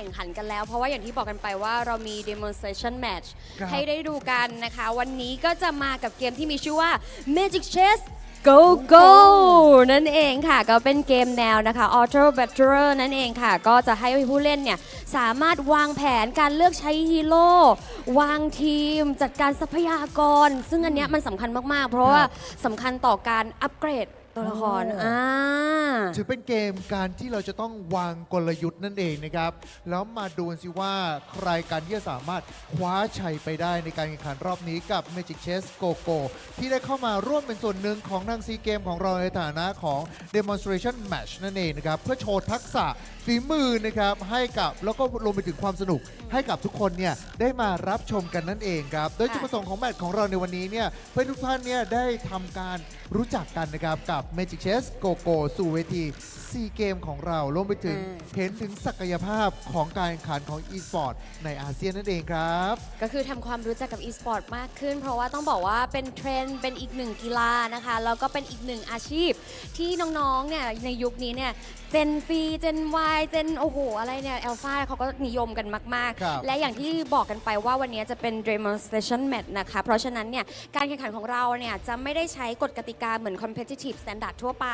ข่งขันกันแล้วเพราะว่าอย่างที่บอกกันไปว่าเรามี demonstration match ให้ได้ดูกันนะคะวันนี้ก็จะมากับเกมที่มีชื่อว่า Magic Chess Go Go นั่นเองค่ะก็เป็นเกมแนวนะคะ Auto Battler นั่นเองค่ะก็จะให้ผู้เล่นเนี่ยสามารถวางแผนการเลือกใช้ฮีโร่วางทีมจัดการทรัพยากรซึ่งอันเนี้ยมันสำคัญมากๆเพราะว่าสำคัญต่อการอัปเกรดตัวละครถือเป็นเกมการที่เราจะต้องวางกลยุทธ์นั่นเองนะครับแล้วมาดูสิว่าใครกันที่จะสามารถคว้าชัยไปได้ในการแข่งขันรอบนี้กับ Magic Chess Go Go ที่ได้เข้ามาร่วมเป็นส่วนหนึ่งของทางซีเกมของเราในฐานะของ Demonstration Match นั่นเองนะครับเพื่อโชว์ทักษะฝีมือนะครับให้กับแล้วก็รวมไปถึงความสนุกให้กับทุกคนเนี่ยได้มารับชมกันนั่นเองครับโดยจุดประสงค์ของแมตช์ของเราในวันนี้เนี่ยเพื่อทุกท่านเนี่ยได้ทำการรู้จักกันนะครับกับ Magic Chess Go Go สู่เวทีซีเกมของเรารวมไปถึงเห็นถึงศักยภาพของการแข่งขันของ e-sport ในอาเซียนนั่นเองครับก็คือทำความรู้จักกับ e-sport มากขึ้นเพราะว่าต้องบอกว่าเป็นเทรนด์เป็นอีกหนึ่งกีฬานะคะแล้วก็เป็นอีกหนึ่งอาชีพที่น้องๆเนี่ยในยุคนี้เนี่ยเจน C เจน Y เจนโอ้โหอะไรเนี่ยอัลฟาเขาก็นิยมกันมากๆและอย่างที่บอกกันไปว่าวันนี้จะเป็น demonstration match นะคะเพราะฉะนั้นเนี่ยการแข่งขันของเราเนี่ยจะไม่ได้ใช้กฎกติกาเหมือน competitive standard ทั่วไป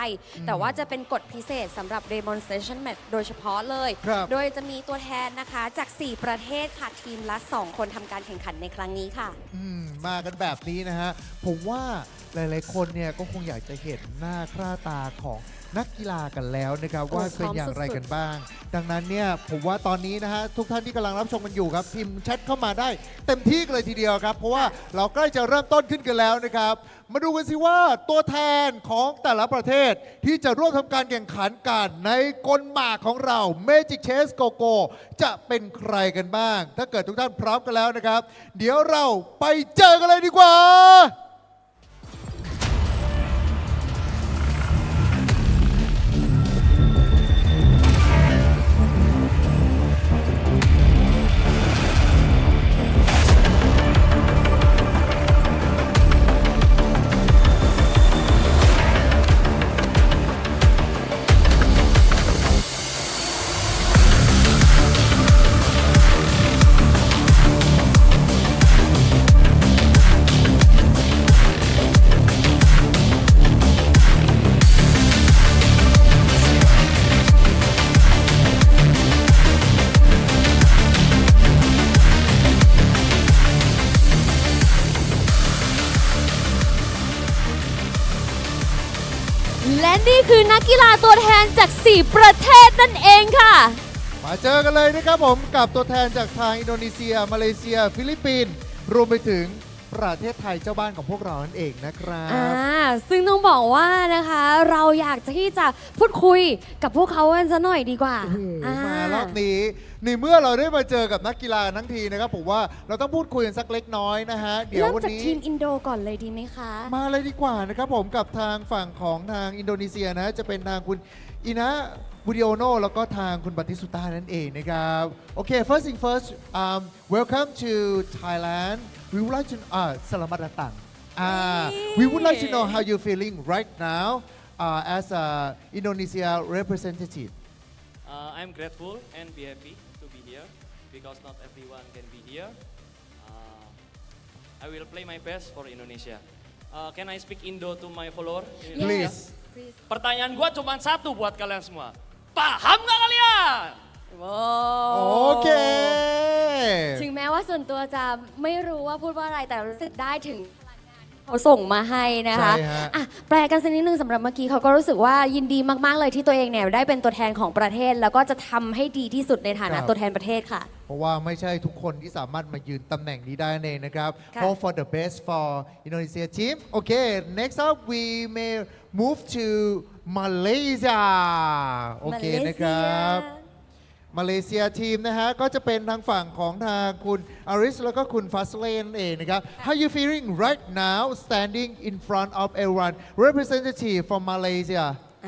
แต่ว่าจะเป็นกฎพิเศษสำหรับ demonstration match โดยเฉพาะเลยโดยจะมีตัวแทนนะคะจาก 4 ประเทศค่ะทีมละ 2 คนทำการแข่งขันในครั้งนี้ค่ะมากันแบบนี้นะฮะผมว่าหลายๆคนเนี่ยก็คงอยากจะเห็นหน้าค่าตาของนักกีฬากันแล้วนะครับว่าเป็นอย่างไรกันบ้างดังนั้นเนี่ยผมว่าตอนนี้นะฮะทุกท่านที่กำลังรับชมกันอยู่ครับพิมพ์แชทเข้ามาได้เต็มที่เลยทีเดียวครับเพราะว่าเราใกล้จะเริ่มต้นขึ้นกันแล้วนะครับมาดูกันสิว่าตัวแทนของแต่ละประเทศที่จะร่วมทำการแข่งขันกันในกลหมากของเรา Magic Chess Go Go จะเป็นใครกันบ้างถ้าเกิดทุกท่านพร้อมกันแล้วนะครับเดี๋ยวเราไปเจอกันเลยดีกว่าและนี่คือนักกีฬาตัวแทนจาก 4 ประเทศนั่นเองค่ะมาเจอกันเลยนะครับผมกับตัวแทนจากทางอินโดนีเซียมาเลเซียฟิลิปปินส์รวมไปถึงประเทศไทยเจ้าบ้านของพวกเรานั่นเองนะครับซึ่งต้องบอกว่านะคะเราอยากที่จะพูดคุยกับพวกเขากันซะหน่อยดีกว่ามารอบนี้ในเมื่อเราได้มาเจอกับนักกีฬาทั้งทีนะครับผมว่าเราต้องพูดคุยกันสักเล็กน้อยนะฮะเดี๋ยววันนี้เริ่มจากทีมอินโดก่อนเลยดีไหมคะมาเลยดีกว่านะครับผมกับทางฝั่งของทางอินโดนีเซียนะจะเป็นทางคุณอินะบูดิโอโนแล้วก็ทางคุณบัติสุตานั่นเองนะครับโอเค first thing first welcome to Thailand we would like to selamat datang we would like to know how you feeling right now as a Indonesia representative I'm grateful and be happy to be here because not everyone can be here I will play my best for Indonesia can I speak Indo to my follower please pertanyaan gua cuma satu buat kalian semua paham nggak kalianโอเคถึงแม้ว่าส่วนตัวจะไม่รู้ว่าพูดว่าอะไรแต่รู้สึกได้ถึงเขาส่งมาให้นะคะแปลกันสักนิดนึงสำหรับเมื่อกี้เขาก็รู้สึกว่ายินดีมากๆเลยที่ตัวเองเนี่ยได้เป็นตัวแทนของประเทศแล้วก็จะทำให้ดีที่สุดในฐานะตัวแทนประเทศค่ะเพราะว่าไม่ใช่ทุกคนที่สามารถมายืนตำแหน่งนี้ได้เองนะครับ Hope for the best for Indonesia team Okay next up we may move to Malaysia โอเคนะครับมาเลเซียทีมนะฮะก็จะเป็นทางฝั่งของทางคุณอาริสแล้วก็คุณฟาสเลนเองนะครับ How you feeling right now standing in front of everyone representative from Malaysia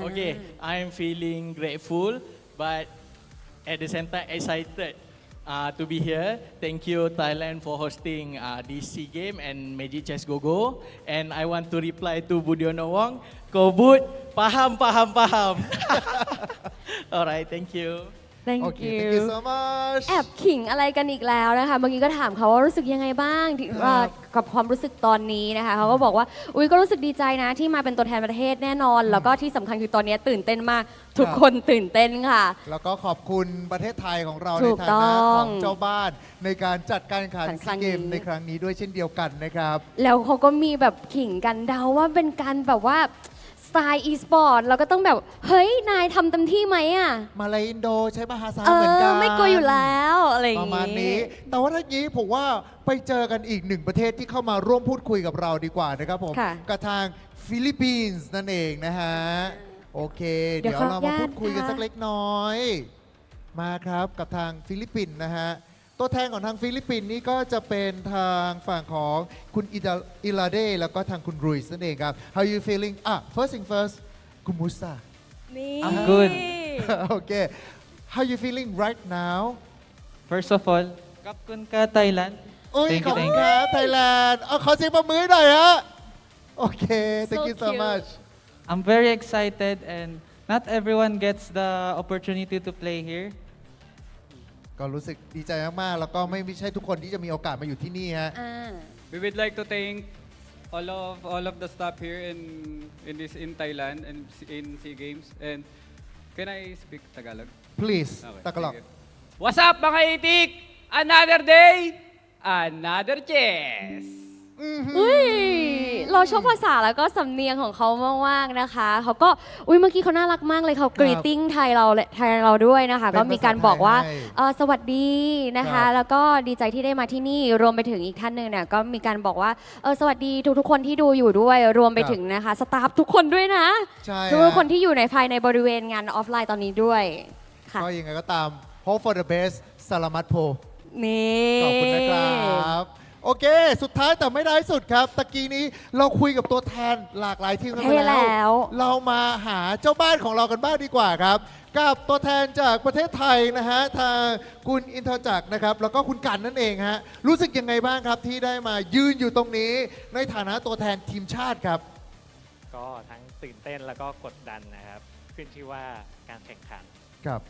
Okay I'm feeling grateful but at the same time excited to be here thank you Thailand for hosting this SEA game and Magic Chess Go Go and I want to reply to Budiono Wong Kobut paham Alright thank you Thank you so much much แอบขิงอะไรกันอีกแล้วนะคะเมื่อกี้ก็ถามเขาว่ารู้สึกยังไงบ้างกับความรู้สึกตอนนี้นะคะเขาก็บอกว่าอุ้ยก็รู้สึกดีใจนะที่มาเป็นตัวแทนประเทศแน่นอน แล้วก็ที่สำคัญคือตอนนี้ตื่นเต้นมากทุกคนตื่นเต้นค่ะแล้วก็ขอบคุณประเทศไทยของเรา ถู ใน ก ฐา ต้ นะ อง ของเจ้าบ้านในการจัดการแข่งขัน ครั้ ซี งนี้ เกมในครั้งนี้ด้วยเช่นเดียวกันนะครับ แล้วเขาก็มีแบบขิงกันเดาว่าเป็นการแบบว่าสไตล์อีสปอร์ตเราก็ต้องแบบเฮ้ยนายทำเต็มที่ไหมอ่ะ มาเลอินโดใช้ภาษาเหมือนกัน ไม่กลัวอยู่แล้วอะไรอย่าง ประมาณนี้ แต่ว่าทีนี้ผมว่าไปเจอกันอีกหนึ่งประเทศที่เข้ามาร่วมพูดคุยกับเราดีกว่านะครับผม ค่ะ กับทางฟิลิปปินส์นั่นเองนะฮะ โอเค เดี๋ เดี๋ ย ยว วเรามา ขออนุญาต พูดคุยกัน ค่ะ สักเล็กน้อย มาครับกับทางฟิลิปปินส์นะฮะ ตัวแทนของทางฟิลิปปินส์นี่ก็จะเป็นทางฝั่งของคุณอิลาเดแล้วก็ทางคุณรุยส์นั่นเองครับ How you feeling first thing first คุณมูซา นี่ I'm good โอเค How you feeling right now First of all, Kapkun ka Thailand. อุ้ย Thank ข you, อบคุณ thank ค you. รับไทยแลนด์ขอเสียงประมือหน่อยฮะ โอเค thank So you so cute. much I'm very excited and not everyone gets the opportunity to play here. ก็รู้สึกดีใจมากๆ แล้วก็ไม่ใช่ทุกคนที่จะมีโอกาสมาอยู่ที่นี่ฮะ We would like to thank all of the staff here in Thailand and in SEA Games. And can I speak Tagalog? please Okay, ตะกลอก thank you. What's up mga itik? Another day, another chance. อุ้ยเราชอบภาษาแล้วก็สำเนียงของเขามากๆนะคะเขาก็อุ้ยเมื่อกี้เขาน่ารักมากเลยเขากรีตติ้งไทยเราด้วยนะคะ เป็น ก็มีการบอกว่า ภาษาไทย สวัสดีนะ ครั คะ บ แล้วก็ดีใจที่ได้มาที่นี่รวมไปถึงอีกท่านหนึ่งเนี่ยก็มีการบอกว่าสวัสดีทุกๆคนที่ดูอยู่ด้วย รวมไปถึงนะคะสตาฟทุกคนด้วยนะ ใช่ ทุก ฮะ คนที่อยู่ในภายในบริเวณงานออฟไลน์ตอนนี้ด้วยค่ะ ก็ยังไงก็ตาม hope for the best สลามัตโพ นี่ ขอบคุณนะครับ โอเค สุดท้ายแต่ไม่ได้สุดครับ ตะกี้นี้เราคุยกับตัวแทนหลากหลายทีมกันไป ใช่แล้ว เรามาหาเจ้าบ้านของเรากันบ้างดีกว่าครับ กับตัวแทนจากประเทศไทยนะฮะ ทางคุณอินทจักรนะครับ แล้วก็คุณกันนั่นเองฮะ รู้สึกยังไงบ้างครับที่ได้มายืนอยู่ตรงนี้ในฐานะตัวแทนทีมชาติครับ ก็ทั้งตื่นเต้นแล้วก็กดดันนะครับ ขึ้นชื่อว่าการแข่งขัน ครับ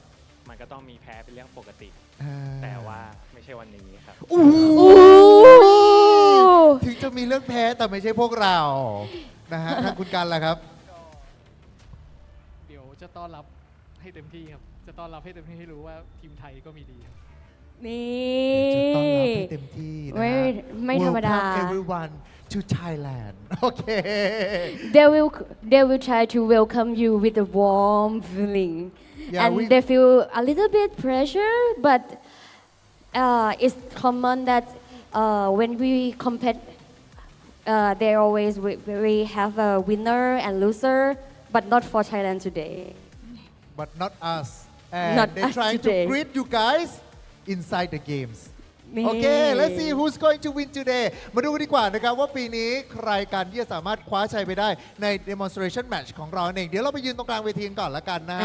มันก็ต้องมีแพ้เป็นเรื่องปกติ อ่า แต่ว่าไม่ใช่วันนี้ครับ โอ้โห โอ้ ถึงจะมีเรื่องแพ้แต่ไม่ใช่พวกเรานะฮะทางคุณกันล่ะครับ เดี๋ยวจะต้อนรับให้เต็มที่ครับ จะต้อนรับให้เต็มที่ให้รู้ว่าทีมไทยก็มีดีครับ นี่ เดี๋ยวจะต้อนรับให้เต็มที่นะ ไม่ ฮะ ไม่ธรรมดา Welcome everyone to Thailand โอเค they will try to welcome you with a warm feeling Yeah, and they feel a little bit pressure but it's common that when we compete they always we have a winner and loser but not for Thailand today but not us and Not they're us trying today. to greet you guys inside the games นี่ โอเค let's see who's going to win today มาดูกันดีกว่านะครับว่าปีนี้ใครกันที่จะสามารถคว้าชัยไปได้ใน demonstration match ของเราเอง เดี๋ยวเราไปยืนตรงกลางเวทีกันก่อนละกันนะ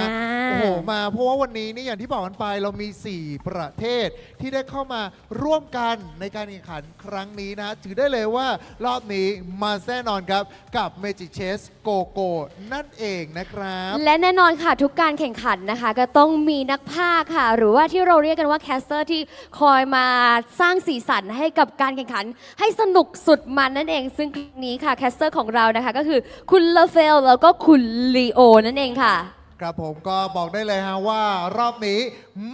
โอ้โห มาเพราะว่าวันนี้นี่อย่างที่บอกกันไปเรามี 4 ประเทศที่ได้เข้ามาร่วมกันในการแข่งขันครั้งนี้นะ ถือได้เลยว่ารอบนี้มาแน่นอนครับกับ Magic Chess Go Go นั่นเองนะครับ และแน่นอนค่ะทุกการแข่งขันนะคะก็ต้องมีนักพากย์ค่ะ หรือว่าที่เราเรียกกันว่าแคสเตอร์ที่คอยมาสร้างสีสันให้กับการแข่งขันให้สนุกสุดมันนั่นเอง ซึ่งครั้งนี้ค่ะแคสเตอร์ของเรานะคะก็คือคุณเลเฟลแล้วก็คุณลีโอนั่นเองค่ะ ครับผมก็บอกได้เลยฮะว่ารอบนี้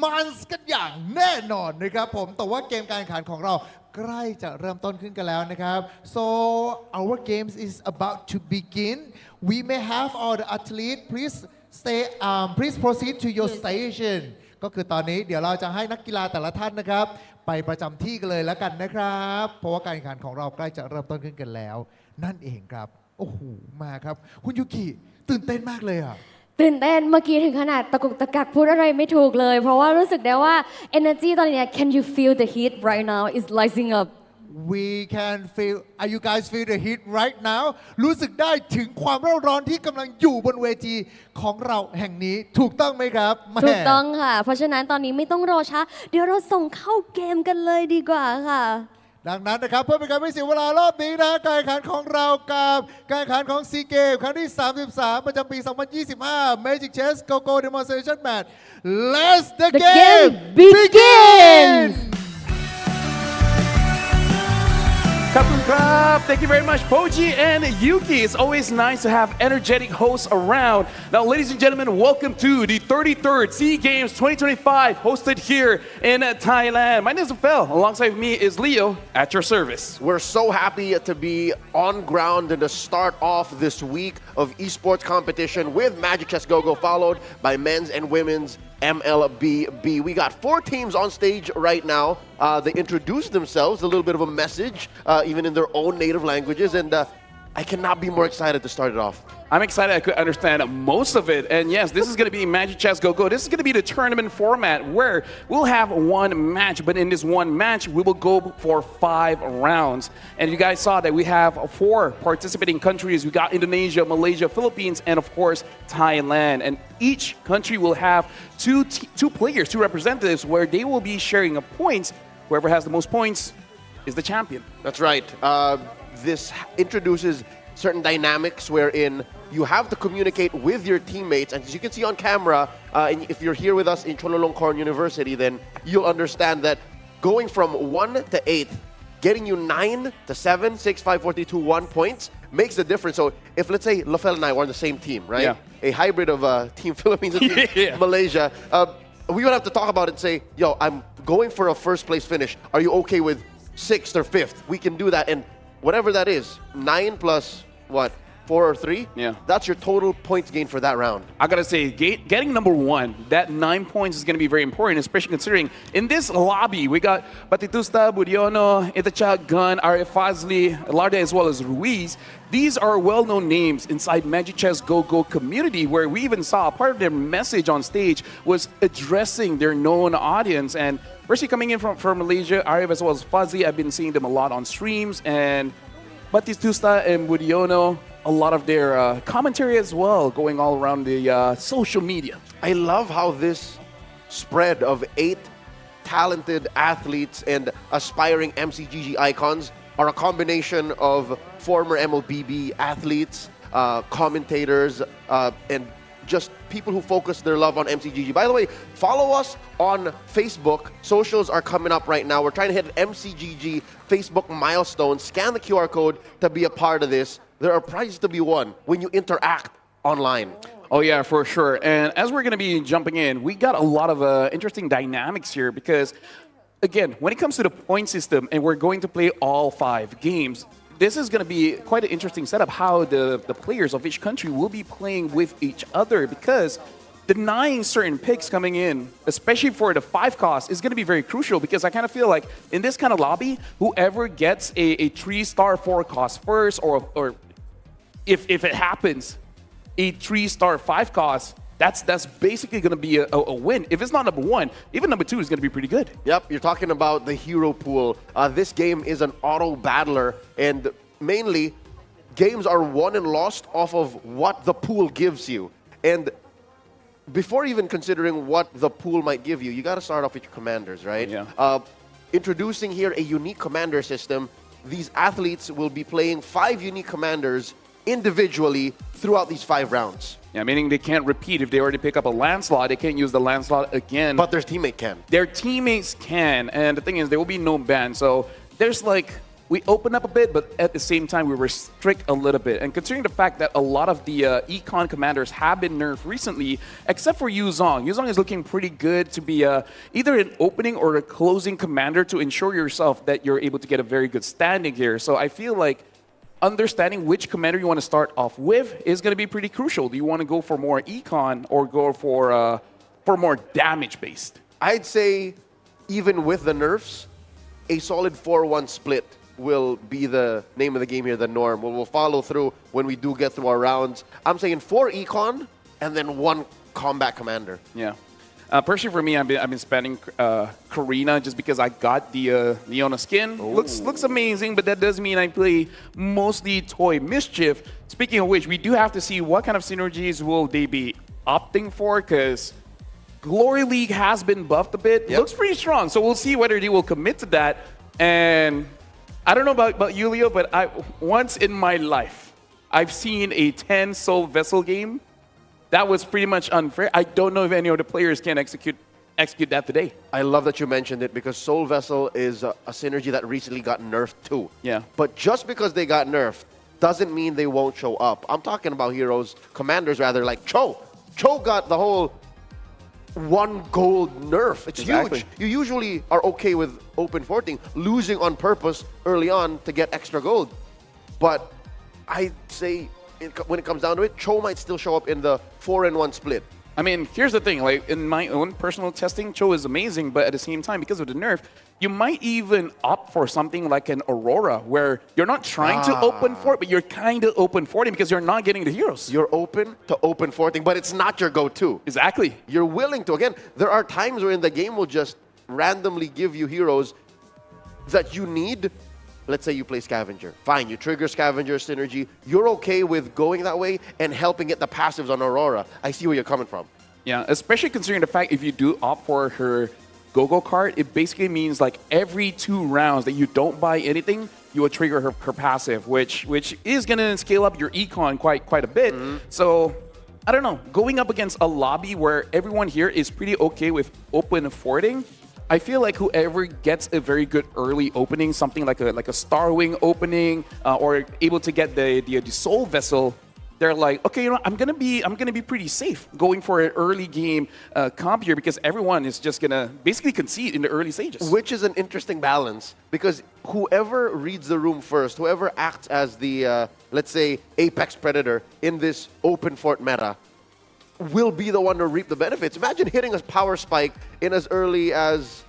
มันกันอย่างแน่นอนนะครับผมแต่ว่าเกมการแข่งขันของเราใกล้จะเริ่มต้นขึ้นกันแล้วนะครับ so our games is about to begin we may have all the athletes please proceed to your station ก็คือตอนนี้เดี๋ยวเราจะให้นักกีฬาแต่ละท่านนะครับไปประจำที่กันเลยแล้วกันนะครับเพราะว่าการแข่งขันของเราใกล้จะเริ่มต้นขึ้นกันแล้วนั่นเองครับโอ้โหมาครับคุณยูกิตื่นเต้นมากเลยอ่ะ ตื่นเต้นเมื่อกี้ถึงขนาดตะกุกตะกักพูดอะไรไม่ถูกเลย เพราะว่ารู้สึกได้ว่า energy ตอนนี้ can you feel the heat right now is rising up We can feel are you guys feel the heat right now รู้สึกได้ถึงความเร่าร้อนที่กำลังอยู่บนเวทีของเราแห่งนี้ถูกต้องไหมครับแหม่ ถูกต้องค่ะ เพราะฉะนั้นตอนนี้ไม่ต้องรอช้า เดี๋ยวเราส่งเข้าเกมกันเลยดีกว่าค่ะ ดังนั้นนะครับเพื่อเป็นการไม่เสียเวลารอบนี้นะการแข่งขันของเรากับการแข่งขันของซีเกมครั้งที่ 33 ประจำปี 2025 Magic Chess Go Go Demonstration Match Let the game begin Thank you very much, Poji and Yuki. It's always nice to have energetic hosts around. Now, ladies and gentlemen, welcome to the 33rd SEA Games 2025, hosted here in Thailand. My name is Phil. Alongside me is Leo, at your service. We're so happy to be on ground and to start off this week of esports competition with Magic Chess Go-Go, followed by men's and women's MLBB. We got 4 teams on stage right now. They introduced themselves, a little bit of a message, even in their own native languages, and I cannot be more excited to start it off. I'm excited I could understand most of it. And yes, this is going to be Magic Chess Go-Go. This is going to be the tournament format where we'll have one match. But in this one match, we will go for 5 rounds. And you guys saw that we have 4 participating countries. We got Indonesia, Malaysia, Philippines, and of course, Thailand. And each country will have two players, 2 representatives, where they will be sharing points. Whoever has the most points is the champion. That's right. This introduces certain dynamics wherein you have to communicate with your teammates. And as you can see on camera, and if you're here with us in Chulalongkorn University, then you'll understand that going from 1 to 8, getting you 9 to 7, 6, 5, 4, 3, 2, 1 points makes the difference. So if, let's say, Lafel and I were on the same team, right? Yeah. A hybrid of Team Philippines and Team Malaysia, we would have to talk about it and say, yo, I'm going for a first place finish. Are you okay with 6th or 5th? We can do that. And whatever that is, 9 plus what? 4 or 3? Yeah. That's your total points gain for that round. I gotta say, getting number 1, that 9 points is gonna be very important, especially considering in this lobby, we got Batitusta, Budiono, Itachak, Gun, RF Fazli, Larde, as well as Ruiz. These are well-known names inside Magic Chess Go-Go community, where we even saw a part of their message on stage was addressing their known audience. And firstly, coming in from Malaysia, RF as well as Fazli, I've been seeing them a lot on streams, and Batistusta and Budiono, a lot of their commentary as well, going all around the social media. I love how this spread of 8 talented athletes and aspiring MCGG icons are a combination of former MLBB athletes, commentators, and just people who focus their love on MCGG. By the way, follow us on Facebook. Socials are coming up right now. We're trying to hit an MCGG Facebook milestone. Scan the QR code to be a part of this. There are prizes to be won when you interact online. Oh yeah, for sure. And as we're going to be jumping in, we got a lot of interesting dynamics here because, again, when it comes to the point system and we're going to play all 5 games, this is going to be quite an interesting setup how the players of each country will be playing with each other, because denying certain picks coming in, especially for the 5 cost, is going to be very crucial, because I kind of feel like in this kind of lobby, whoever gets a 3-star 4 cost first, or if it happens, a 3-star 5 cost, that's basically going to be a win. If it's not number 1, even number 2 is going to be pretty good. Yep, you're talking about the hero pool. This game is an auto battler, and mainly games are won and lost off of what the pool gives you. And before even considering what the pool might give you, you got to start off with your commanders, right? Yeah. Introducing here a unique commander system. These athletes will be playing 5 unique commanders individually throughout these 5 rounds. Yeah, meaning they can't repeat. If they already pick up a land slot, they can't use the land slot again. But their teammate can. Their teammates can. And the thing is, there will be no ban. So there's like, we open up a bit, but at the same time, we restrict a little bit. And considering the fact that a lot of the econ commanders have been nerfed recently, except for Yuzong. Yuzong is looking pretty good to be either an opening or a closing commander to ensure yourself that you're able to get a very good standing here. So I feel like understanding which commander you want to start off with is going to be pretty crucial. Do you want to go for more econ or go for more damage-based? I'd say even with the nerfs, a solid 4-1 split will be the name of the game here, the norm. We'll follow through when we do get through our rounds. I'm saying 4 econ and then 1 combat commander. Yeah. Personally, for me, I've been spending Karina just because I got the Leona skin. Looks amazing, but that does mean I play mostly Toy Mischief. Speaking of which, we do have to see what kind of synergies will they be opting for, because Glory League has been buffed a bit. Yep. Looks pretty strong, so we'll see whether they will commit to that. And I don't know about you, Leo, but once in my life, I've seen a 10 soul vessel game. That was pretty much unfair. I don't know if any of the players can execute that today. I love that you mentioned it because Soul Vessel is a synergy that recently got nerfed too. Yeah. But just because they got nerfed doesn't mean they won't show up. I'm talking about heroes, commanders rather, like Cho. Cho got the whole 1 gold nerf. It's Exactly. huge. You usually are okay with open forting, losing on purpose early on to get extra gold. But I'd say when it comes down to it, Cho might still show up in the 4-in-1 split. I mean, here's the thing, like in my own personal testing, Cho is amazing, but at the same time, because of the nerf, you might even opt for something like an Aurora, where you're not trying to open fort, but you're kind of open forting because you're not getting the heroes. You're open to open forting, but it's not your go-to. Exactly. You're willing to. Again, there are times where the game will just randomly give you heroes that you need. Let's say you play Scavenger. Fine, you trigger Scavenger synergy. You're okay with going that way and helping get the passives on Aurora. I see where you're coming from. Yeah, especially considering the fact if you do opt for her Go-Go card, it basically means like every 2 rounds that you don't buy anything, you will trigger her passive, which is going to scale up your econ quite a bit. So, I don't know, going up against a lobby where everyone here is pretty okay with open forting, I feel like whoever gets a very good early opening, something like a Starwing opening, or able to get the Soul Vessel, they're like, okay, you know, I'm gonna be pretty safe going for an early game comp here because everyone is just gonna basically concede in the early stages. Which is an interesting balance because whoever reads the room first, whoever acts as the let's say apex predator in this open fort meta, will be the one to reap the benefits. Imagine hitting a power spike in as early as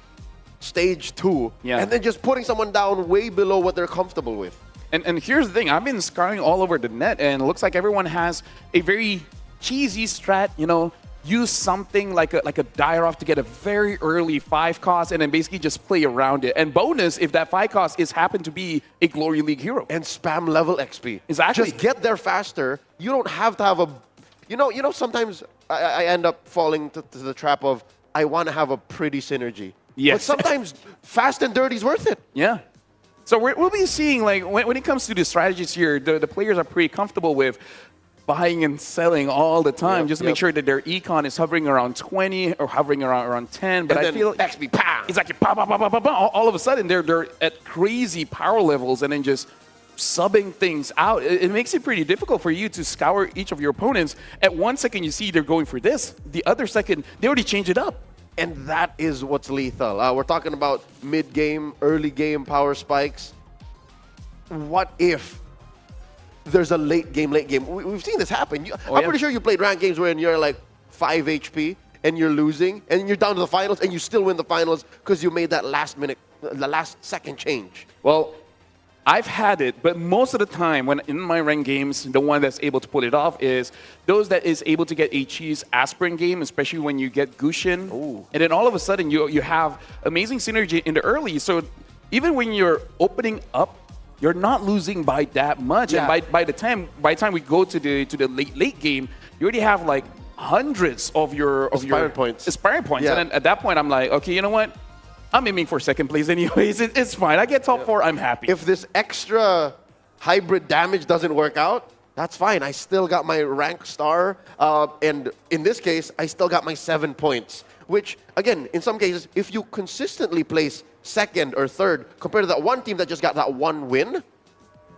stage 2, and then just putting someone down way below what they're comfortable with. And here's the thing, I've been scouring all over the net, and it looks like everyone has a very cheesy strat, you know, use something like a die-off to get a very early 5 cost, and then basically just play around it. And bonus, if that 5 cost is happen to be a Glory League hero. And spam level XP. Exactly. Just get there faster. You don't have to have a... You know, sometimes I end up falling to the trap of, I want to have a pretty synergy. Yes. But sometimes fast and dirty is worth it. Yeah. So we'll be seeing, like, when it comes to the strategies here, the players are pretty comfortable with buying and selling all the time, just to make sure that their econ is hovering around 20 or hovering around 10. But and I feel XP, pow! It's like all of a sudden they're at crazy power levels and then just subbing things out. It makes it pretty difficult for you to scour each of your opponents. At 1 second you see they're going for this, the other second they already change it up. And that is what's lethal. We're talking about mid-game, early-game power spikes. What if there's a late game? We've seen this happen. I'm pretty sure you played ranked games where you're like 5 HP and you're losing, and you're down to the finals, and you still win the finals because you made that the last second change. Well, I've had it, but most of the time when in my ranked games, the one that's able to pull it off is those that is able to get a cheese aspirin game, especially when you get Gushin. Ooh. And then all of a sudden you have amazing synergy in the early. So even when you're opening up, you're not losing by that much. Yeah. And by the time we go to the late game, you already have like hundreds of your aspiring points. Yeah. And then at that point I'm like, okay, you know what? I'm aiming for second place anyways. It's fine. I get top 4, I'm happy. If this extra hybrid damage doesn't work out, that's fine. I still got my rank star. And in this case, I still got my 7 points. Which, again, in some cases, if you consistently place second or third compared to that one team that just got that 1 win,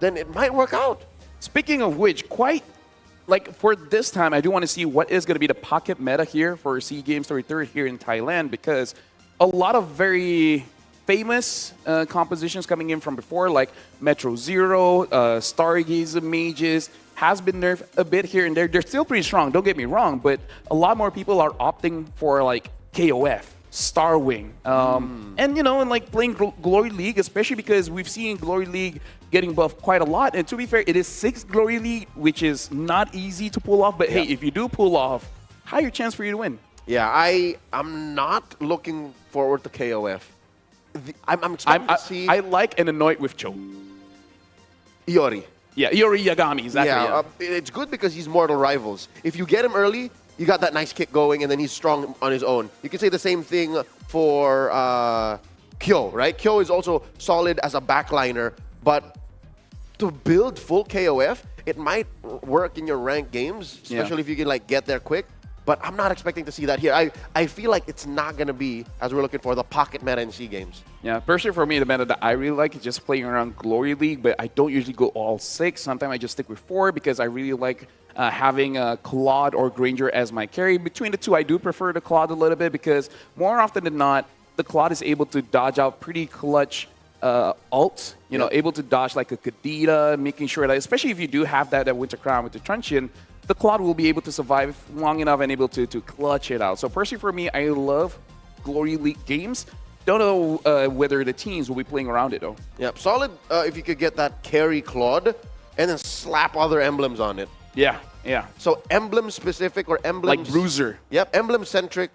then it might work out. Speaking of which, for this time, I do want to see what is going to be the pocket meta here for SEA Games 33 here in Thailand, because a lot of very famous compositions coming in from before, like Metro Zero, Stargazer Mages, has been nerfed a bit here and there. They're still pretty strong, don't get me wrong, but a lot more people are opting for like KOF, Starwing, and like playing Glory League, especially because we've seen Glory League getting buffed quite a lot. And to be fair, it is 6th Glory League, which is not easy to pull off. But hey, if you do pull off, higher chance for you to win. Yeah, I'm not looking forward to KOF. I'm expecting to see... I like an Annoyed with Cho. Iori. Yeah, Iori Yagami, exactly. Yeah, it's good because he's mortal rivals. If you get him early, you got that nice kick going, and then he's strong on his own. You can say the same thing for Kyo, right? Kyo is also solid as a backliner But to build full KOF, it might work in your ranked games, especially if you can like get there quick. But I'm not expecting to see that here. I feel like it's not going to be, as we're looking for, the pocket meta in SEA games. Yeah, personally for me, the meta that I really like is just playing around Glory League, but I don't usually go all 6. Sometimes I just stick with 4 because I really like having Claude or Granger as my carry. Between the two, I do prefer the Claude a little bit because more often than not, the Claude is able to dodge out pretty clutch ults, you know, able to dodge like a Kadita, making sure that, especially if you do have that Winter Crown with the Truncheon, the Claude will be able to survive long enough and able to clutch it out. So personally for me, I love Glory League games. Don't know whether the teams will be playing around it though. Yep, solid if you could get that carry Claude and then slap other emblems on it. Yeah, yeah. So emblem specific or emblems. Like Bruiser. Yep, emblem centric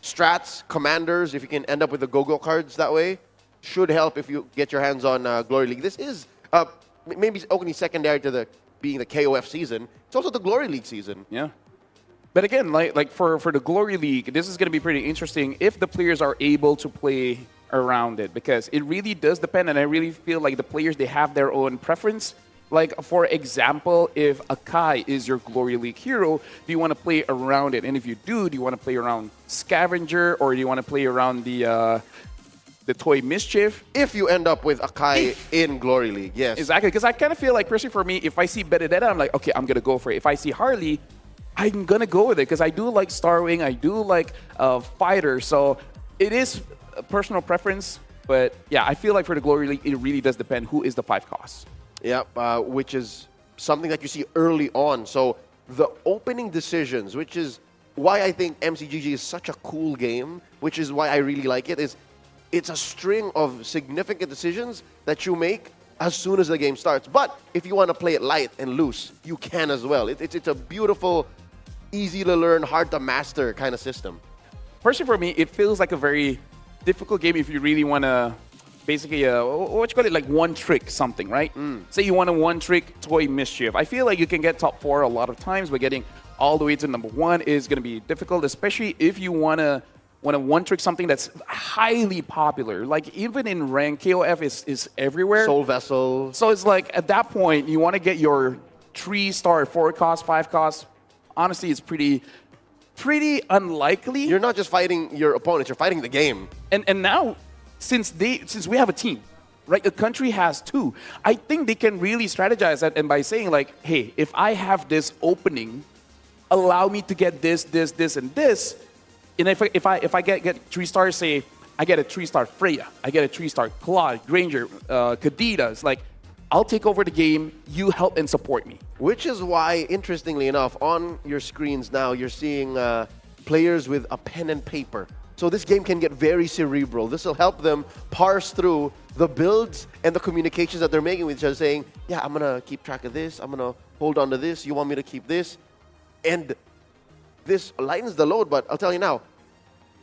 strats, commanders, if you can end up with the go-go cards that way, should help if you get your hands on Glory League. This is maybe only secondary to being the KOF season. It's also the Glory League season. Yeah. But again, like for the Glory League, this is going to be pretty interesting if the players are able to play around it, because it really does depend, and I really feel like the players, they have their own preference. Like, for example, if Akai is your Glory League hero, do you want to play around it? And if you do you want to play around Scavenger, or do you want to play around the Toy Mischief? If you end up with Akai in Glory League, yes. Exactly, because I kind of feel like, personally for me, if I see Benedetta, I'm like, okay, I'm going to go for it. If I see Harley, I'm going to go with it, because I do like Starwing, I do like Fighter, so it is a personal preference. But yeah, I feel like for the Glory League, it really does depend who is the 5 cost. Yeah, which is something that you see early on. So the opening decisions, which is why I think MCGG is such a cool game, which is why I really like it, is it's a string of significant decisions that you make as soon as the game starts. But if you want to play it light and loose, you can as well. It's a beautiful, easy to learn, hard to master kind of system. Personally for me, it feels like a very difficult game if you really want to basically, what you call it, like one trick something, right? Say you want a one trick Toy Mischief. I feel like you can get top 4 a lot of times, but getting all the way to number 1 is going to be difficult, especially if you want to one trick something that's highly popular. Like even in rank, KOF is everywhere. Soul Vessel. So it's like at that point, you want to get your 3-star, 4 cost, 5 cost. Honestly, it's pretty unlikely. You're not just fighting your opponents, you're fighting the game. And now, since we have a team, right? The country has 2. I think they can really strategize that, and by saying like, hey, if I have this opening, allow me to get this, and this. And if I get 3 stars, say I get a 3-star Freya, I get a 3-star Claude, Granger, Kadita. It's like, I'll take over the game. You help and support me. Which is why, interestingly enough, on your screens now, you're seeing players with a pen and paper. So this game can get very cerebral. This will help them parse through the builds and the communications that they're making with each other, saying, yeah, I'm going to keep track of this. I'm going to hold on to this. You want me to keep this? And this lightens the load, but I'll tell you now,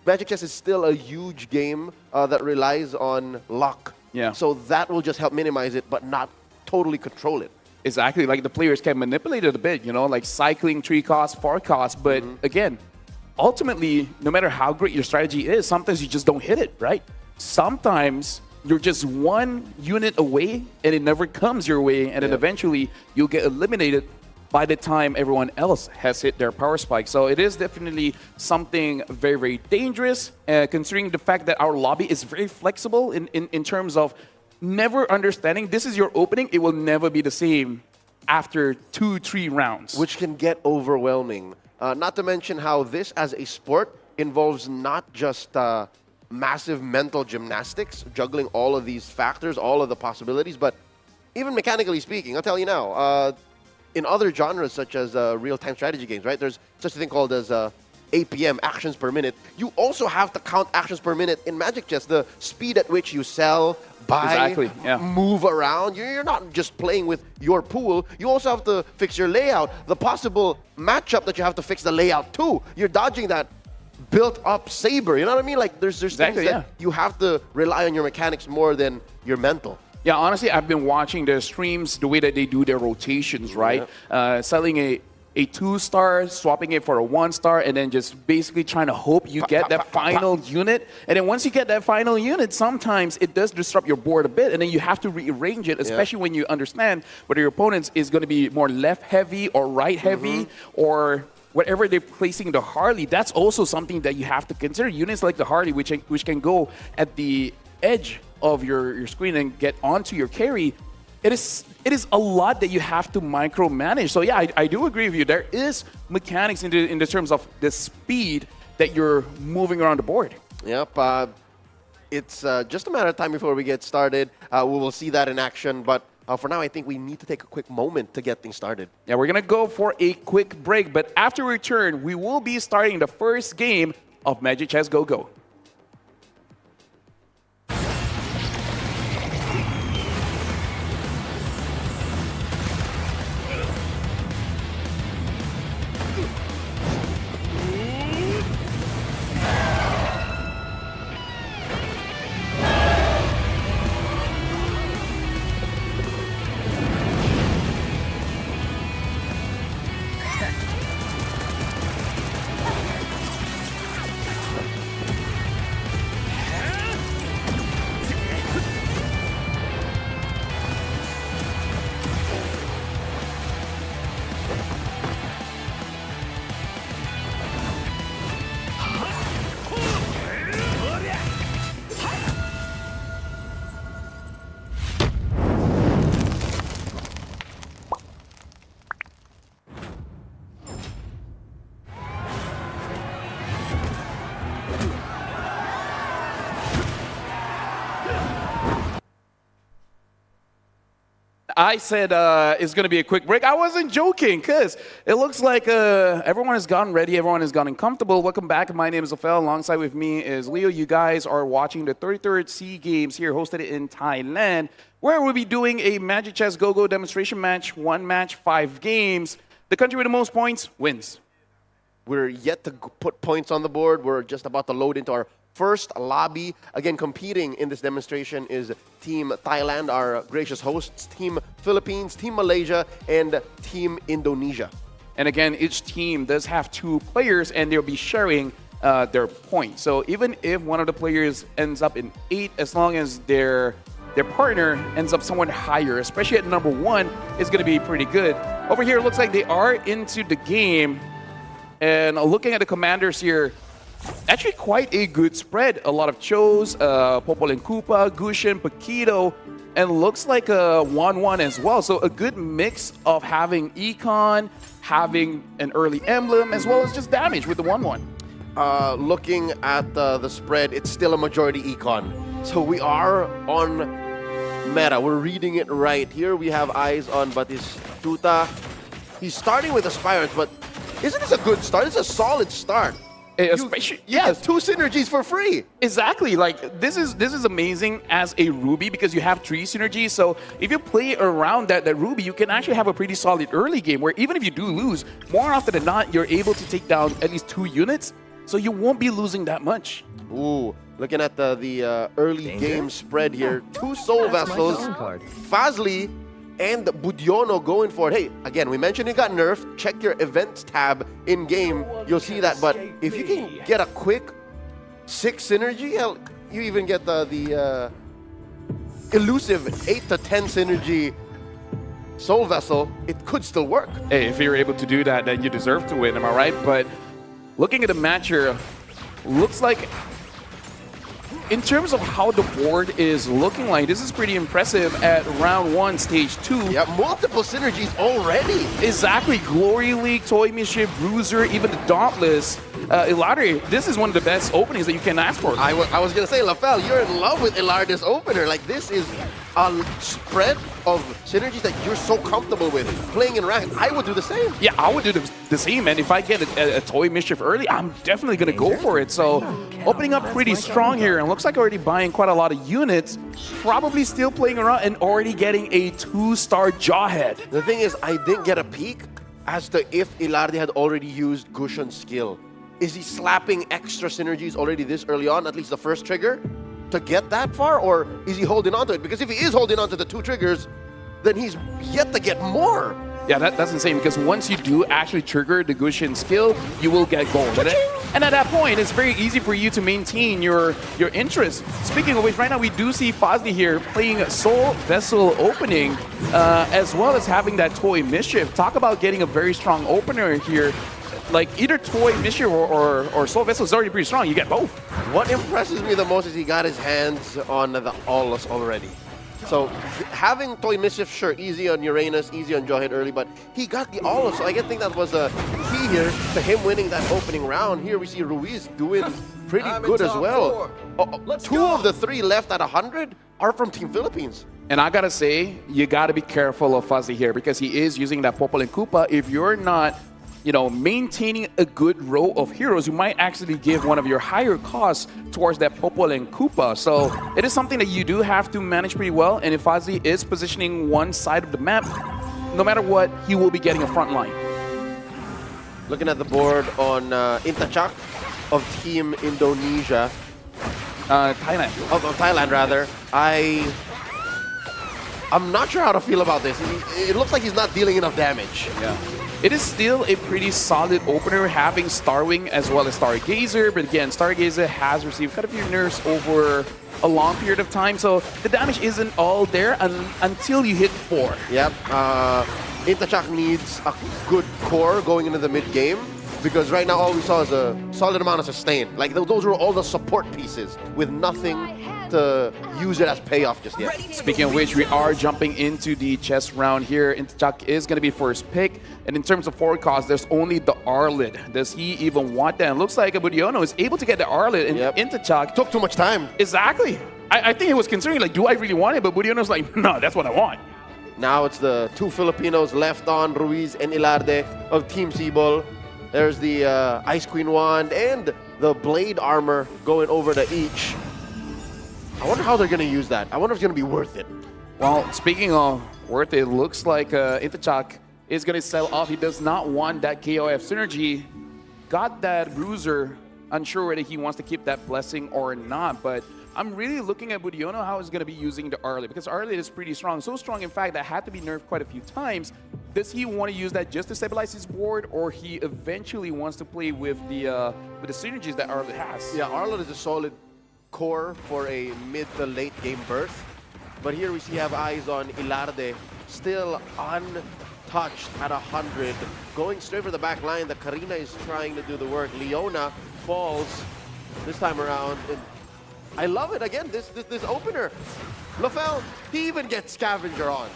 Magic Chess is still a huge game that relies on luck. Yeah. So that will just help minimize it, but not totally control it. Exactly. Like the players can manipulate it a bit, you know, like cycling 3 costs, 4 costs. But again, ultimately, no matter how great your strategy is, sometimes you just don't hit it, right? Sometimes you're just 1 unit away and it never comes your way. And then eventually you'll get eliminated by the time everyone else has hit their power spike. So it is definitely something very, very dangerous, considering the fact that our lobby is very flexible in terms of never understanding this is your opening. It will never be the same after 2-3 rounds. Which can get overwhelming. Not to mention how this as a sport involves not just massive mental gymnastics, juggling all of these factors, all of the possibilities, but even mechanically speaking, I'll tell you now, in other genres such as real-time strategy games, right? There's such a thing called as APM, actions per minute. You also have to count actions per minute in Magic Chess, the speed at which you sell, buy, move around. You're not just playing with your pool. You also have to fix your layout, the possible matchup that you have to fix the layout too. You're dodging that built-up saber. You know what I mean? Like there's things that you have to rely on your mechanics more than your mental. Yeah, honestly, I've been watching their streams, the way that they do their rotations, right? Selling a a 2-star, swapping it for a 1-star, and then just basically trying to hope you get that final unit. And then once you get that final unit, sometimes it does disrupt your board a bit, and then you have to rearrange it, especially when you understand whether your opponent is going to be more left-heavy or right-heavy, or whatever they're placing the Harley. That's also something that you have to consider. Units like the Harley, which can go at the edge of your screen and get onto your carry, it is a lot that you have to micromanage. So yeah, I do agree with you. There is mechanics in the terms of the speed that you're moving around the board. Yep. It's just a matter of time before we get started. We will see that in action. But for now, I think we need to take a quick moment to get things started. Yeah, we're going to go for a quick break. But after we return, we will be starting the first game of Magic Chess Go Go. I said it's going to be a quick break. I wasn't joking, because it looks like everyone has gotten ready. Everyone has gotten comfortable. Welcome back. My name is Ophel. Alongside with me is Leo. You guys are watching the 33rd SEA Games here, hosted in Thailand, where we'll be doing a Magic Chess Go-Go demonstration match. 1 match, 5 games. The country with the most points wins. We're yet to put points on the board. We're just about to load into our first lobby. Again, competing in this demonstration is Team Thailand, our gracious hosts, Team Philippines, Team Malaysia, and Team Indonesia. And again, each team does have 2 players, and they'll be sharing their points. So even if one of the players ends up in 8, as long as their partner ends up somewhat higher, especially at number 1, is going to be pretty good. Over here, it looks like they are into the game. And looking at the commanders here, actually quite a good spread. A lot of Chos, Popol and Koopa, Gushin, Paquito, and looks like a 1-1 as well. So a good mix of having Econ, having an early emblem, as well as just damage with the 1-1. Looking at the spread, it's still a majority Econ. So we are on meta. We're reading it right. Here we have eyes on Batistuta. He's starting with Aspirants, but isn't this a good start? It's a solid start. Especially, yes, 2 synergies for free. Exactly. Like this is amazing as a Ruby, because you have 3 synergies. So if you play around that Ruby, you can actually have a pretty solid early game where even if you do lose, more often than not, you're able to take down at least 2 units. So you won't be losing that much. Ooh, looking at the early game spread here, 2 Soul Vessels, Fazli and Budiono going for it. Hey, again, we mentioned it got nerfed. Check your events tab in-game. You'll see that. But if you can get a quick 6 synergy, hell, you even get the elusive 8 to 10 synergy Soul Vessel, it could still work. Hey, if you're able to do that, then you deserve to win, am I right? But looking at the match here, looks like in terms of how the board is looking like, this is pretty impressive at round 1, stage 2. Yeah, multiple synergies already. Exactly. Glory League, Toy Mischief, Bruiser, even the Dauntless. Ilardi, this is one of the best openings that you can ask for. I was going to say, Lafel, you're in love with Ilardi's opener. Like, this is a spread of synergies that you're so comfortable with playing in ranked. I would do the same. Yeah, I would do the same, and if I get a Toy Mischief early, I'm definitely going to go for it. So opening up pretty strong here, and looks like already buying quite a lot of units, probably still playing around and already getting a 2-star Jawhead. The thing is, I didn't get a peek as to if Ilardi had already used Gushun's skill. Is he slapping extra synergies already this early on, at least the first trigger, to get that far? Or is he holding on to it? Because if he is holding on to the 2 triggers, then he's yet to get more. Yeah, that's insane because once you do actually trigger the Gushin skill, you will get gold. And at that point, it's very easy for you to maintain your interest. Speaking of which, right now we do see Fazli here playing Soul Vessel opening, as well as having that Toy Mischief. Talk about getting a very strong opener here. Like either Toy Mischief or Soul Vessel is already pretty strong. You get both. What impresses me the most is he got his hands on the Aulus already. So having Toy Mischief, sure, easy on Uranus, easy on Jawhead early, but he got the Aulus. So I think that was a key here to him winning that opening round. Here we see Ruiz doing pretty good as well. Two of the three left at 100 are from Team Philippines. And I gotta say, you gotta be careful of Fuzzy here because he is using that Popol and Koopa. If you're not, maintaining a good row of heroes, you might actually give one of your higher costs towards that Popol and Koopa. So it is something that you do have to manage pretty well. And if Fuzzy is positioning one side of the map, no matter what, he will be getting a front line. Looking at the board on Intachak of Team Indonesia. Thailand. Of Thailand, rather. I'm not sure how to feel about this. It looks like he's not dealing enough damage. Yeah. It is still a pretty solid opener having Starwing as well as Stargazer, but again, Stargazer has received quite a few nerfs over a long period of time, so the damage isn't all there until you hit 4. Yep. Intachak needs a good core going into the mid-game, because right now all we saw is a solid amount of sustain. Like those were all the support pieces with nothing to use it as payoff just yet. Speaking of which, we are jumping into the chess round here. Intachak is going to be first pick. And in terms of forward cost, there's only the Arlid. Does he even want that? It looks like Budiono is able to get the Arlid, and Intachak took too much time. Exactly. I think he was considering, like, do I really want it? But Budiono's like, no, that's what I want. Now it's the two Filipinos left on, Ruiz and Ilarde of Team Sibol. There's the Ice Queen Wand and the Blade Armor going over to each. I wonder how they're going to use that. I wonder if it's going to be worth it. Well, speaking of worth it, looks like Intachak is going to sell off. He does not want that KOF synergy. Got that Bruiser. Unsure whether he wants to keep that Blessing or not. But I'm really looking at Budiono how he's going to be using the Arlid, because Arlid is pretty strong. So strong, in fact, that had to be nerfed quite a few times. Does he want to use that just to stabilize his board, or he eventually wants to play with the synergies that Arlid has? Yeah, Arlid is a solid core for a mid to late game burst. But here we have eyes on Ilarde, still untouched at 100. Going straight for the back line, the Karina is trying to do the work. Leona falls this time around. And I love it again, this opener. LaFell, he even gets Scavenger on.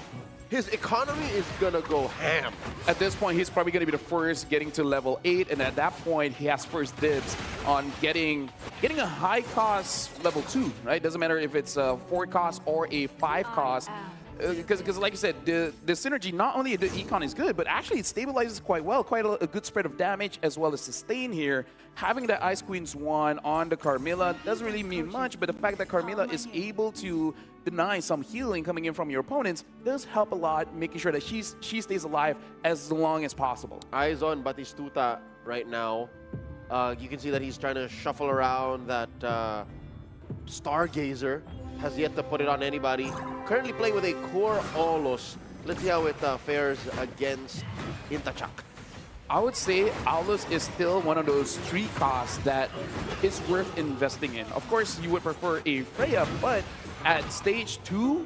His economy is gonna go ham. At this point, he's probably gonna be the first getting to level 8, and at that point, he has first dibs on getting a high cost level 2, right? Doesn't matter if it's a 4 cost or a 5 cost. Because like you said, the synergy, not only the econ is good, but actually it stabilizes quite well, quite a good spread of damage as well as sustain here. Having the Ice Queen's Wand on the Carmilla doesn't really mean much, but the fact that Carmilla is able to deny some healing coming in from your opponents does help a lot, making sure that she stays alive as long as possible. Eyes on Batistuta right now. You can see that he's trying to shuffle around that Stargazer. Has yet to put it on anybody. Currently playing with a core Aulus. Let's see how it fares against Intachak. I would say Aulus is still one of those 3 costs that is worth investing in. Of course, you would prefer a Freya, but at stage 2,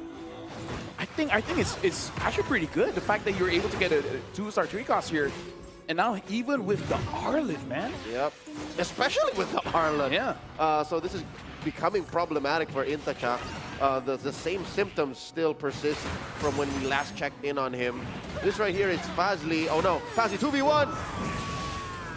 I think it's actually pretty good. The fact that you're able to get a 2-star 3 cost here, and now even with the Arlid, man. Yep, especially with the Arlid. Yeah. So this is becoming problematic for Intachak. The same symptoms still persist from when we last checked in on him. This right here is Fazli. Oh no, Fazli 2v1!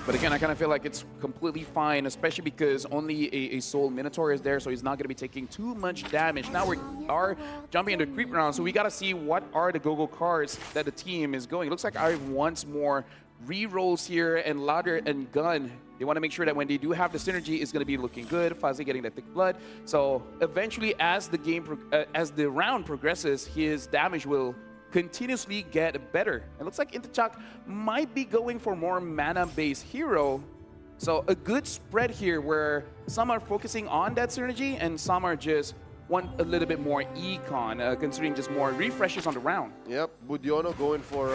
But again, I kind of feel like it's completely fine, especially because only a Soul Minotaur is there, so he's not going to be taking too much damage. Now we are jumping into creep round, so we got to see what are the go-go cards that the team is going. It looks like I wants more re-rolls here, and Ladder and Gun. They want to make sure that when they do have the synergy, it's going to be looking good. Fazli getting that thick blood. So eventually, as the round progresses, his damage will continuously get better. It looks like Intachak might be going for more mana-based hero. So a good spread here where some are focusing on that synergy and some are just want a little bit more econ, considering just more refreshes on the round. Yep, Budiono going for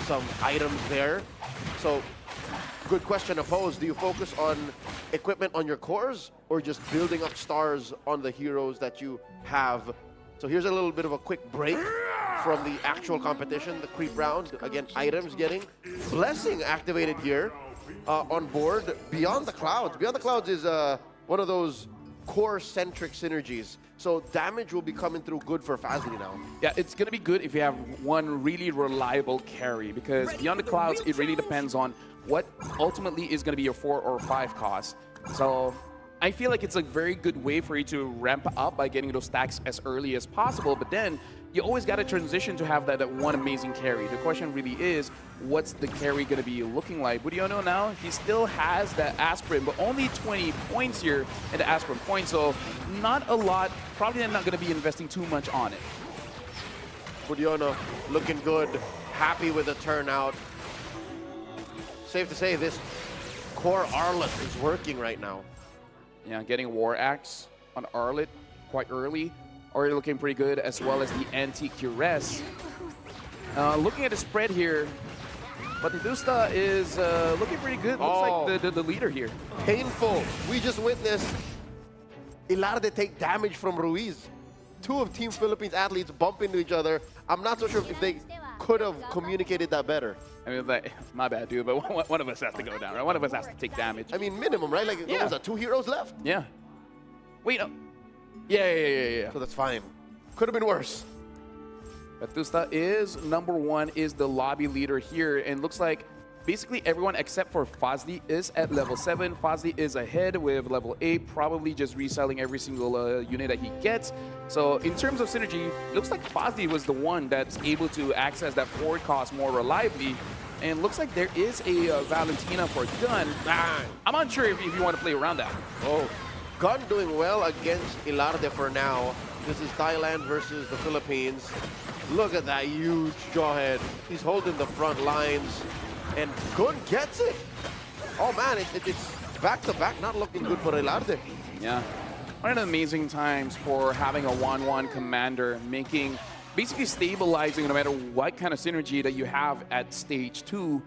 some items there. So, good question to pose. Do you focus on equipment on your cores or just building up stars on the heroes that you have? So here's a little bit of a quick break from the actual competition, the creep round. Again, items getting Blessing activated here on board. Beyond the Clouds. Beyond the Clouds is one of those core-centric synergies. So damage will be coming through good for Fazli now. Yeah, it's going to be good if you have one really reliable carry, because Beyond the Clouds, it really depends on what ultimately is going to be your 4 or 5 cost. So I feel like it's a very good way for you to ramp up by getting those stacks as early as possible, but then you always got to transition to have that one amazing carry. The question really is, what's the carry going to be looking like? Budiono now, he still has that aspirin, but only 20 points here in the aspirin points, so not a lot. Probably not going to be investing too much on it. Budiono looking good, happy with the turnout. Safe to say this core Arlet is working right now. Yeah, getting War Axe on Arlet quite early. Already looking pretty good, as well as the Anti-Cures. Looking at the spread here, Batistuta is looking pretty good. Looks like the leader here. Painful. We just witnessed Ilarde take damage from Ruiz. 2 of Team Philippines athletes bump into each other. I'm not so sure if they could have communicated that better. I mean, like, my bad, dude, but one of us has to go down, right? One of us has to take damage. I mean, minimum, right? Like, what was that, 2 heroes left? Yeah. Wait, yeah. So that's fine. Could have been worse. Batistuta is number 1, is the lobby leader here, and looks like basically everyone except for Fazli is at level 7. Fazli is ahead with level 8, probably just reselling every single unit that he gets. So in terms of synergy, it looks like Fazli was the one that's able to access that forward cost more reliably. And looks like there is a Valentina for Gun. I'm not sure if you want to play around that. Oh, Gun doing well against Ilarde for now. This is Thailand versus the Philippines. Look at that huge jawhead. He's holding the front lines. And Gun gets it. Oh man, it's back-to-back, not looking good for Ilarde. Yeah. One of the amazing times for having a 1-1 commander, making, basically stabilizing no matter what kind of synergy that you have at stage 2.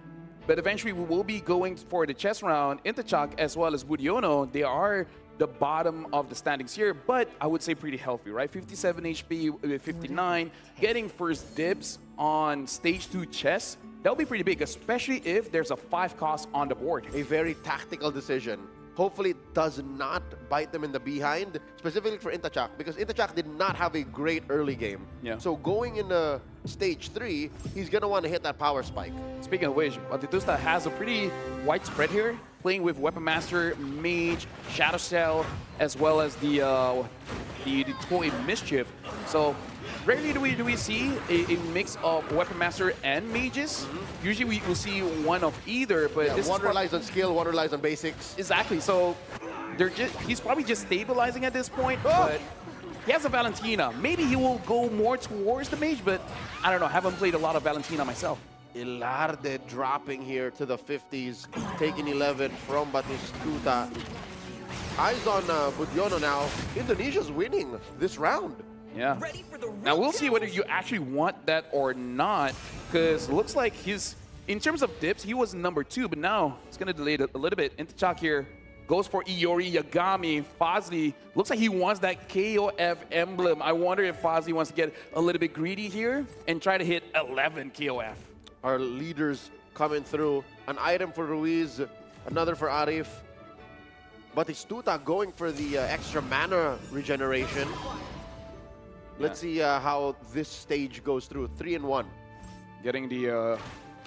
But eventually we will be going for the chess round. Intachak as well as Budiono, they are the bottom of the standings here, but I would say pretty healthy, right? 57 HP with 59, getting first dibs on stage 2 chess. That'll be pretty big, especially if there's a 5 cost on the board. A very tactical decision. Hopefully it does not bite them in the behind, specifically for Intachak, because Intachak did not have a great early game. Yeah. So going into stage 3, he's going to want to hit that power spike. Speaking of which, Batistuta has a pretty wide spread here, playing with Weapon Master, Mage, Shadow Cell, as well as the Toy Mischief. So rarely do we see a mix of Weapon Master and Mages. Usually we will see one of either, but this one relies on skill, one relies on basics. Exactly. So he's probably just stabilizing at this point, but he has a Valentina. Maybe he will go more towards the Mage, but I don't know. I haven't played a lot of Valentina myself. Ilarde dropping here to the 50s, taking 11 from Batistuta. Eyes on Budiono now. Indonesia's winning this round. Yeah. Now we'll see whether you actually want that or not, because looks like in terms of dips, he was number 2, but now it's going to delay it a little bit. Intachak here goes for Iori Yagami. Fazli looks like he wants that KOF emblem. I wonder if Fazli wants to get a little bit greedy here and try to hit 11 KOF. Our leaders coming through. An item for Ruiz, another for Arif. Batistuta going for the extra mana regeneration. Let's see how this stage goes through. 3 and 1. Getting the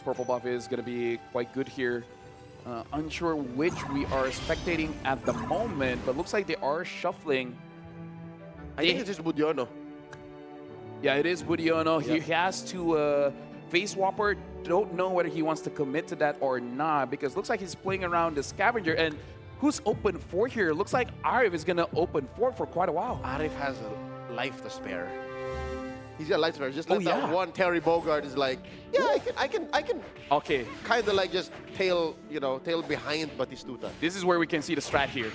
purple buff is going to be quite good here. Unsure which we are spectating at the moment, but looks like they are shuffling. I think it's just Budiono. Yeah, it is Budiono. Yep. He has to face Whopper. Don't know whether he wants to commit to that or not, because looks like he's playing around the Scavenger. And who's open 4 here? Looks like Arif is going to open 4 for quite a while. Arif has a life to spare. He's got life to spare. Just like that yeah. one Terry Bogard is like, yeah, I can. Okay. Kind of like just tail behind Batistuta. This is where we can see the strat here.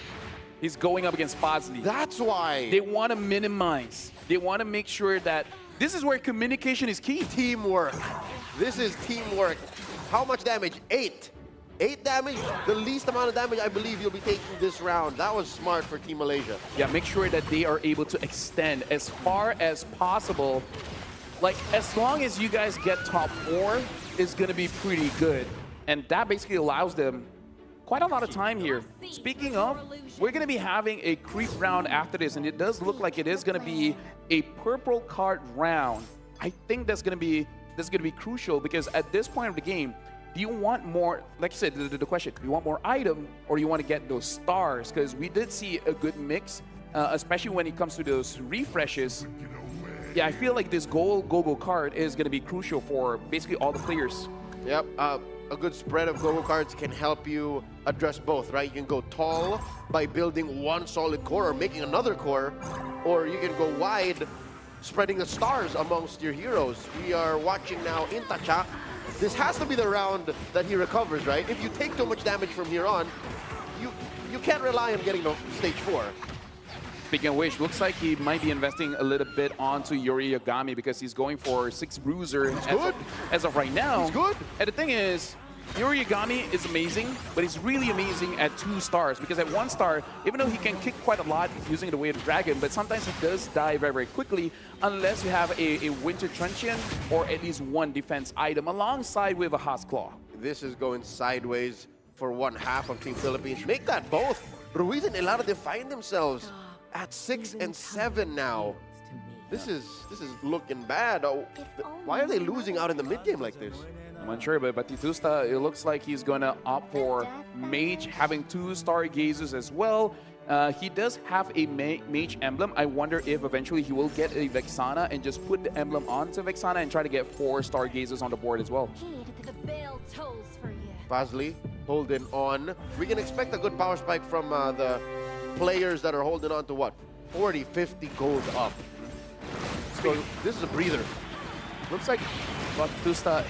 He's going up against Fazli. That's why. They want to minimize. They want to make sure that this is where communication is key. Teamwork. This is teamwork. How much damage? 8. 8 damage, the least amount of damage I believe you'll be taking this round. That was smart for Team Malaysia. Yeah, make sure that they are able to extend as far as possible. Like, as long as you guys get top 4, it's going to be pretty good. And that basically allows them quite a lot of time here. Speaking of, we're going to be having a creep round after this, and it does look like it is going to be a purple card round. I think that's going to be crucial, because at this point of the game, do you want more, like I said, the question, do you want more item or do you want to get those stars? Because we did see a good mix, especially when it comes to those refreshes. Yeah, I feel like this gold card is going to be crucial for basically all the players. Yep, a good spread of go-go cards can help you address both, right? You can go tall by building one solid core or making another core, or you can go wide, spreading the stars amongst your heroes. We are watching now Intacha. This has to be the round that he recovers, right? If you take too much damage from here on, you can't rely on getting to stage 4. Speaking of which, looks like he might be investing a little bit onto Yuri Yagami, because he's going for 6 bruiser as of right now. He's good. And the thing is, Yuri Yagami is amazing, but he's really amazing at 2 stars, because at 1 star, even though he can kick quite a lot using the way of the dragon, but sometimes he does die very, very quickly unless you have a winter truncheon or at least 1 defense item alongside with a Haas Claw. This is going sideways for one half of Team Philippines. Make that both. Ruiz and Ilarda find themselves at 6 and 7 now. This is looking bad. Oh, why are they losing out in the mid game like this? I'm unsure, but Batitusta, it looks like he's going to opt for Mage, having 2 Stargazers as well. He does have a Mage emblem. I wonder if eventually he will get a Vexana and just put the emblem onto Vexana and try to get 4 Stargazers on the board as well. Fazli holding on. We can expect a good power spike from the players that are holding on to what? 40, 50 gold up. So this is a breather. Looks like Batusta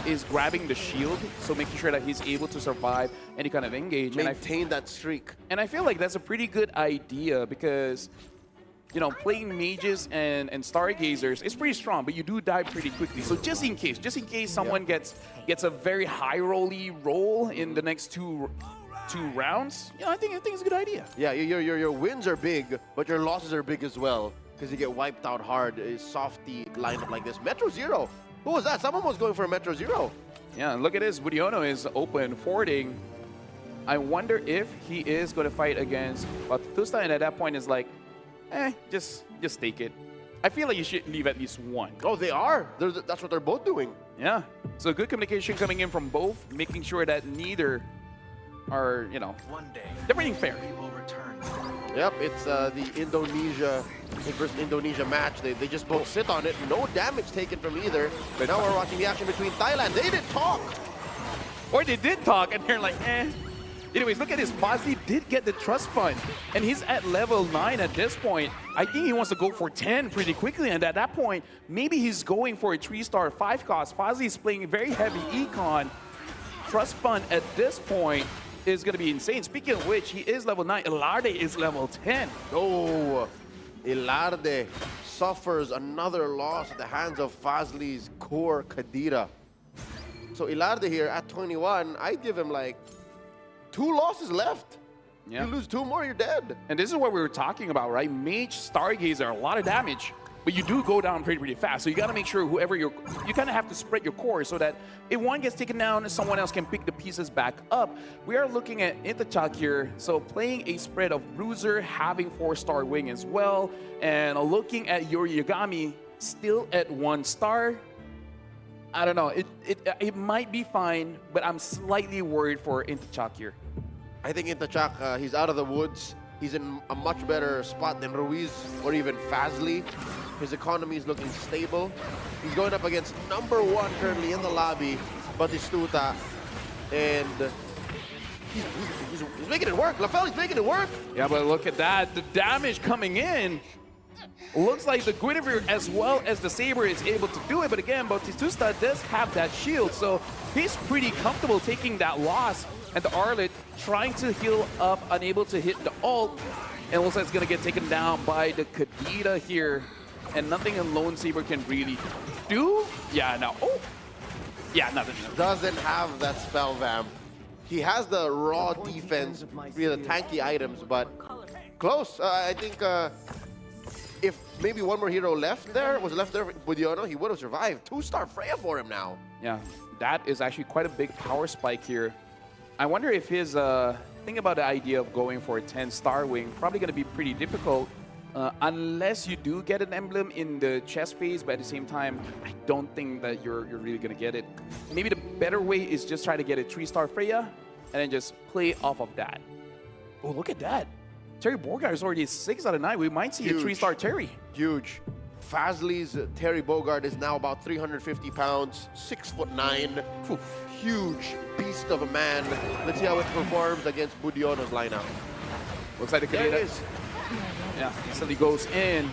is grabbing the shield, so making sure that he's able to survive any kind of engage. Maintain that streak. And I feel like that's a pretty good idea, because, you know, playing mages and stargazers is pretty strong, but you do die pretty quickly. So just in case someone gets a very high roll in the next two rounds, you know, I think it's a good idea. Yeah, your wins are big, but your losses are big as well, because you get wiped out hard. A softy lineup like this. Metro Zero. Who was that? Someone was going for a Metro Zero. Yeah, and look at this. Budiono is open, forwarding. I wonder if he is going to fight against Batusta, and at that point is like, just take it. I feel like you should leave at least 1. Oh, they are. That's what they're both doing. Yeah. So good communication coming in from both, making sure that neither are, you know, they're being fair. Yep, it's the Indonesia versus Indonesia match. They just both sit on it. No damage taken from either. But now we're watching the action between Thailand. They didn't talk. Or they did talk, and they're like, eh. Anyways, look at this. Fazli did get the trust fund, and he's at level 9 at this point. I think he wants to go for 10 pretty quickly, and at that point, maybe he's going for a 3-star 5 cost. Fazli is playing very heavy econ. Trust fund at this point is going to be insane. Speaking of which, he is level 9. Ilarde is level 10. Oh, Ilarde suffers another loss at the hands of Fazli's core Kadira. So Ilarde here at 21, I'd give him like 2 losses left. Yeah. You lose 2 more, you're dead. And this is what we were talking about, right? Mage, Stargazer, a lot of damage, but you do go down pretty fast. So you got to make sure you kind of have to spread your core so that if one gets taken down, someone else can pick the pieces back up. We are looking at Intachak here, so playing a spread of Bruiser, having 4-star wing as well, and looking at Yuri Yagami still at 1 star. I don't know. It might be fine, but I'm slightly worried for Intachak here. I think Intachak, he's out of the woods. He's in a much better spot than Ruiz or even Fazli. His economy is looking stable. He's going up against #1 currently in the lobby, Batistuta, and he's making it work. Lafel is making it work. Yeah, but look at that. The damage coming in. Looks like the Guinevere as well as the Saber is able to do it, but again, Batistuta does have that shield, so he's pretty comfortable taking that loss. And the Arlet trying to heal up, unable to hit the ult. And looks like it's going to get taken down by the Kadita here. And nothing a Lone Saber can really do. Yeah, no. Oh! Yeah, nothing. Doesn't have that spell vamp. He has the raw defense via the tanky items, but close. I think if maybe one more hero was left there with Yono, he would have survived. 2-star Freya for him now. Yeah, that is actually quite a big power spike here. I wonder if his think about the idea of going for a 10-star wing, probably going to be pretty difficult. Unless you do get an emblem in the chess phase, but at the same time, I don't think that you're really going to get it. Maybe the better way is just try to get a 3-star Freya, and then just play off of that. Oh, look at that. Terry Bogard is already 6 out of 9. We might see Huge. a 3-star Terry. Huge. Fazli's Terry Bogard is now about 350 pounds, 6'9". Huge beast of a man. Let's see how it performs against Budiono's lineup. Looks like the There it Kadita. is. Yeah, instantly goes in.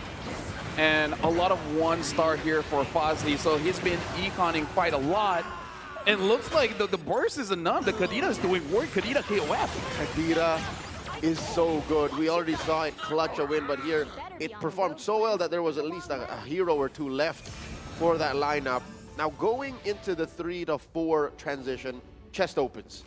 And a lot of 1-star here for Fazli. So he's been econing quite a lot. And looks like the burst is enough. The Kadita is doing work. Kadita KOF. Kadita is so good. We already saw it clutch a win, but here it performed so well that there was at least a hero or two left for that lineup. Now going into the 3 to 4 transition, chest opens.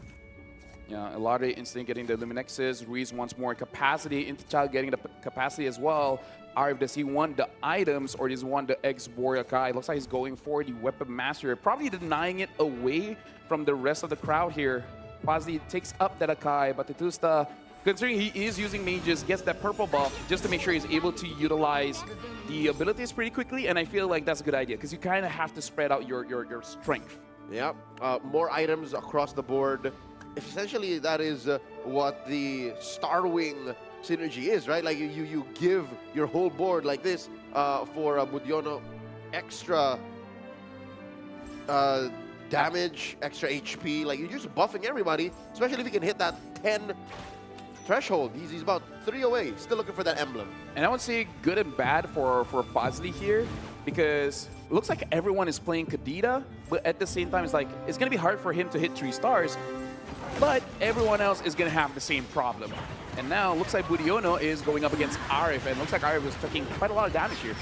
Yeah, Elare instantly getting the Luminexes. Ruiz wants more capacity. Intichal getting the capacity as well. Arif, does he want the items or does he want the Ex-Boreal Kai? Looks like he's going for the Weapon Master. Probably denying it away from the rest of the crowd here. Fazli takes up that Akai, but Tetusta, considering he is using mages, gets that purple buff just to make sure he's able to utilize the abilities pretty quickly. And I feel like that's a good idea because you kind of have to spread out your strength. Yep, more items across the board. Essentially, that is what the Starwing synergy is, right? Like you give your whole board like this for Budiono extra damage, extra HP. Like you're just buffing everybody, especially if you can hit that 10 threshold. He's about 3 away. Still looking for that emblem. And I would say good and bad for Fazli here because it looks like everyone is playing Kadita, but at the same time, it's like it's going to be hard for him to hit 3 stars. But everyone else is going to have the same problem. And now looks like Budiono is going up against Arif, and looks like Arif is taking quite a lot of damage here.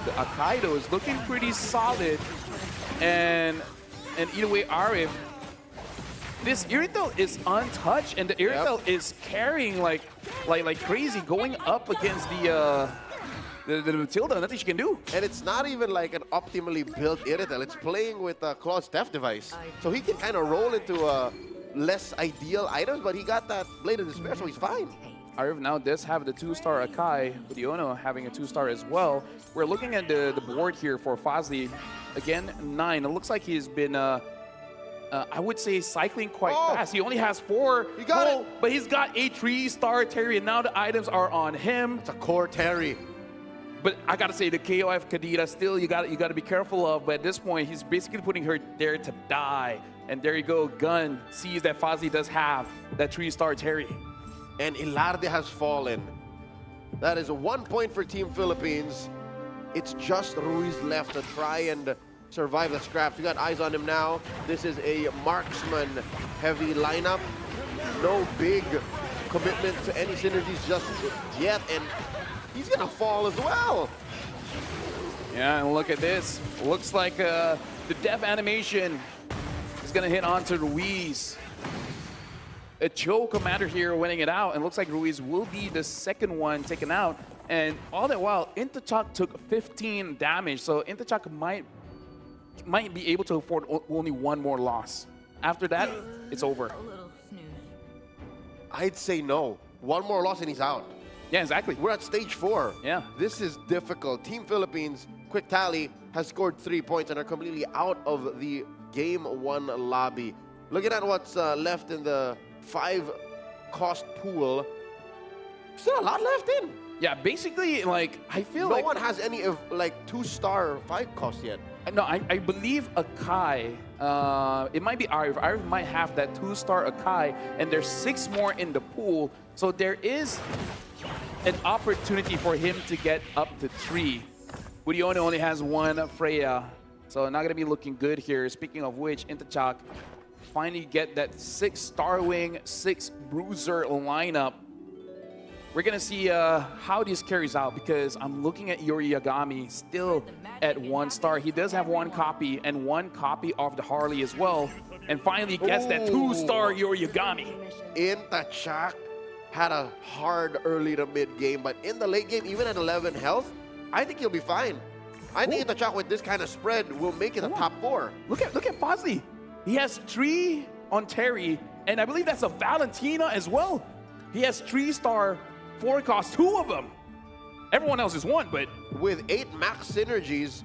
The Akaido is looking pretty solid, and either way, Arif, this Irithel is untouched, and the Irithel is carrying like crazy, going up against the Matilda, nothing she can do. And it's not even like an optimally built Irithel. It's playing with Claude's Theft device. So he can kind of roll into less ideal items, but he got that Blade of Despair, so he's fine. Arif now does have the 2-star Akai, Budiono having a 2-star as well. We're looking at the board here for Fazli. Again, 9. It looks like he's been, I would say, cycling quite fast. He only has 4. He got it. But he's got a 3-star Terry, and now the items are on him. It's a core Terry. But I gotta say, the KOF Kadita still you gotta be careful of. But at this point, he's basically putting her there to die. And there you go, Gun sees that Fazli does have that 3-star Terry. And Ilarde has fallen. That is 1 point for Team Philippines. It's just Ruiz left to try and survive the scraps. We got eyes on him now. This is a marksman-heavy lineup. No big commitment to any synergies just yet, and he's gonna fall as well. Yeah, and look at this. Looks like the death animation is gonna hit onto Ruiz. A Joe Commander here winning it out, and looks like Ruiz will be the second one taken out. And all that while, Intachak took 15 damage, so Intachak might be able to afford only 1 more loss. After that, it's over. I'd say no. 1 more loss and he's out. Yeah, exactly. We're at stage 4. Yeah. This is difficult. Team Philippines, quick tally, has scored 3 points and are completely out of the Game 1 lobby. Looking at what's left in the 5-cost pool, still a lot left in. Yeah, basically, like, I feel no like... one has any of, like, 2-star 5-cost yet. No, I believe Akai, it might be Arif. Arif might have that 2-star Akai, and there's 6 more in the pool. So there is an opportunity for him to get up to 3. Budiono only has 1 Freya, so not going to be looking good here. Speaking of which, Intachak finally get that 6 Starwing, 6 Bruiser lineup. We're gonna see how this carries out, because I'm looking at Yuri Yagami still at 1 star. He does have 1 copy and 1 copy of the Harley as well, and finally gets that 2-star Yuri Yagami. Intachak had a hard early to mid game, but in the late game, even at 11 health, I think he'll be fine. I think Intachak with this kind of spread will make it a top 4. Look at Fozzy. He has 3 on Terry, and I believe that's a Valentina as well. He has 3-star 4 cost, 2 of them. Everyone else is 1, but with 8 max synergies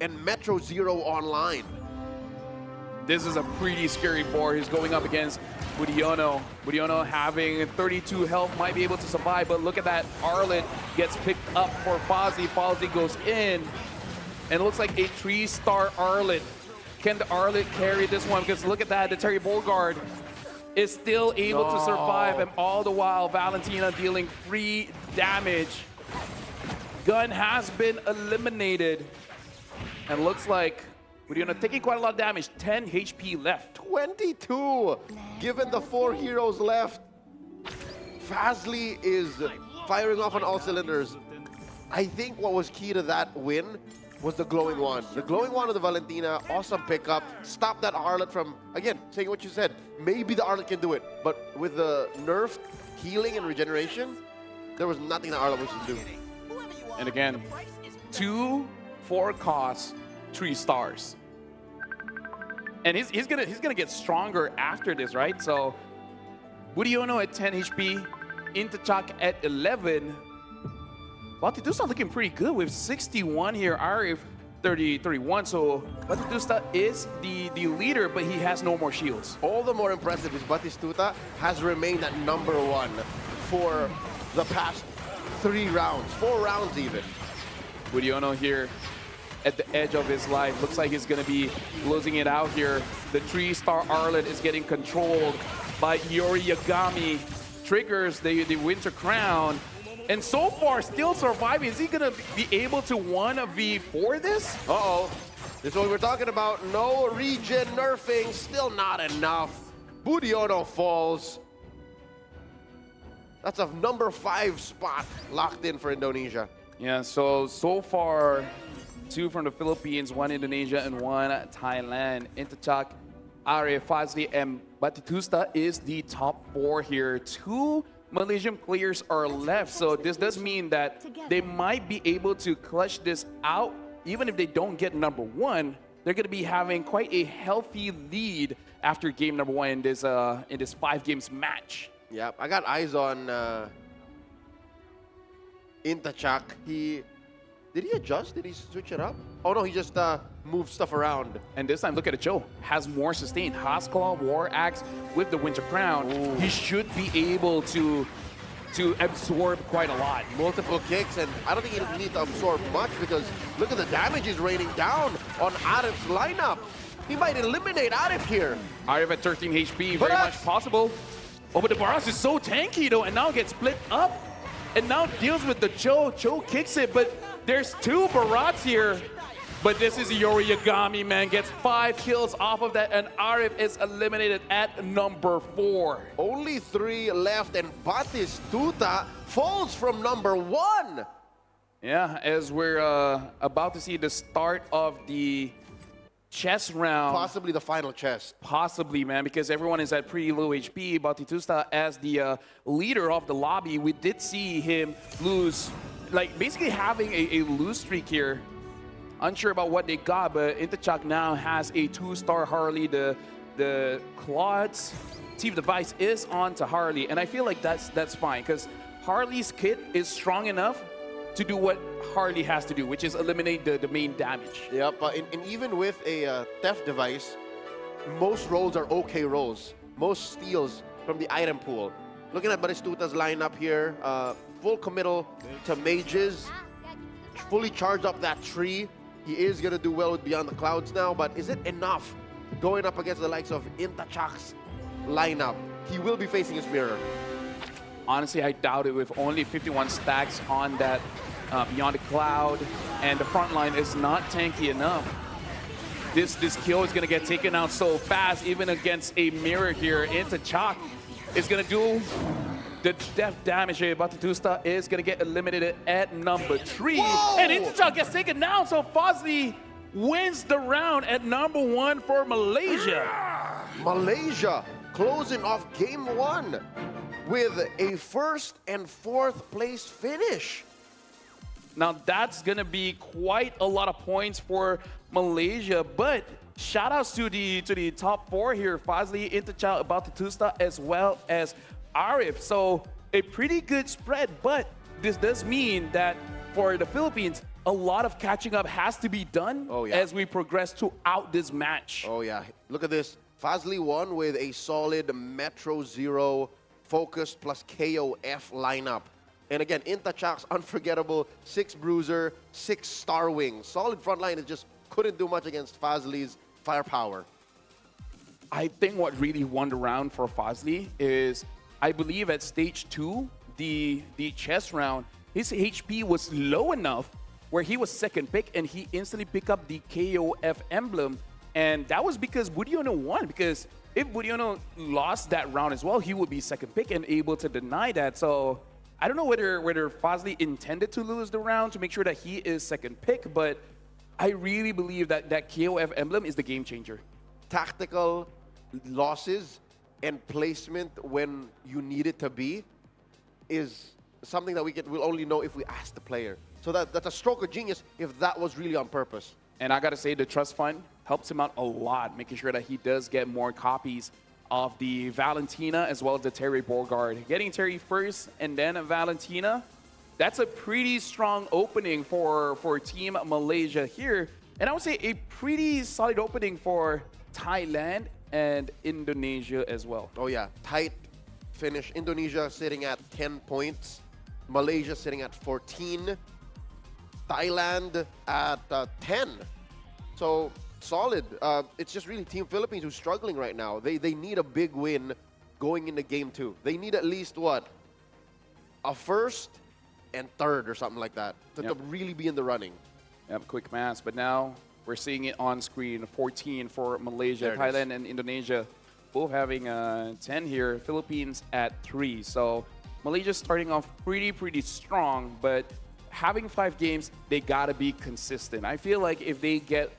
and Metro Zero online. This is a pretty scary 4. He's going up against Budiono. Budiono having 32 health, might be able to survive, but look at that. Arlet gets picked up for Fozzy. Fozzy goes in, and it looks like a 3-star Arlet. Can the Arlet carry this one? Because look at that, the Terry Bolgard is still able to survive, and all the while Valentina dealing 3 damage. Gun has been eliminated, and looks like Budiono taking quite a lot of damage. 10 HP left. 22, given the 4 heroes left. Fazli is firing off on all cylinders. I think what was key to that win was the glowing wand. The glowing wand of the Valentina, awesome pickup. Stop that Arlet from, again, saying what you said. Maybe the Arlet can do it, but with the nerfed healing and regeneration, there was nothing that Arlet was to do. And again, 2 4 costs, 3 stars. And he's gonna get stronger after this, right? So Budiono at 10 HP, Intachak at 11. Batitusta looking pretty good with 61 here. Arif 31. So Batistuta is the leader, but he has no more shields. All the more impressive is Batistuta has remained at #1 for the past 3 rounds, 4 rounds even. Budiono here at the edge of his life. Looks like he's gonna be losing it out here. The 3-star Arlet is getting controlled by Yuri Yagami. Triggers the Winter Crown. And so far, still surviving. Is he gonna be able to 1v4 this? Uh-oh. This is what we're talking about. No regen nerfing, still not enough. Budiono falls. That's a #5 spot locked in for Indonesia. Yeah, so far, 2 from the Philippines, 1 Indonesia, and 1 Thailand. Intachak, Arif, Fazli, and Batistuta is the top 4 here. 2 Malaysian players are left, so this does mean that they might be able to clutch this out. Even if they don't get #1, they're going to be having quite a healthy lead after game #1 in this 5 games match. Yeah, I got eyes on Intachak. Did he adjust? Did he switch it up? Oh no, he just moved stuff around. And this time, look at it, Joe. Has more sustain. Hasclaw, War Axe with the Winter Crown. Ooh. He should be able to absorb quite a lot. Multiple kicks, and I don't think he needs to absorb much, because look at the damage is raining down on Arif's lineup. He might eliminate Arif here. Arif at 13 HP, very much possible. Oh, but the Barras is so tanky though, and now gets split up. And now deals with the Cho. Cho kicks it, but there's 2 Barats here. But this is Yuri Yagami, man. Gets 5 kills off of that, and Arif is eliminated at #4. Only 3 left, and Batistuta falls from #1. Yeah, as we're about to see the start of the chess round. Possibly the final chess. Possibly, man, because everyone is at pretty low HP. Batistuta as the leader of the lobby. We did see him lose, like basically having a lose streak here. Unsure about what they got, but Intachak now has a 2-star Harley. The Claude's Chief Device is on to Harley, and I feel like that's fine, because Harley's kit is strong enough to do what Harley has to do, which is eliminate the main damage. Yep, and even with a theft device, most rolls are okay rolls. Most steals from the item pool. Looking at Batistuta's lineup here, full committal to mages, fully charged up that tree. He is going to do well with Beyond the Clouds now, but is it enough going up against the likes of Intachak's lineup? He will be facing his mirror. Honestly, I doubt it with only 51 stacks on that Beyond the Cloud, and the front line is not tanky enough. this kill is going to get taken out so fast, even against a mirror here. Into Chalk is going to do the death damage here. Batatusta is going to get eliminated at number 3. Whoa! And Into Chalk gets taken down, so Fazli wins the round at number 1 for Malaysia. Malaysia closing off game 1 with a 1st and 4th place finish. Now that's going to be quite a lot of points for Malaysia, but shout outs to the top 4 here, Fazli, Interchild, Batatusta, as well as Arif. So a pretty good spread, but this does mean that for the Philippines, a lot of catching up has to be done as we progress throughout this match. Oh yeah, look at this. Fazli won with a solid Metro Zero focused plus KOF lineup. And again, Intachak's unforgettable 6 Bruiser, 6 Star Wing. Solid front line, it just couldn't do much against Fazli's firepower. I think what really won the round for Fazli is, I believe at stage 2, the chess round, his HP was low enough where he was second pick and he instantly picked up the KOF emblem. And that was because Budiono won, because if Budiono lost that round as well, he would be second pick and able to deny that. So I don't know whether Fazli intended to lose the round to make sure that he is second pick, but I really believe that that KOF emblem is the game changer. Tactical losses and placement when you need it to be is something that we'll only know if we ask the player. So that's a stroke of genius if that was really on purpose. And I got to say, the trust fund helps him out a lot, making sure that he does get more copies of the Valentina as well as the Terry Borgard. Getting Terry first and then a Valentina, that's a pretty strong opening for Team Malaysia here. And I would say a pretty solid opening for Thailand and Indonesia as well. Oh yeah, tight finish. Indonesia sitting at 10 points. Malaysia sitting at 14. Thailand at 10. So solid. It's just really Team Philippines who's struggling right now. They need a big win going into game 2. They need at least what? A 1st and 3rd or something like that to really be in the running. Yep, quick math, but now we're seeing it on screen. 14 for Malaysia, Thailand, and Indonesia both having 10 here. Philippines at 3. So Malaysia starting off pretty strong, but having 5 games, they gotta be consistent. I feel like if they get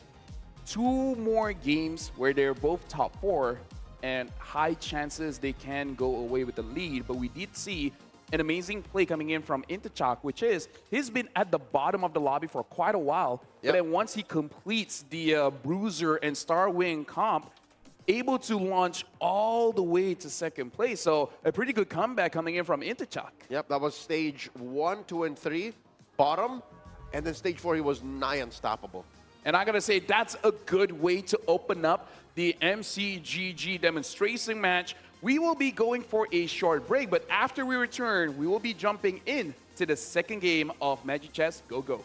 2 more games where they're both top 4, and high chances they can go away with the lead, but we did see an amazing play coming in from Intachak, which is he's been at the bottom of the lobby for quite a while. But then once he completes the Bruiser and Star Wing comp, able to launch all the way to second place. So a pretty good comeback coming in from Intachak. Yep, that was stage 1, 2, and 3, bottom, and then stage 4 he was nigh unstoppable. And I gotta say, that's a good way to open up the MCGG demonstration match. We will be going for a short break, but after we return, we will be jumping in to the second game of Magic Chess Go Go.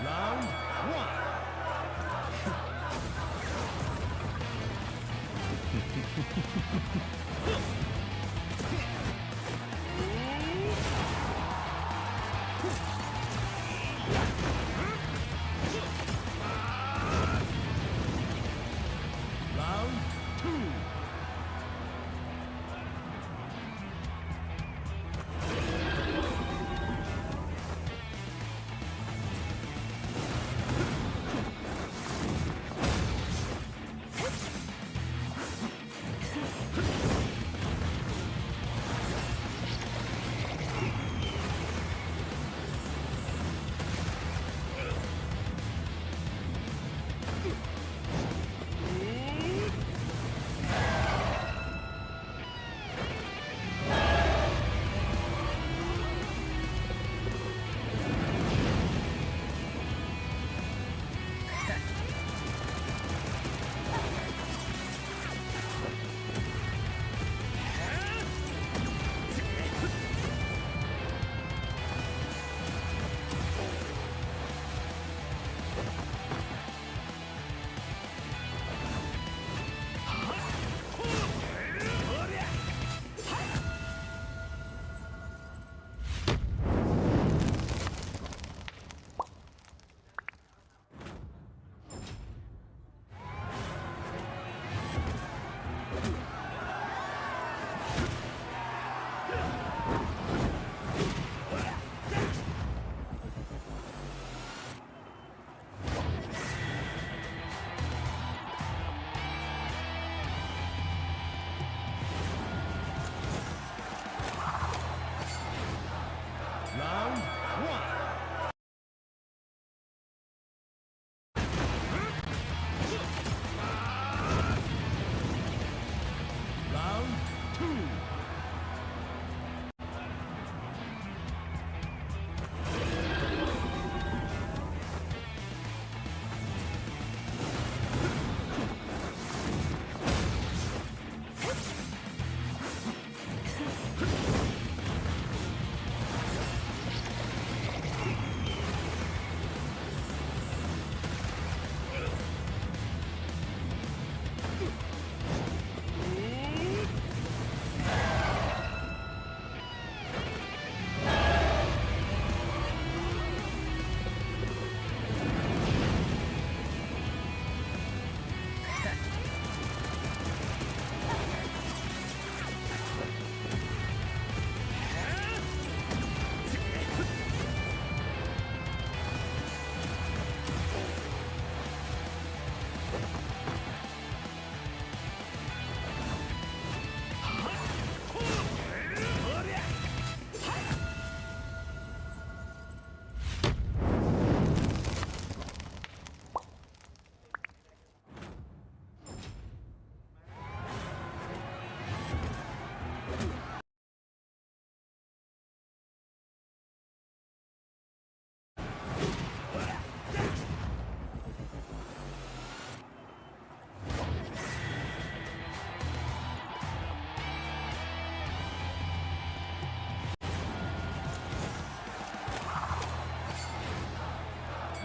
Round 1. Round one. Round two.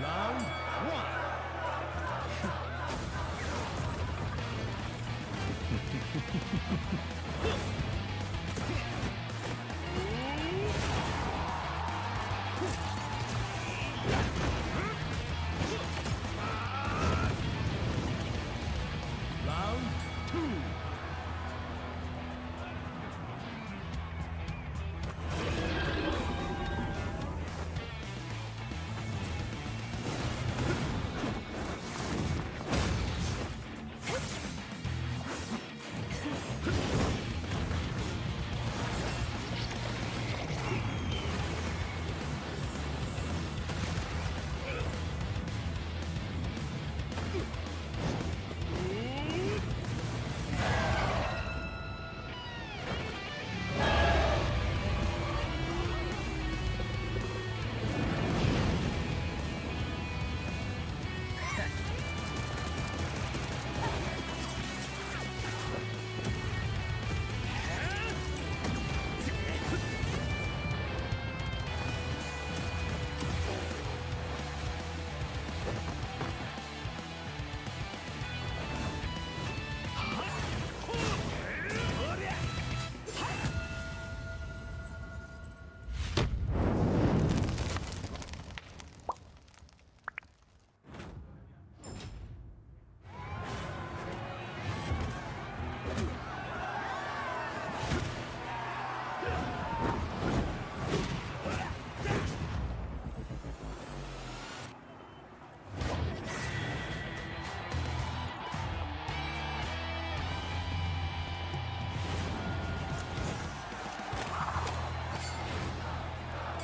Round one. Round two.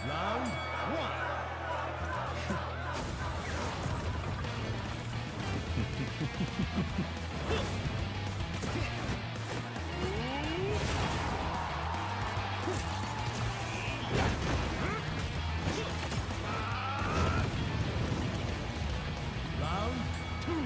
Round one. Round two.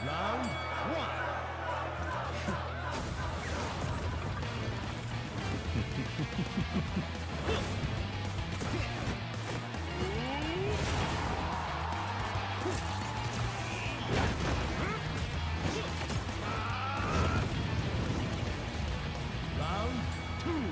Round one. Round two.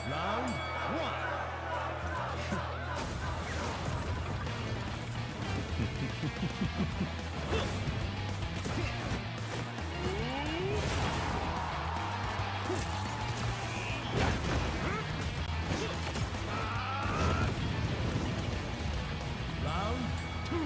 Round one. Round two.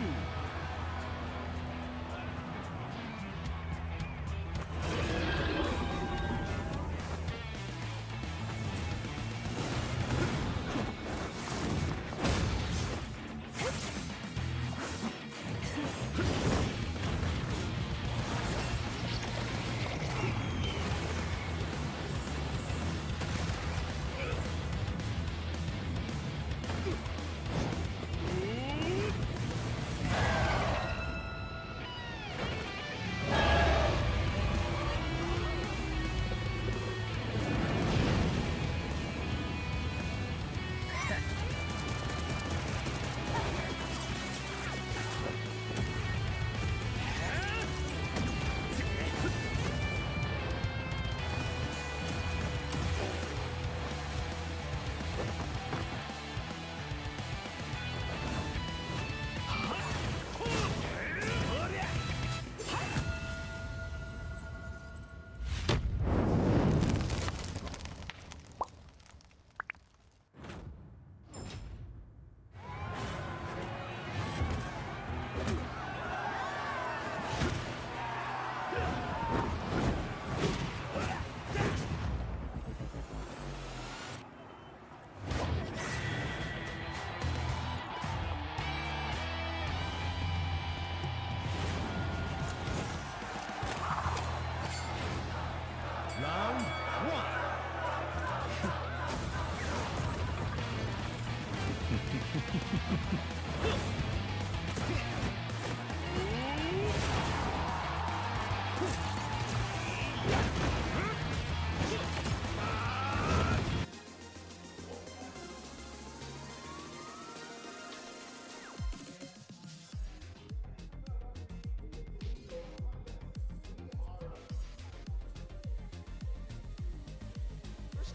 Round one.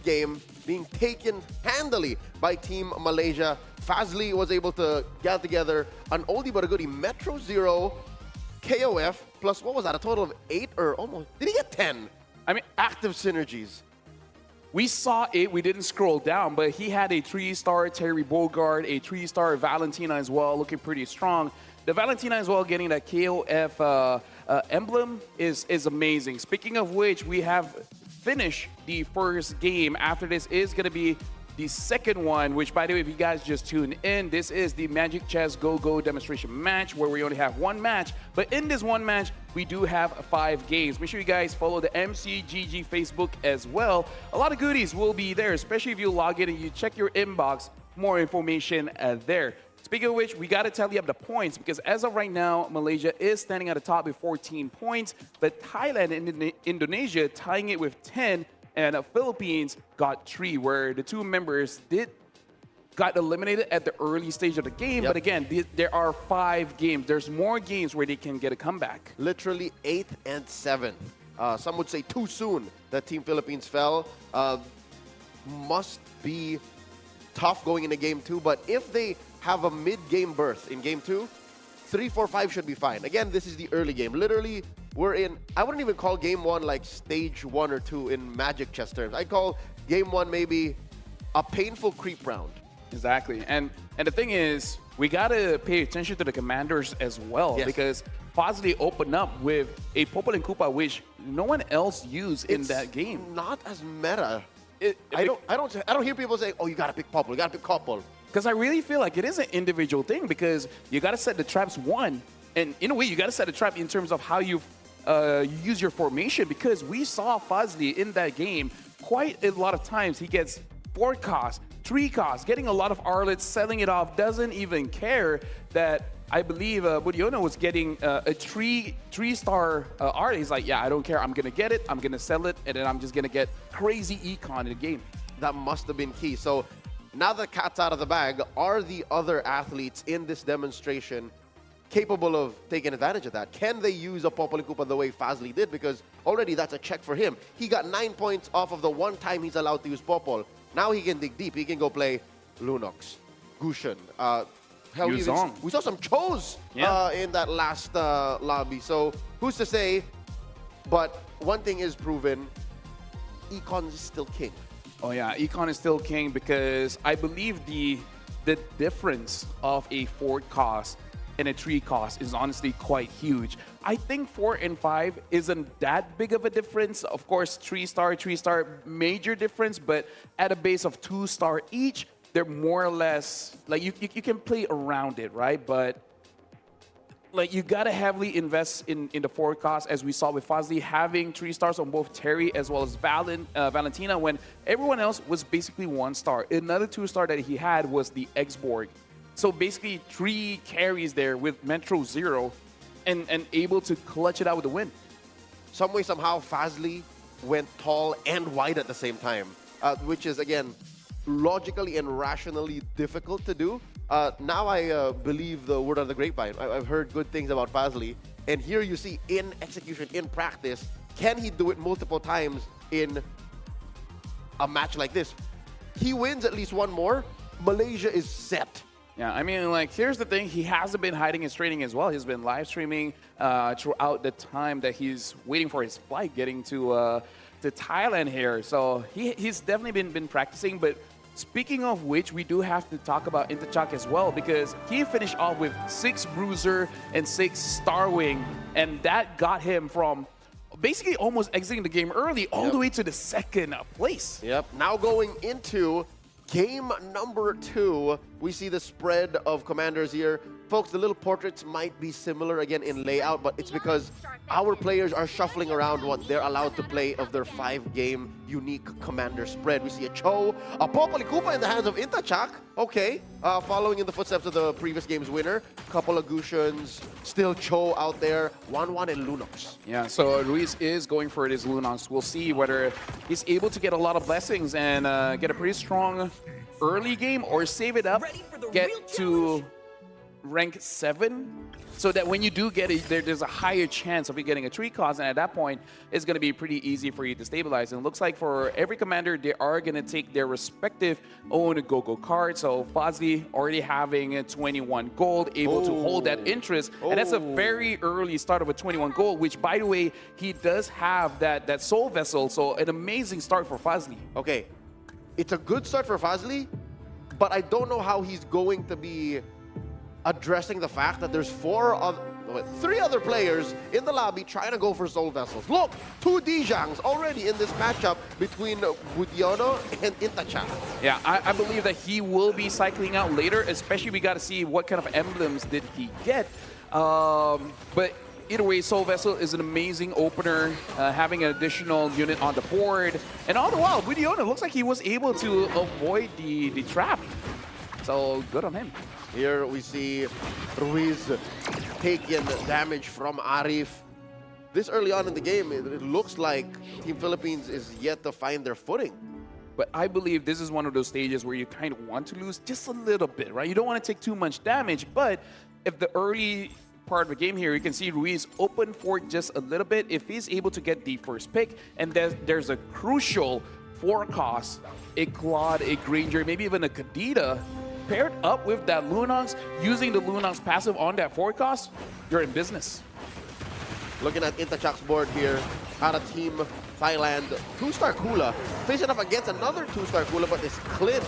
Game being taken handily by Team Malaysia. Fazli was able to get together an oldie but a goodie Metro Zero KOF plus, what was that, a total of 8 or almost, did he get 10? I mean, Active synergies. we saw it, we didn't scroll down, but he had a 3-star Terry Bogard, a 3-star Valentina as well, looking pretty strong. The Valentina as well getting that KOF emblem is amazing. Speaking of which, we have finished the first game. After this is going to be the second one, which, by the way, if you guys just tuned in, this is the Magic Chess Go demonstration match where we only have one match. But in this one match, we do have 5 games. Make sure you guys follow the MCGG Facebook as well. A lot of goodies will be there, especially if you log in and you check your inbox. More information there. Speaking of which, we got to tally up the points because as of right now, Malaysia is standing at the top with 14 points, but Thailand and Indonesia tying it with 10, and the Philippines got 3, where the 2 members got eliminated at the early stage of the game. But again, there are 5 games. There's more games where they can get a comeback. Literally 8th and 7th. Some would say too soon that Team Philippines fell. Must be tough going into Game 2, but if they have a mid-game berth in Game 2, 3, 4, 5 should be fine. Again, this is the early game. Literally, we're in, I wouldn't even call Game 1 like stage 1 or 2 in Magic chess terms. I'd call Game 1 maybe a painful creep round. Exactly. And the thing is, we got to pay attention to the commanders as well, because Fazli opened up with a Popol and Kupa, which no one else used in that game. Not as meta. I don't hear people say, oh, you got to pick Popol, you got to pick Popol. Because I really feel like it is an individual thing, because you got to set the traps one, and in a way, you got to set a trap in terms of how you use your formation, because we saw Fazli in that game quite a lot of times. He gets 4 costs, 3 costs, getting a lot of Arlets, selling it off, doesn't even care that I believe Budiono was getting a 3-star Arlet. He's like, yeah, I don't care. I'm going to get it. I'm going to sell it. And then I'm just going to get crazy econ in the game. That must have been key. So now the cat's out of the bag, are the other athletes in this demonstration capable of taking advantage of that? Can they use a Popol and Kupa the way Fazli did? Because already that's a check for him. He got 9 points off of the one time he's allowed to use Popol. Now he can dig deep. He can go play Lunox, Gushen. Hell, we saw some Chos in that last lobby. So who's to say? But one thing is proven, Econ is still king. Oh yeah, Econ is still king because I believe the difference of a 4 cost and a 3 cost is honestly quite huge. I think 4 and 5 isn't that big of a difference. Of course, 3-star, major difference, but at a base of 2-star each, they're more or less, like you can play around it, right? But like you gotta heavily invest in the 4 costs, as we saw with Fazli having 3 stars on both Terry as well as Valentina, when everyone else was basically 1 star. Another 2-star that he had was the X-Borg. So basically 3 carries there with Metro 0 and able to clutch it out with a win. Some way, somehow, Fazli went tall and wide at the same time, which is, again, logically and rationally difficult to do. Now I believe the word on the grapevine. I've heard good things about Fazli, and here you see in execution, in practice, can he do it multiple times in a match like this? He wins at least 1 more, Malaysia is set. Yeah, I mean, like, here's the thing. He hasn't been hiding his training as well. He's been live streaming throughout the time that he's waiting for his flight, getting to Thailand here. So he's definitely been practicing. But speaking of which, we do have to talk about Intachak as well, because he finished off with 6 Bruiser and 6 Starwing, and that got him from basically almost exiting the game early all the way to the 2nd place. Yep. Now going into game number 2, we see the spread of commanders here. Folks, the little portraits might be similar again in layout, but it's because our players are shuffling around what they're allowed to play of their 5-game unique commander spread. We see a Cho, a Popol and Kupa in the hands of Intachak. Okay, following in the footsteps of the previous game's winner. Couple of Gushans, still Cho out there, 1-1 and Lunox. Yeah, so Ruiz is going for his Lunox. We'll see whether he's able to get a lot of blessings and get a pretty strong early game, or save it up, get to rank 7, so that when you do get it, there's a higher chance of you getting a 3 cost, and at that point, it's going to be pretty easy for you to stabilize. And it looks like for every commander, they are going to take their respective own go-go card. So Fazli already having 21 gold, able to hold that interest, and that's a very early start of a 21 gold, which, by the way, he does have that soul vessel, so an amazing start for Fazli. Okay, it's a good start for Fazli, but I don't know how he's going to be addressing the fact that there's 4 other... with 3 other players in the lobby trying to go for soul vessels. Look, 2 Dijangs already in this matchup between Budiono and Intachak. Yeah, I believe that he will be cycling out later, especially we got to see what kind of emblems did he get. But either way, Soul Vessel is an amazing opener, having an additional unit on the board. And all the while, Budiono looks like he was able to avoid the trap. So good on him. Here we see Ruiz taking damage from Arif. This early on in the game, it looks like Team Philippines is yet to find their footing. But I believe this is one of those stages where you kind of want to lose just a little bit, right? You don't want to take too much damage, but if the early part of the game here, you can see Ruiz open for just a little bit. If he's able to get the first pick, and there's a crucial forecast, a Claude, a Granger, maybe even a Kadita, paired up with that Lunox, using the Lunox passive on that forecast, you're in business. Looking at Intachak's board here, out of Team Thailand, 2-star Kula, facing up against another 2-star Kula, but this Clint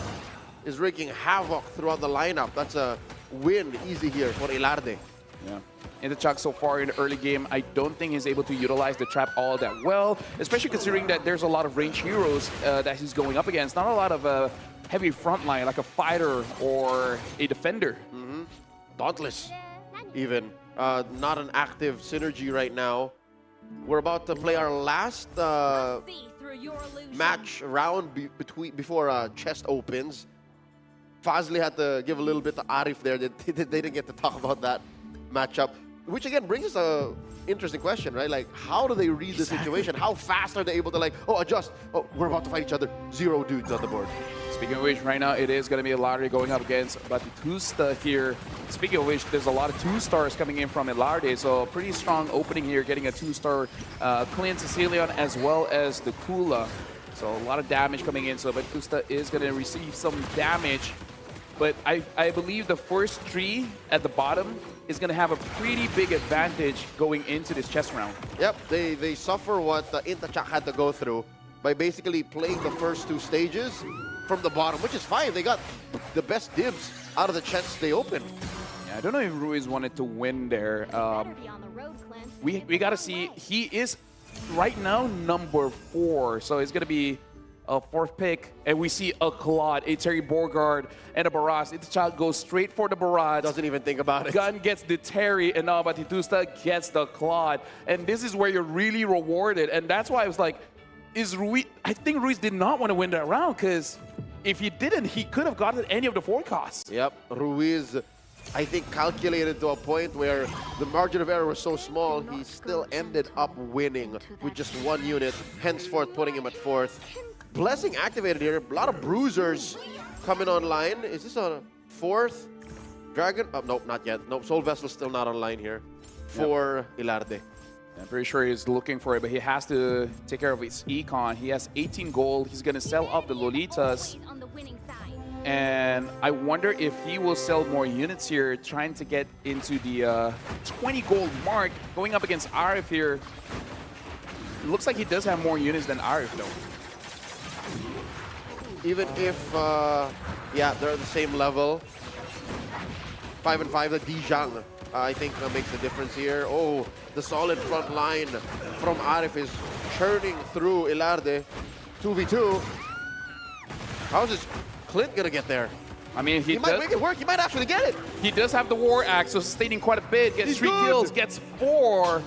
is wreaking havoc throughout the lineup. That's a win easy here for Ilarde. Yeah. Intachak so far in the early game, I don't think he's able to utilize the trap all that well, especially considering that there's a lot of range heroes that he's going up against. Not a lot of heavy front line, like a fighter or a defender. Dauntless, even. Not an active synergy right now. We're about to play our last match round before chest opens. Fazli had to give a little bit to Arif there. They didn't get to talk about that matchup, which again brings us a interesting question, right? Like, how do they read the situation? How fast are they able to, like, adjust? Oh, we're about to fight each other. 0 dudes on the board. Speaking of which, right now it is going to be a lottery going up against Batitusta here. Speaking of which, there's a lot of 2-stars coming in from Ilarde, so pretty strong opening here, getting a 2-star Clint Sicilian as well as the Kula. So a lot of damage coming in, so Batitusta is going to receive some damage. But I believe the first 3 at the bottom is going to have a pretty big advantage going into this chess round. Yep, they suffer what Intachak had to go through by basically playing the first 2 stages from the bottom, which is fine. They got the best dibs out of the chests they opened. Yeah, I don't know if Ruiz wanted to win there. We got to see. He is right now number 4, so it's going to be a 4th pick, and we see a Claude, a Terry Borgard, and a Barras. Intachak goes straight for the Barras. Doesn't even think about it. Gun gets the Terry, and now Batitusta gets the Claude. And this is where you're really rewarded, and that's why I was like, I think Ruiz did not want to win that round, because if he didn't, he could have gotten any of the forecasts. Yep, Ruiz, I think, calculated to a point where the margin of error was so small, he still ended up winning with just 1 unit, henceforth putting him at 4th. Blessing activated here, a lot of bruisers coming online. Is this a 4th Dragon? Nope, not yet. Nope, Soul Vessel still not online here for Ilarde. I'm pretty sure he's looking for it, but he has to take care of his econ. He has 18 gold. He's going to sell up the Lolitas. And I wonder if he will sell more units here, trying to get into the 20 gold mark, going up against Arif here. It looks like he does have more units than Arif, though. Even if, yeah, they're at the same level. 5 and 5, the Dijang, I think makes a difference here. Oh, the solid front line from Arif is churning through Ilarde. 2v2. How's this Clint gonna get there? I mean, he might make it work. He might actually get it. He does have the War Axe, so sustaining quite a bit. Gets 3 kills, gets 4.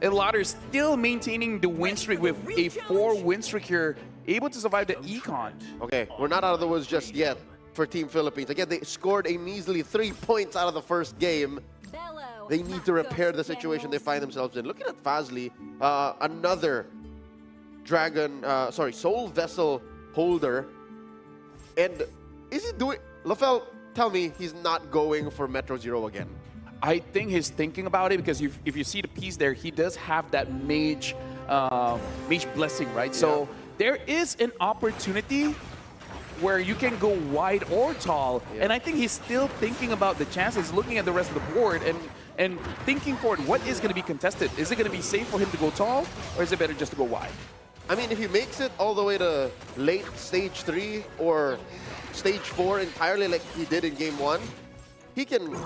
Ilarde is still maintaining the win streak with a 4 win streak here, able to survive the econ. Okay, we're not out of the woods just yet for Team Philippines. Again, they scored a measly 3 points out of the first game. They need to repair the situation they find themselves in. Looking at Fazli, another Soul Vessel holder. And is he doing... Lafel, tell me he's not going for Metro Zero again. I think he's thinking about it, because if you see the piece there, he does have that mage blessing, right? Yeah. So there is an opportunity where you can go wide or tall. Yeah. And I think he's still thinking about the chances, looking at the rest of the board and thinking forward, what is going to be contested? Is it going to be safe for him to go tall, or is it better just to go wide? I mean, if he makes it all the way to late stage 3 or stage 4 entirely like he did in game 1, he can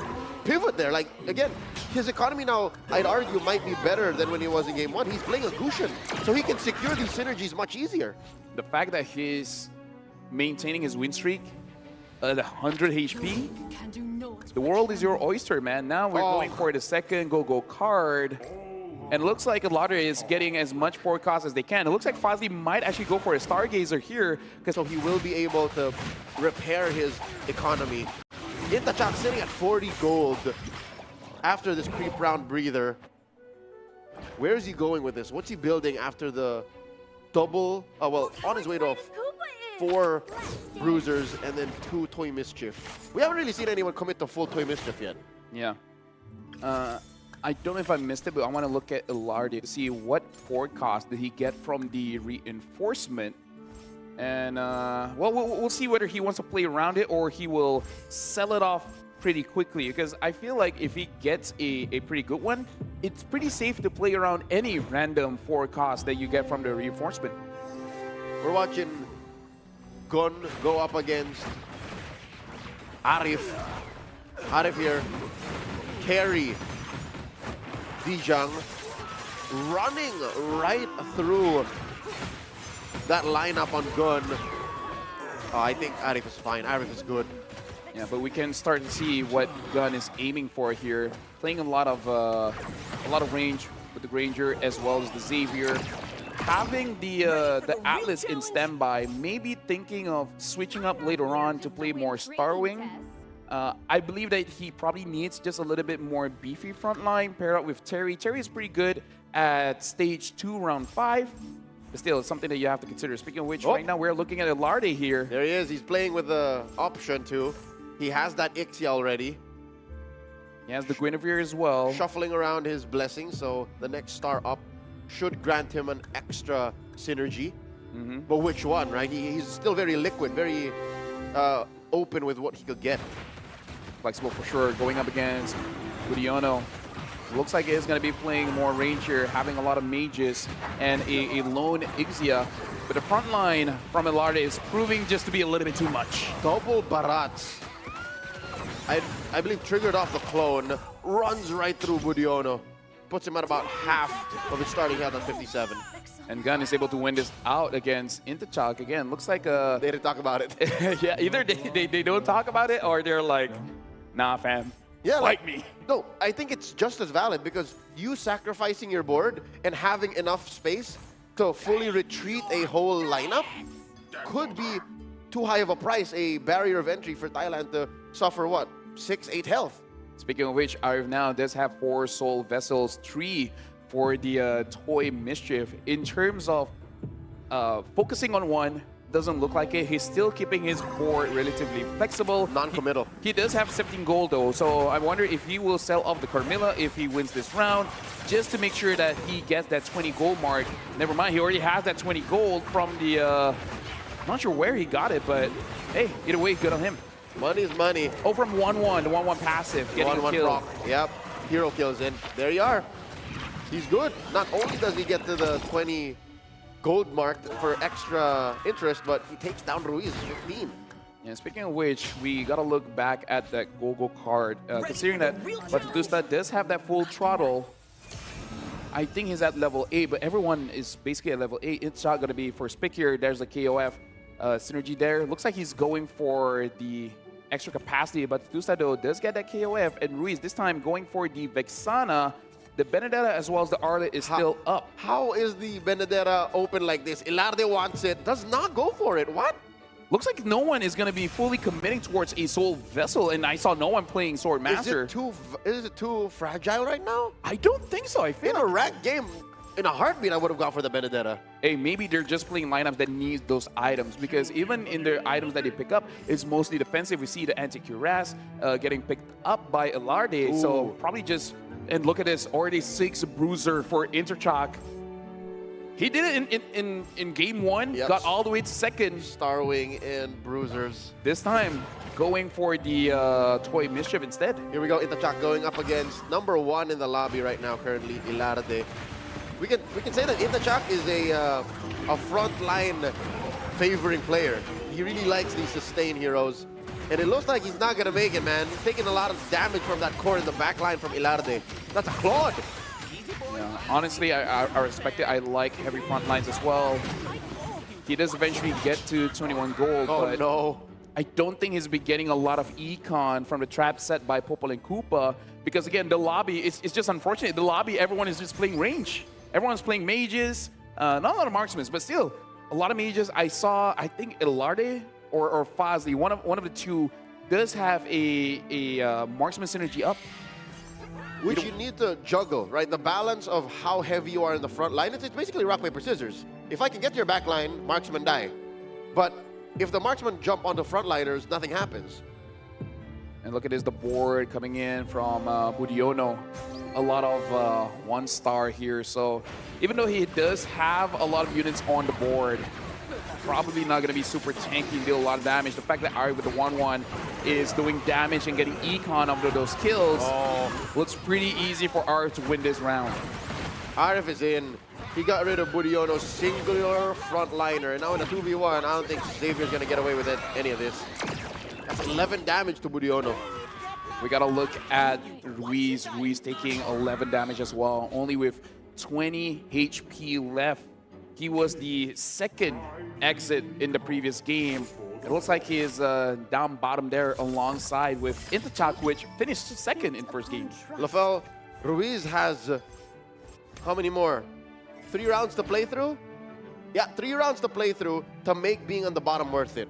pivot there. Like, again, his economy now, I'd argue, might be better than when he was in game 1. He's playing a Gushin, so he can secure these synergies much easier. The fact that he's maintaining his win streak at 100 HP, the world is your oyster, man. Now we're going for the second go-go card. And it looks like Aladar is getting as much forecast as they can. It looks like Fazli might actually go for a Stargazer here, because so he will be able to repair his economy. Intachak sitting at 40 gold after this creep round breather. Where is he going with this? What's he building after the double? Well, on his way to 4 bruisers and then 2 Toy Mischief. We haven't really seen anyone commit to full Toy Mischief yet. Yeah. I don't know if I missed it, but I want to look at Ilardi to see what forecast did he get from the reinforcement. And, well, we'll see whether he wants to play around it or he will sell it off pretty quickly. Because I feel like if he gets a pretty good one, it's pretty safe to play around any random forecast that you get from the reinforcement. We're watching Gun go up against Arif. Arif here. Carry. Dijang running right through that lineup on Gun. I think Arif is fine. Arif is good. Yeah, but we can start to see what Gun is aiming for here. Playing a lot of range with the Granger as well as the Xavier. Having the Atlas in standby, maybe thinking of switching up later on to play more Starwing. I believe that he probably needs just a little bit more beefy front line paired up with Terry. Terry is pretty good at stage 2, round 5. But still, it's something that you have to consider. Speaking of which, right now we're looking at Ilardi here. There he is. He's playing with the option too. He has that Ixia already. He has the Guinevere as well. Shuffling around his blessings, so the next star up should grant him an extra synergy. But which one, right? He's still very liquid, very open with what he could get. Flexible for sure, going up against Budiono. Looks like he's going to be playing more range here, having a lot of mages and a lone Ixia. But the front line from Ilardi is proving just to be a little bit too much. Double Barats. I believe triggered off the clone, runs right through Budiono. Puts him at about half of his starting health at 57. And Gun is able to win this out against Intachak. Again, looks like they didn't talk about it. Yeah, either they don't talk about it or they're like, nah, fam. Yeah, like me. No, I think it's just as valid because you sacrificing your board and having enough space to fully retreat a whole lineup could be too high of a price, a barrier of entry for Thailand to suffer, what, 6, 8 health. Speaking of which, Arif now does have 4 soul vessels, 3 for the Toy Mischief. In terms of focusing on one, doesn't look like it. He's still keeping his board relatively flexible. Non-committal. He does have 17 gold though, so I wonder if he will sell off the Carmilla if he wins this round, just to make sure that he gets that 20 gold mark. Never mind, he already has that 20 gold from the, I'm not sure where he got it, but hey, either way, good on him. Money's money. Oh, from 1-1, the 1-1 passive, getting 1-1 killed. proc. Yep, hero kills in. There you are. He's good. Not only does he get to the 20 gold mark for extra interest, but he takes down Ruiz 15. And speaking of which, we got to look back at that Gogo card. Considering that Batutusta does have that full throttle, I think he's at level 8, but everyone is basically at level 8. It's not going to be for Spick here. There's a KOF synergy there. Looks like he's going for the extra capacity, but Batutusta though does get that KOF, and Ruiz this time going for the Vexana. The Benedetta as well as the Arlet is still up. How is the Benedetta open like this? Ilardi wants it, does not go for it. What? Looks like no one is going to be fully committing towards a Soul Vessel, and I saw no one playing Sword Master. Is it too fragile right now? I don't think so. I feel in a ranked game, in a heartbeat, I would have gone for the Benedetta. Hey, maybe they're just playing lineups that need those items, because even in their items that they pick up, it's mostly defensive. We see the Anti-Cuirass getting picked up by Ilardi, so probably just... And look at this, already 6 bruiser for Interchak. He did it in game 1, got all the way to second. Starwing and bruisers. This time, going for the Toy Mischief instead. Here we go, Interchak going up against number 1 in the lobby right now, currently, Ilardi. We can say that Interchak is a frontline favoring player. He really likes these sustain heroes. And it looks like he's not going to make it, man. He's taking a lot of damage from that core in the back line from Ilarde. That's a Claude. Yeah, honestly, I respect it. I like heavy front lines as well. He does eventually get to 21 gold, Oh, but no. I don't think he's been getting a lot of econ from the trap set by Popol and Koopa because, again, the lobby, it's just unfortunate. The lobby, everyone is just playing range. Everyone's playing mages. Not a lot of marksmen, but still, a lot of mages. I saw, I think, Ilarde or Fazli, one of the two, does have a marksman synergy up. Which you need to juggle, right? The balance of how heavy you are in the front line. It's basically rock, paper, scissors. If I can get to your back line, marksman die. But if the marksman jump onto frontliners, nothing happens. And look at this, the board coming in from Budiono. A lot of 1-star here. So even though he does have a lot of units on the board, probably not going to be super tanky and deal a lot of damage. The fact that Ari with the 1-1 is doing damage and getting econ after those kills looks pretty easy for Ari to win this round. Arif is in. He got rid of Budiono's singular frontliner. And now in a 2v1, I don't think Xavier's going to get away with any of this. That's 11 damage to Budiono. We got to look at Ruiz. Ruiz taking 11 damage as well, only with 20 HP left. He was the second exit in the previous game. It looks like he is down bottom there alongside with Intachak, which finished second in first game. Lafel, Ruiz has how many more? 3 rounds to play through? Yeah, 3 rounds to play through to make being on the bottom worth it.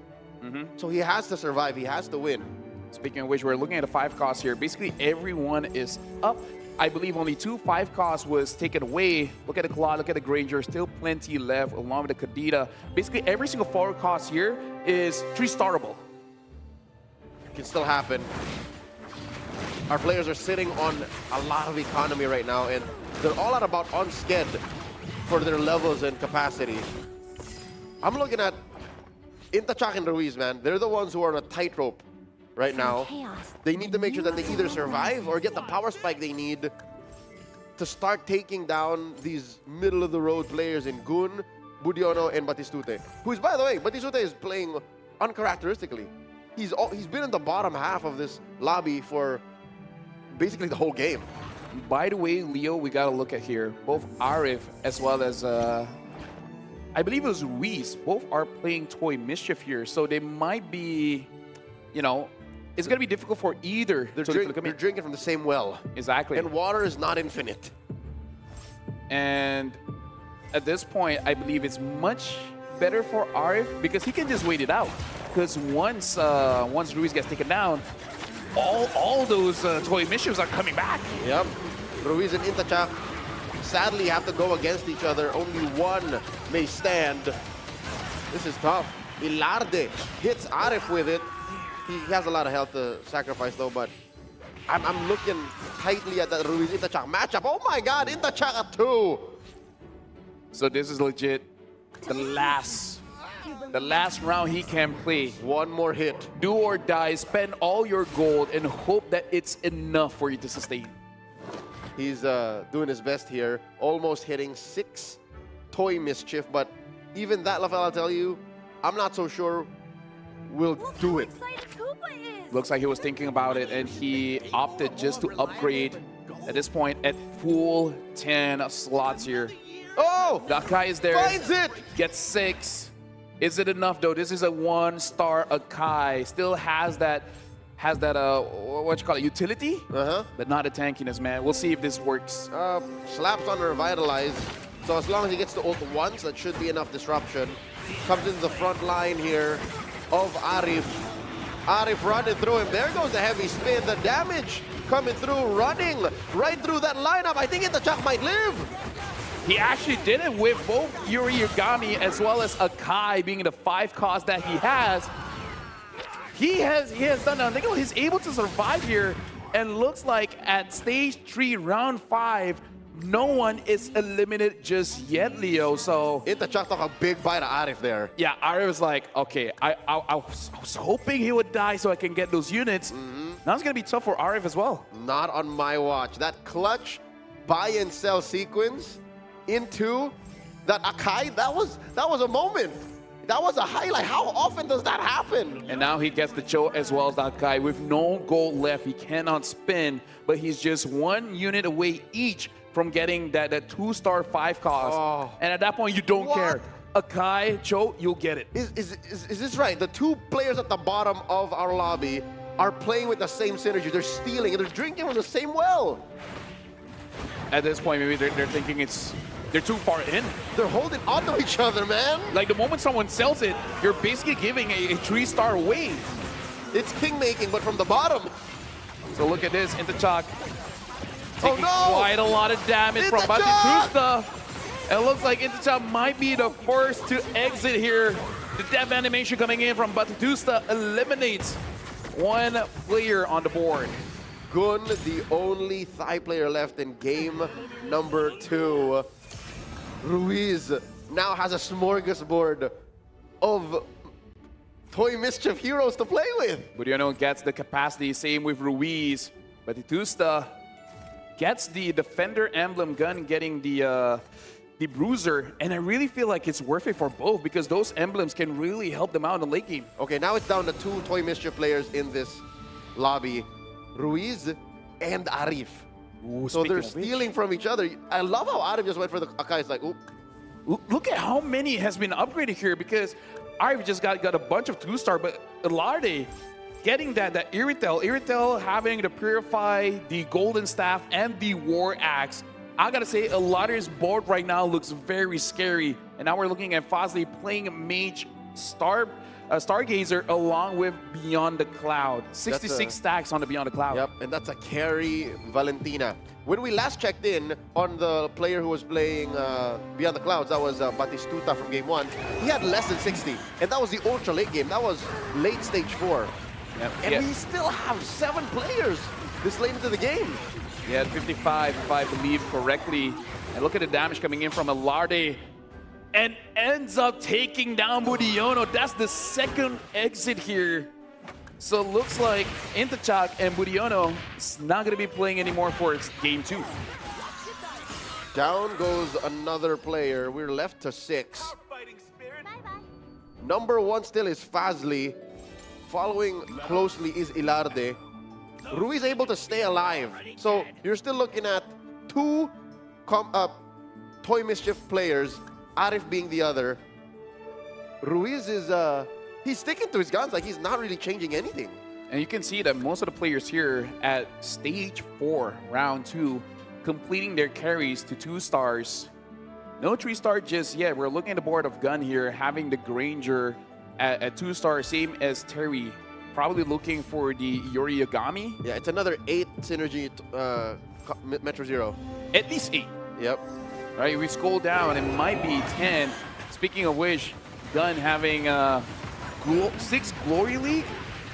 So he has to survive. He has to win. Speaking of which, we're looking at the 5 costs here. Basically, everyone is up. I believe only 2 5 costs was taken away. Look at the Claw, look at the Granger, still plenty left along with the Kadita. Basically, every single 4 cost here is 3-starable. Can still happen. Our players are sitting on a lot of economy right now, and they're all at about on sked for their levels and capacity. I'm looking at Intachak and Ruiz, man. They're the ones who are on a tightrope right now. They need to make sure that they either survive or get the power spike they need to start taking down these middle-of-the-road players in Gun, Budiono, and Batistute. Who is, by the way, Batistute is playing uncharacteristically. He's been in the bottom half of this lobby for basically the whole game. By the way, Leo, we got to look at here. Both Arif as well as, I believe it was Ruiz, both are playing Toy Mischief here. So they might be, you know, it's going to be difficult for either. They're drinking from the same well. Exactly. And water is not infinite. And at this point, I believe it's much better for Arif because he can just wait it out. Because once Ruiz gets taken down, all those Toy Mischiefs are coming back. Yep. Ruiz and Intachak sadly have to go against each other. Only one may stand. This is tough. Ilarde hits Arif with it. He has a lot of health to sacrifice though, but I'm looking tightly at that Ruiz-Intachak matchup. Oh my God, Intachak at 2. So this is legit the last round he can play. One more hit. Do or die, spend all your gold and hope that it's enough for you to sustain. He's doing his best here, almost hitting 6 Toy Mischief, but even that, Lafel, I'll tell you, I'm not so sure we'll do it. Looks like he was thinking about it and he opted just to upgrade at this point at full 10 slots here. Oh! That guy is there. Finds it! Gets 6. Is it enough though? This is a 1-star Akai. Still has that what you call it, utility? But not a tankiness, man. We'll see if this works. Slaps on Revitalize. So as long as he gets to ult once, that should be enough disruption. Comes into the front line here of Arif. Arif running through him. There goes the heavy spin. The damage coming through, running right through that lineup. I think Intachak might live. He actually did it with both Yuri Yagami as well as Akai being the 5 cost that he has. He has done that. Think about it, he's able to survive here and looks like at stage 3, round 5, no one is eliminated just yet, Leo. So Intachak took a big bite of Arif there. Yeah, Arif was like, okay, I was hoping he would die so I can get those units. Now it's gonna be tough for Arif as well. Not on my watch. That clutch buy and sell sequence into that Akai, that was a moment. That was a highlight. How often does that happen? And now he gets the Cho as well as that guy with no gold left. He cannot spin, but he's just 1 unit away each from getting that 2-star 5 cost. Oh. And at that point, you don't care. Akai, Cho, you'll get it. Is this right? The 2 players at the bottom of our lobby are playing with the same synergy. They're stealing and they're drinking from the same well. At this point, maybe they're thinking they're too far in. They're holding onto each other, man. Like the moment someone sells it, you're basically giving a 3-star away. It's king-making, but from the bottom. So look at this, Intachak. Oh no! Quite a lot of damage from Batitusta. It looks like Intachak might be the first to exit here. The death animation coming in from Batitusta eliminates 1 player on the board. Gun, the only Thai player left in game number 2. Ruiz now has a smorgasbord of toy mischief heroes to play with. Budiono gets the capacity, same with Ruiz. Batitusta gets the defender emblem gun, getting the bruiser, and I really feel like it's worth it for both because those emblems can really help them out in the late game. Okay, now it's down to 2 toy mischief players in this lobby, Ruiz and Arif. Ooh, so they're stealing from each other. I love how Arif just went for the Akai. It's like, oop. Look at how many has been upgraded here because Arif just got a bunch of 2-star, but Alarde getting that Iritel having to purify the golden staff and the war axe. I gotta say, Alarde's board right now looks very scary. And now we're looking at Fazli playing Mage Stargazer along with Beyond the Cloud. 66 stacks on the Beyond the Cloud. Yep, and that's a carry Valentina. When we last checked in on the player who was playing Beyond the Clouds, that was Batistuta from game 1, he had less than 60. And that was the ultra late game. That was late stage 4. Yep. And we still have 7 players this late into the game. He had 55, if I believe correctly. And look at the damage coming in from Alarde. And ends up taking down Budiono. That's the 2nd exit here. So it looks like Intachak and Budiono is not going to be playing anymore for game 2. Down goes another player. We're left to 6. Number 1 still is Fazli. Following closely is Ilarde. Ruiz able to stay alive. So you're still looking at 2 toy mischief players, Arif being the other. Ruiz is, he's sticking to his guns, like he's not really changing anything. And you can see that most of the players here at stage 4, round 2, completing their carries to 2 stars. No 3-star just yet. We're looking at the board of gun here, having the Granger at 2 stars, same as Terry. Probably looking for the Yori Yagami. Yeah, it's another 8 synergy Metro Zero. At least 8. Yep. Right, we scroll down, it might be 10. Speaking of which, Gun having 6 Glory League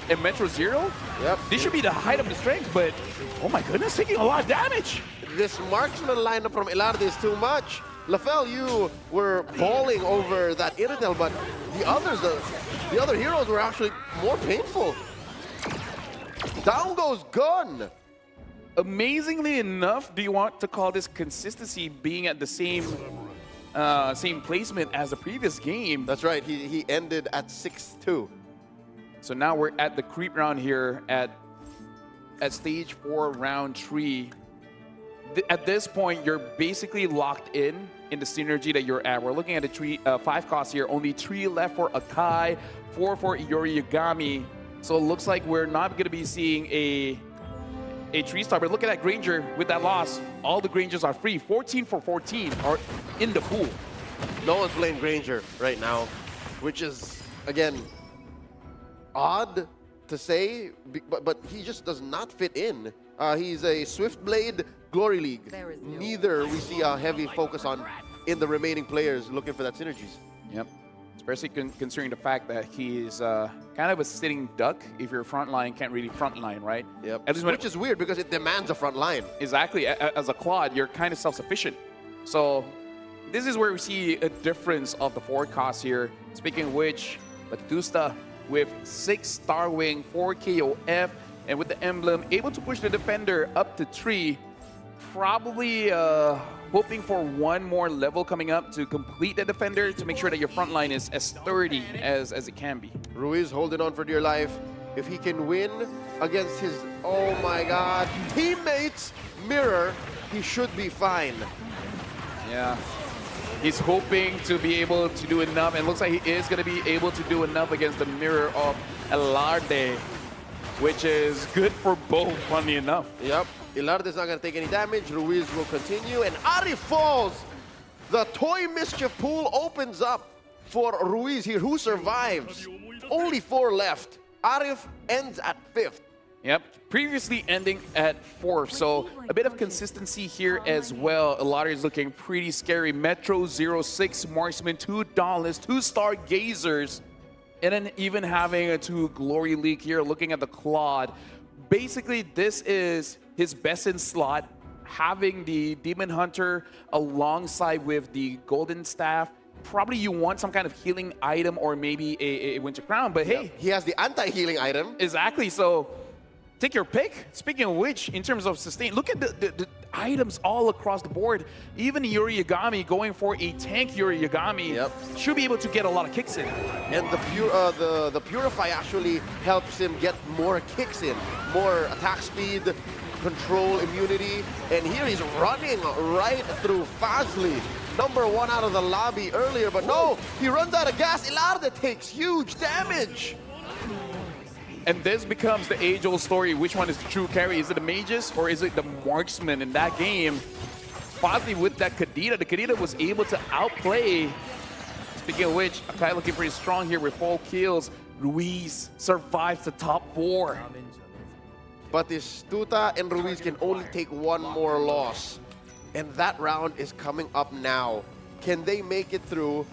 and Metro Zero. Yep. This should be the height of the strength, but oh my goodness, taking a lot of damage. This marksman lineup from Ilarde is too much. Lafel, you were balling over that Iritel, but the others, the other heroes were actually more painful. Down goes Gun. Amazingly enough, do you want to call this consistency being at the same placement as the previous game? That's right, he ended at 6-2. So now we're at the creep round here at stage 4, round 3. At this point, you're basically locked in the synergy that you're at. We're looking at the 5 costs here. Only 3 left for Akai, 4 for Yori Yagami. So it looks like we're not going to be seeing a 3-star. But look at that Granger with that loss. All the Grangers are free. 14 for 14 are in the pool. No one's playing Granger right now, which is, again, odd to say, but he just does not fit in. He's a Swiftblade Glory League. Neither we see a heavy focus on in the remaining players looking for that synergies. Yep. Especially considering the fact that he's kind of a sitting duck. If you're frontline, can't really frontline, right? Yep. At least Which is weird because it demands a front line. Exactly. As a quad, you're kind of self-sufficient. So this is where we see a difference of the forward costs here. Speaking of which, Batusta with 6 Star Wing, 4 KOF, and with the emblem, able to push the defender up to 3. probably hoping for one more level coming up to complete the defender to make sure that your front line is as sturdy as it can be. Ruiz holding on for dear life. If he can win against his, oh my God, teammates mirror, he should be fine. Yeah. He's hoping to be able to do enough, and looks like he is going to be able to do enough against the mirror of Elarde, which is good for both, funny enough. Yep. Ilarde's not going to take any damage. Ruiz will continue, and Arif falls. The toy mischief pool opens up for Ruiz here, who survives. Only 4 left. Arif ends at 5th. Yep, previously ending at 4th, so a bit of consistency here as well. Elarde is looking pretty scary. Metro 06 Marksman, $2, 2-star Gazers, and then even having a 2 Glory League here, looking at the Claude. Basically, this is his best in slot, having the Demon Hunter alongside with the Golden Staff. Probably you want some kind of healing item or maybe a Winter Crown, but hey. He has the anti-healing item. Exactly, so take your pick. Speaking of which, in terms of sustain, look at the items all across the board. Even Yuri Yagami going for a tank Yuri Yagami should be able to get a lot of kicks in. And the Purify actually helps him get more kicks in, more attack speed, control, immunity. And here he's running right through Fazli. Number 1 out of the lobby earlier, but no, he runs out of gas. Ilarde takes huge damage. And this becomes the age-old story. Which one is the true carry? Is it the mages or is it the marksman in that game? Fazli with that Kadita. The Kadita was able to outplay. Speaking of which, Akai looking pretty strong here with 4 kills. Ruiz survives the top 4. Batistuta and Ruiz can only take 1 more loss. And that round is coming up now. Can they make it through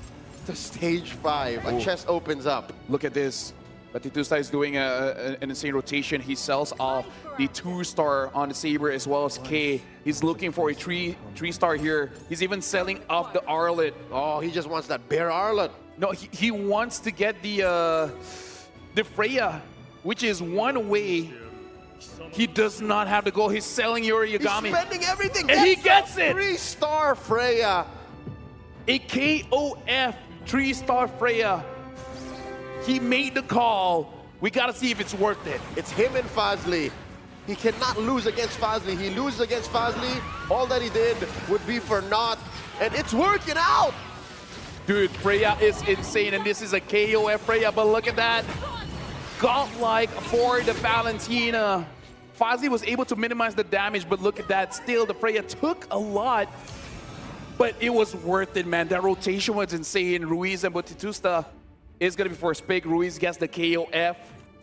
to stage 5? A chest opens up. Look at this. Batistuta is doing an insane rotation. He sells off the 2-star on the Saber as well as K. He's looking for a 3-star here. He's even selling off the Arlet. Oh, he just wants that bare Arlet. No, he wants to get the Freya, which is one way. He does not have to go. He's selling Yuri Yagami. He's spending everything. And he gets it. 3-star Freya. A KOF 3-star Freya. He made the call. We got to see if it's worth it. It's him and Fazli. He cannot lose against Fazli. He loses against Fazli. All that he did would be for naught. And it's working out. Dude, Freya is insane. And this is a KOF Freya. But look at that. Godlike for the Valentina. Fazli was able to minimize the damage, but look at that. Still, the Freya took a lot, but it was worth it, man. That rotation was insane. Ruiz and Batistuta is going to be for Spig. Ruiz gets the KOF.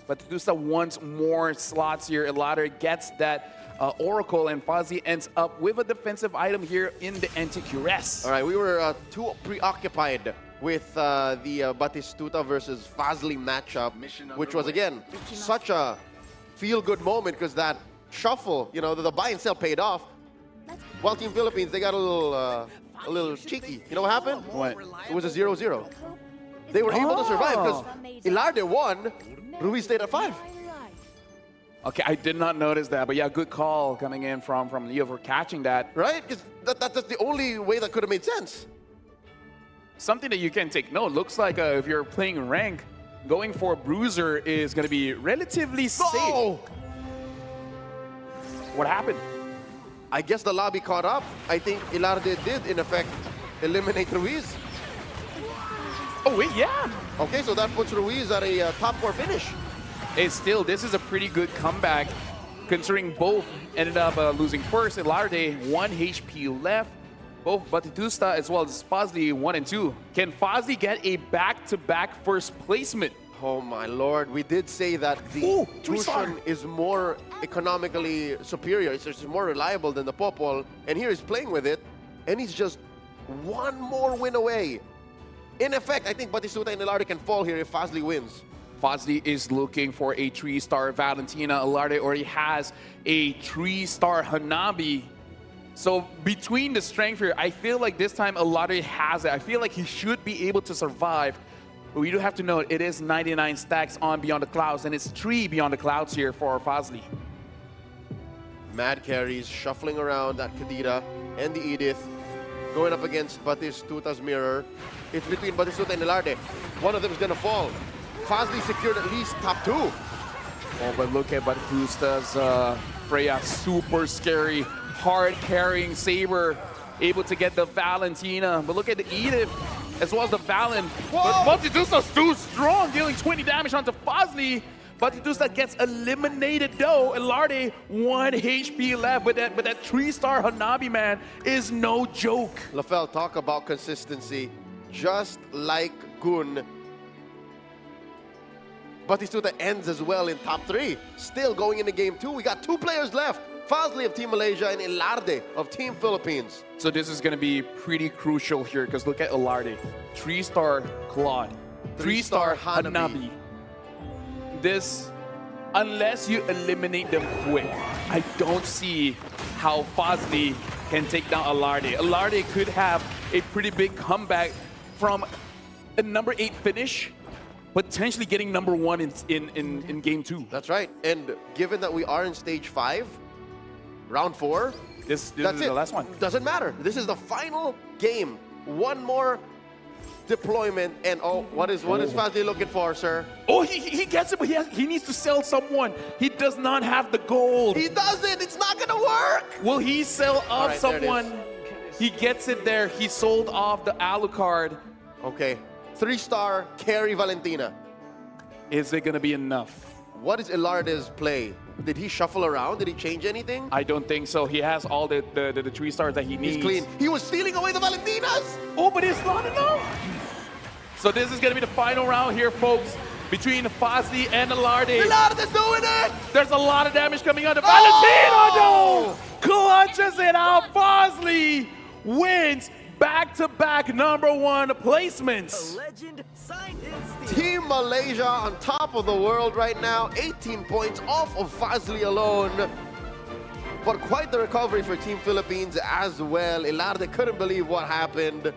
Batistuta wants more slots here. Elarde gets that Oracle, and Fazli ends up with a defensive item here in the Anti-Cuirass. All right, we were too preoccupied with the Batistuta versus Fazli matchup, which was, again, such a feel-good moment because that shuffle, you know, the buy and sell paid off. While Team Philippines, they got a little cheeky. You know what happened? What? It was a 0-0. They were able to survive because Ilarde won, Ruiz stayed at 5. Okay, I did not notice that, but yeah, good call coming in from Leo for catching that. Right? Because that's the only way that could have made sense. Something that you can take note. Looks like if you're playing rank, going for a bruiser is going to be relatively safe. Oh! What happened? I guess the lobby caught up. I think Ilarde did, in effect, eliminate Ruiz. Oh, wait, yeah. Okay, so that puts Ruiz at a top 4 finish. Hey, still, this is a pretty good comeback, considering both ended up losing first. Ilarde, 1 HP left. Both Batistuta as well as Fazli 1 and 2. Can Fazli get a back-to-back first placement? Oh my lord, we did say that the Tushan is more economically superior. It's more reliable than the Popol. And here he's playing with it, and he's just 1 more win away. In effect, I think Batistuta and Ilarde can fall here if Fazli wins. Fazli is looking for a 3-star Valentina. Ilarde already has a 3-star Hanabi. So between the strength here, I feel like this time Ilarde has it. I feel like he should be able to survive. But we do have to note, it is 99 stacks on Beyond the Clouds, and it's 3 Beyond the Clouds here for Fazli. Mad carries shuffling around that Kadira and the Edith. Going up against Batistuta's mirror. It's between Batistuta and Ilarde. One of them is going to fall. Fazli secured at least top 2. Oh, but look at Batistusta's Freya, super scary, hard carrying Saber, able to get the Valentina. But look at the Edith, as well as the Valen. But Batistusta's too strong, dealing 20 damage onto Fazli. Batistuta gets eliminated though. Ilarde, 1 HP left, but that 3-star Hanabi, man, is no joke. LaFell, talk about consistency. Just like Gun, Batistuta ends as well in top 3. Still going into game 2. We got 2 players left. Fazli of Team Malaysia and Ilarde of Team Philippines. So this is going to be pretty crucial here because look at Ilarde. 3-star Claude. 3-star Hanabi. This, unless you eliminate them quick, I don't see how Fazli can take down Ilarde. Ilarde could have a pretty big comeback from a number 8 finish, potentially getting number 1 in game 2. That's right. And given that we are in stage 5, round 4, this that's is the last one. Doesn't matter. This is the final game. One more deployment, and what is Fazli looking for, sir? Oh, he gets it, but he needs to sell someone. He does not have the gold. He doesn't. It's not gonna work. Will he sell off right, someone? He gets it there. He sold off the Alucard. Okay, 3-star carry Valentina. Is it gonna be enough? What is Ilarde's play? Did he shuffle around? Did he change anything? I don't think so. He has all the 3 stars that he needs. He's clean. He was stealing away the Valentinas. Oh, but it's not enough. So this is going to be the final round here, folks, between Fazli and Ilarde. Ilarde's doing it! There's a lot of damage coming on the Valentino, no! Clutches it out. Fazli wins back-to-back number 1 placements. Team Malaysia on top of the world right now, 18 points off of Fazli alone. But quite the recovery for Team Philippines as well. Ilarde couldn't believe what happened.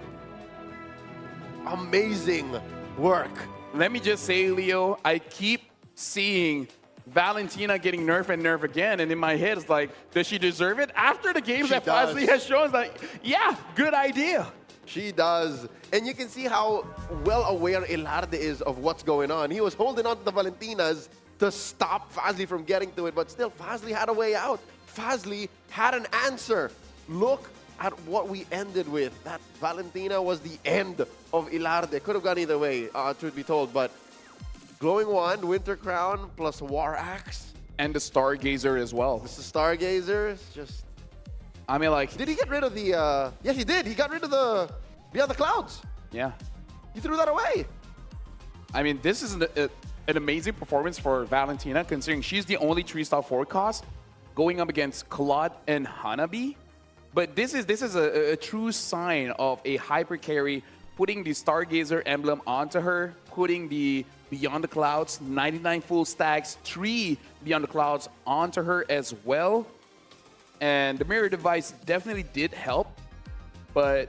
Amazing work. Let me just say, Leo, I keep seeing Valentina getting nerfed and nerfed again, and in my head it's like, does she deserve it? After the games that Fazli has shown, it's like, yeah, good idea. She does. And you can see how well aware Ilarde is of what's going on. He was holding on to the Valentinas to stop Fazli from getting to it, but still Fazli had a way out. Fazli had an answer. Look at what we ended with. That Valentina was the end of Ilarde. Could have gone either way, truth be told, but Glowing Wand, Winter Crown, plus War Axe. And the Stargazer as well. This is Stargazer. It's just... I mean, like... Did he get rid of the... Yes, he did. He got rid of the... Beyond the Clouds. Yeah. He threw that away. I mean, this is an amazing performance for Valentina, considering she's the only 3-star forecast going up against Claude and Hanabi. But this is a true sign of a hyper carry, putting the Stargazer emblem onto her, putting the Beyond the Clouds, 99 full stacks, 3 Beyond the Clouds onto her as well. And the mirror device definitely did help. But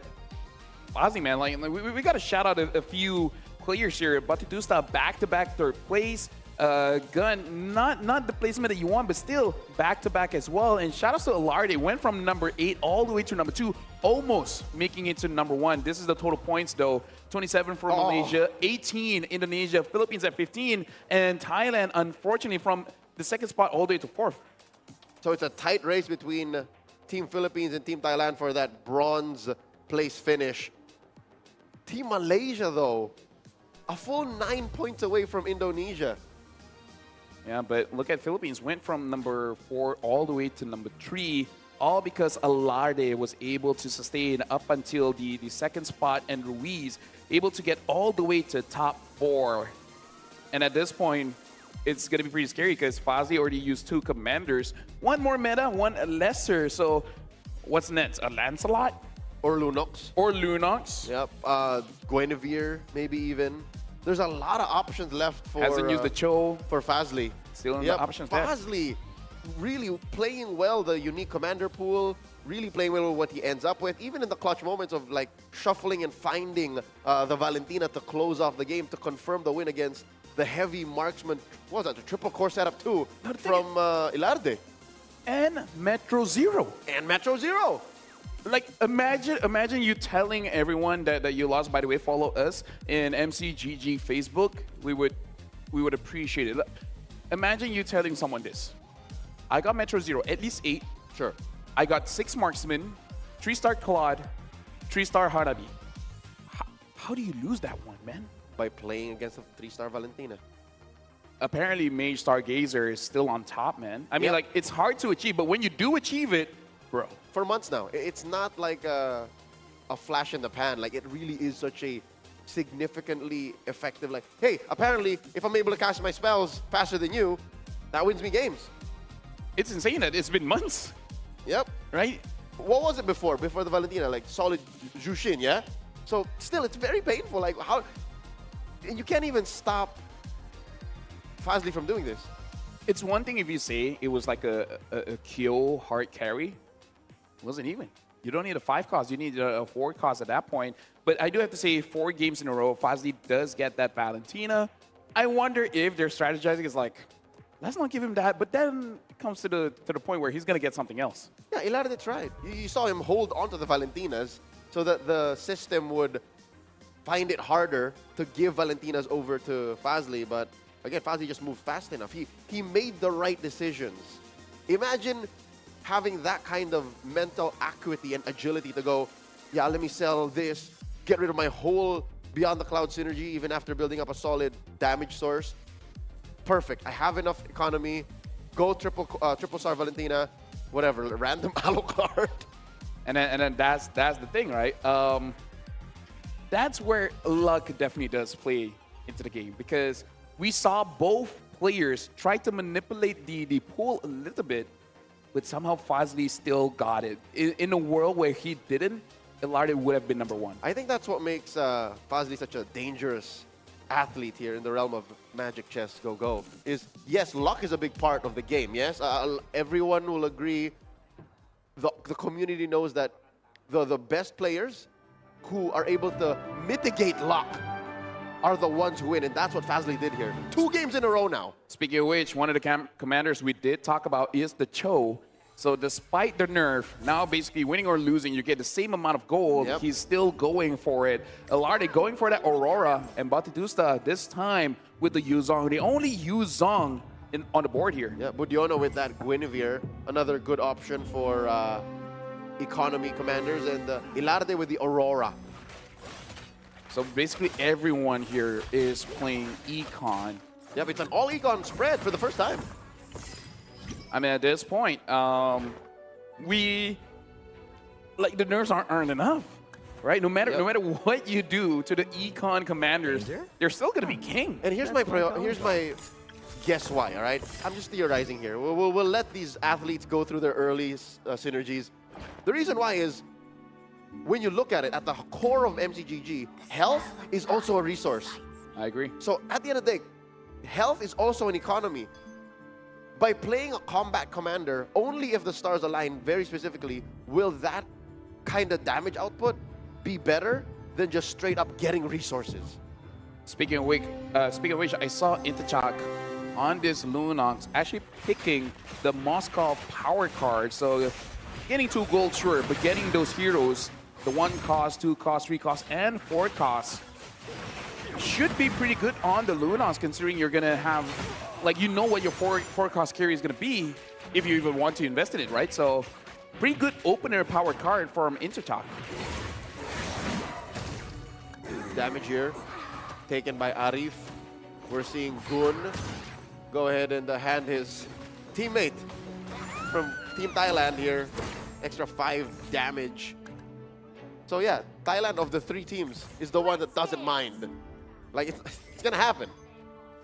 Fazli, man, like we got to shout out a few players here. Batistuta back-to-back 3rd place. Gun, not the placement that you want, but still back-to-back as well. And shout out to Ilarde, went from number 8 all the way to number 2, almost making it to number 1. This is the total points though. 27 for Malaysia, 18 Indonesia, Philippines at 15, and Thailand, unfortunately, from the 2nd spot all the way to 4th. So it's a tight race between Team Philippines and Team Thailand for that bronze place finish. Team Malaysia, though, a full 9 points away from Indonesia. Yeah, but look at Philippines, went from number 4 all the way to number 3, all because Ilarde was able to sustain up until the 2nd spot, and Ruiz able to get all the way to top 4. And at this point, it's going to be pretty scary because Fazli already used 2 commanders. One more meta, one lesser. So what's next? A Lancelot? Or Lunox. Or Lunox. Yep. Guinevere, maybe even. There's a lot of options left for... Hasn't used the Cho. For Fazli. Still in the options left. Fazli really playing well the unique commander pool, really playing well with what he ends up with, even in the clutch moments of like shuffling and finding the Valentina to close off the game to confirm the win against the heavy marksman. What was that? The triple core setup too from Ilarde. and Metro Zero. And Metro Zero. Like, imagine you telling everyone that you lost. By the way, follow us in MCGG Facebook. We would appreciate it. Imagine you telling someone this. I got Metro Zero, at least 8. Sure. I got 6 Marksman, 3-star Claude, 3-star Hanabi. How do you lose that one, man? By playing against a 3-star Valentina. Apparently, Mage Stargazer is still on top, man. I mean, Yep. like, it's hard to achieve, but when you do achieve it, bro. For months now. It's not like a flash in the pan. Like, it really is such a significantly effective, like, hey, apparently, if I'm able to cast my spells faster than you, that wins me games. It's insane that it's been months, Yep. right? What was it before the Valentina? Like, solid Jushin, yeah? So, still, it's very painful. Like, how... And you can't even stop Fazli from doing this. It's one thing if you say it was like a kill hard carry. It wasn't even. You don't need a 5 cost. You need a 4 cost at that point. But I do have to say, 4 games in a row, Fazli does get that Valentina. I wonder if their strategizing is like, let's not give him that. But then it comes to the point where he's going to get something else. Yeah, Ilarde tried. You saw him hold onto the Valentinas so that the system would find it harder to give Valentinas over to Fazli. But again, Fazli just moved fast enough. He made the right decisions. Imagine having that kind of mental acuity and agility to go, yeah, let me sell this, get rid of my whole Beyond the Cloud synergy even after building up a solid damage source. Perfect. I have enough economy. Go triple star Valentina, whatever, random Alucard. And then that's the thing, right? That's where luck definitely does play into the game, because we saw both players try to manipulate the pool a little bit, but somehow Fazli still got it. In a world where he didn't, Ilarde would have been number 1. I think that's what makes Fazli such a dangerous athlete here in the realm of Magic Chess Go. Is, yes, luck is a big part of the game, yes? Everyone will agree. The community knows that the best players who are able to mitigate luck are the ones who win, and that's what Fazli did here. 2 games in a row now. Speaking of which, one of the commanders we did talk about is the Cho. So despite the nerf, now basically winning or losing, you get the same amount of gold. Yep. He's still going for it. Ilarde going for that Aurora, and Batistusta this time with the Yuzong. The only Yuzong on the board here. Yeah, Budiono with that Guinevere, another good option for economy commanders, and Ilarde with the Aurora. So basically everyone here is playing Econ. Yep, it's an all Econ spread for the first time. I mean, at this point, the nerfs aren't enough, right? No matter what you do to the Econ commanders, they're still going to be king. And here's my guess why, all right? I'm just theorizing here. We'll let these athletes go through their early synergies. The reason why is, when you look at it, at the core of MCGG, health is also a resource. I agree. So at the end of the day, health is also an economy. By playing a combat commander, only if the stars align very specifically, will that kind of damage output be better than just straight up getting resources. Speaking of which, I saw Intachak on this Lunox actually picking the Moscow power card. So getting 2 gold, sure, but getting those heroes, the 1 cost, 2 cost, 3 cost, and 4 cost, should be pretty good on the Lunox, considering you're going to have, like, you know what your 4 cost carry is going to be if you even want to invest in it, right? So pretty good opener power card from Intertalk. Damage here taken by Arif. We're seeing Gun go ahead and hand his teammate from Team Thailand here extra 5 damage. So yeah, Thailand of the 3 teams is the one that doesn't mind. Like, it's gonna happen.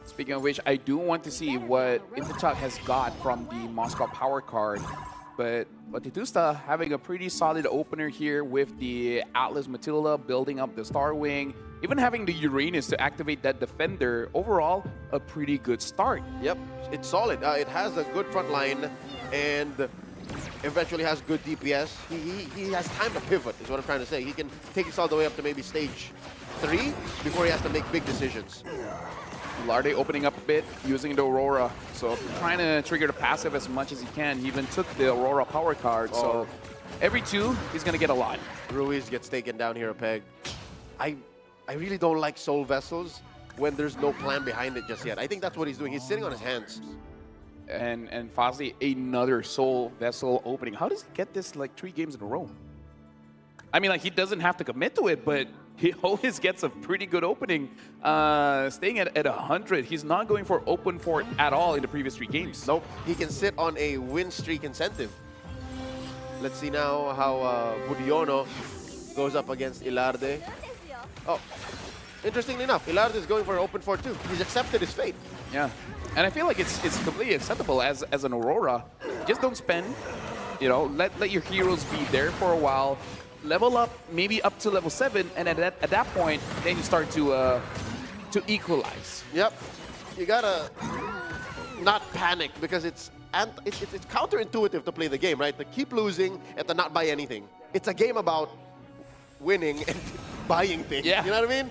Speaking of which, I do want to see what Intertalk has got from the Moscow power card. But Batitusta having a pretty solid opener here with the Atlas Matilda building up the Star Wing, even having the Uranus to activate that defender. Overall, a pretty good start. Yep, it's solid. It has a good front line and eventually has good DPS. He has time to pivot, is what I'm trying to say. He can take this all the way up to maybe stage 3 before he has to make big decisions. Larde opening up a bit, using the Aurora. So trying to trigger the passive as much as he can. He even took the Aurora power card. So every 2, he's going to get a lot. Ruiz gets taken down here a peg. I really don't like Soul Vessels when there's no plan behind it just yet. I think that's what he's doing. He's sitting on his hands. And Fazli, another Soul Vessel opening. How does he get this like 3 games in a row? I mean, like, he doesn't have to commit to it, but he always gets a pretty good opening. Staying at 100, he's not going for open fort at all in the previous 3 games. Nope, he can sit on a win streak incentive. Let's see now how Budiono goes up against Ilarde. Oh, interestingly enough, Ilarde is going for open fort too. He's accepted his fate. Yeah, and I feel like it's completely acceptable as an Aurora. Just don't spend, you know, let your heroes be there for a while. Level up, maybe up to level 7, and at that point, then you start to equalize. Yep, you gotta not panic because it's counterintuitive to play the game, right? To keep losing and to not buy anything. It's a game about winning and buying things. Yeah. You know what I mean?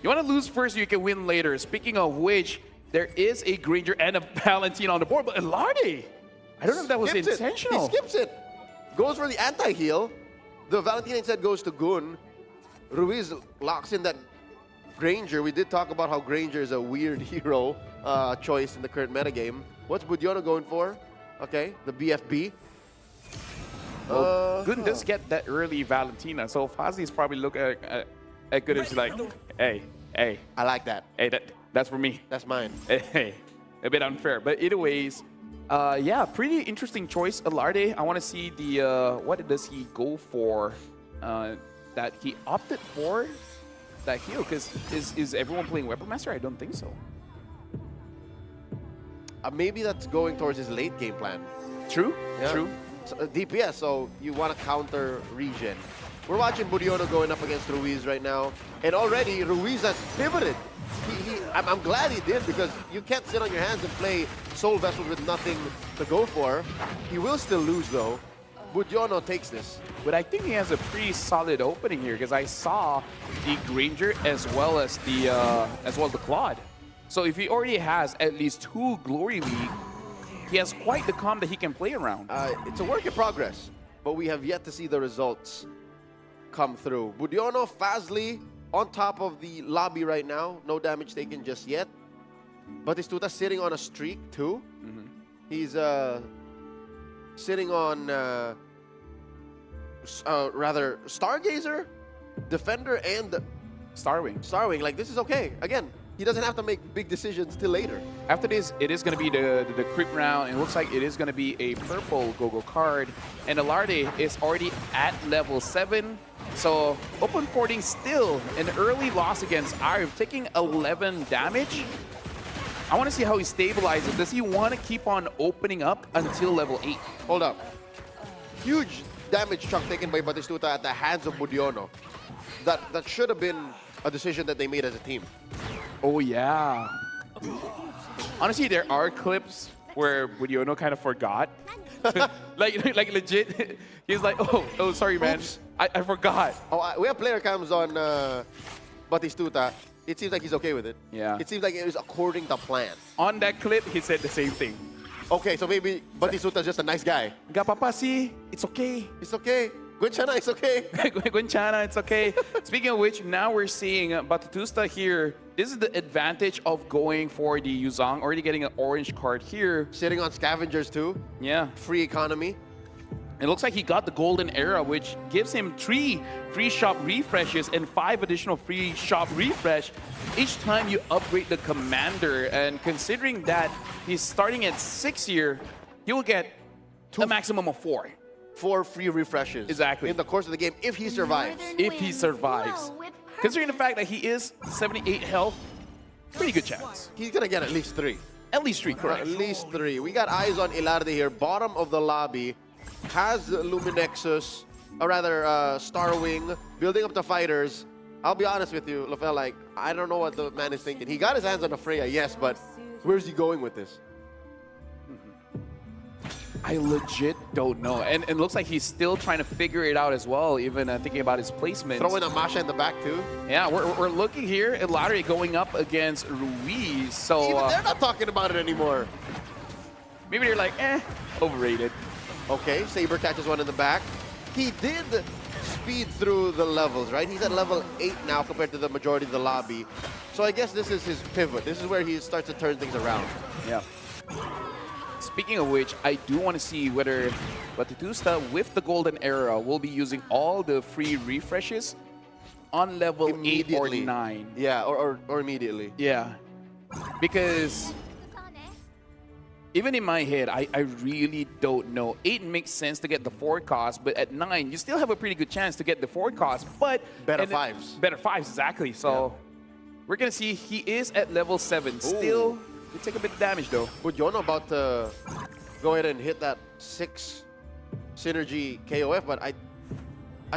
You want to lose first, you can win later. Speaking of which, there is a Granger and a Valentine on the board, but Ilarde, I don't know if that was intentional. He skips it. Goes for the anti-heal. The Valentine instead goes to Gun. Ruiz locks in that Granger. We did talk about how Granger is a weird hero choice in the current metagame. What's Budiono going for? Okay, the BFB. Well, Gun does get that early Valentina, so Fazli is probably looking at Gun and she's like, hey. I like that. Hey, that's for me. That's mine. Hey, a bit unfair. But either ways, yeah, pretty interesting choice, Ilarde. I want to see the, what does he go for that he opted for that heal? Because is everyone playing Weapon Master? I don't think so. Maybe that's going towards his late game plan. True, Yeah. true. So, DPS, so you want to counter regen. We're watching Budiono going up against Ruiz right now. And already, Ruiz has pivoted. I'm glad he did because you can't sit on your hands and play Soul Vessel with nothing to go for. He will still lose, though. Budiono takes this. But I think he has a pretty solid opening here because I saw the Granger as well as the Claude. So if he already has at least 2 Glory League, he has quite the comp that he can play around. It's a work in progress, but we have yet to see the results come through. Budiono, Fazli on top of the lobby right now. No damage taken just yet. Batistuta sitting on a streak too. He's sitting on rather Stargazer, Defender, and Starwing. Starwing. Like, this is okay. Again, he doesn't have to make big decisions till later. After this, it is going to be the creep round. It looks like it is going to be a purple Gogo card. And Ilarde is already at level 7. So open porting still an early loss against Arif, taking 11 damage. I want to see how he stabilizes. Does he want to keep on opening up until level 8? Hold up. Huge damage chunk taken by Batistuta at the hands of Budiono. That should have been a decision that they made as a team. Oh, yeah. Honestly, there are clips where Budiono kind of forgot. like legit. He's like, oh, sorry, man. Oops. I forgot. Oh, we have player cams on Batistuta. It seems like he's okay with it. Yeah. It seems like it was according to plan. On that clip, he said the same thing. Okay, so maybe Batistuta's just a nice guy. Gapapasi, it's okay. It's okay. Gunchana, it's okay. Gunchana, it's okay. Speaking of which, now we're seeing Batistuta here. This is the advantage of going for the Yuzong, already getting an orange card here. Sitting on scavengers too. Yeah. Free economy. It looks like he got the golden era, which gives him 3 free shop refreshes and 5 additional free shop refresh each time you upgrade the commander. And considering that he's starting at 6 here, he will get a maximum of 4. 4 free refreshes. Exactly. In the course of the game, if he survives. If he survives. Considering the fact that he is 78 health, pretty good chance. He's going to get at least 3. At least 3, correct. At least 3. We got eyes on Ilarde here, bottom of the lobby. Has Luminexus, or rather Starwing, building up the fighters. I'll be honest with you, Lofel, like, I don't know what the man is thinking. He got his hands on a Freya, yes, but where's he going with this? I legit don't know. And it looks like he's still trying to figure it out as well, even thinking about his placement. Throwing a Masha in the back too. Yeah, we're looking here at Lottery going up against Ruiz. So Even they're not talking about it anymore. maybe they're like, overrated. Okay, Saber catches one in the back. He did speed through the levels, right? He's at level 8 now compared to the majority of the lobby. So I guess this is his pivot. This is where he starts to turn things around. Yeah. Speaking of which, I do want to see whether Batistuta with the golden era will be using all the free refreshes on level 8 or 9. Yeah, or immediately. Yeah. Because even in my head, I really don't know. 8 makes sense to get the forecast, but at 9, you still have a pretty good chance to get the forecast, but... Better 5s. Better 5s, exactly. So we're going to see he is at level 7. Still, he take a bit of damage, though. Budiono about to go ahead and hit that 6 synergy KOF, but I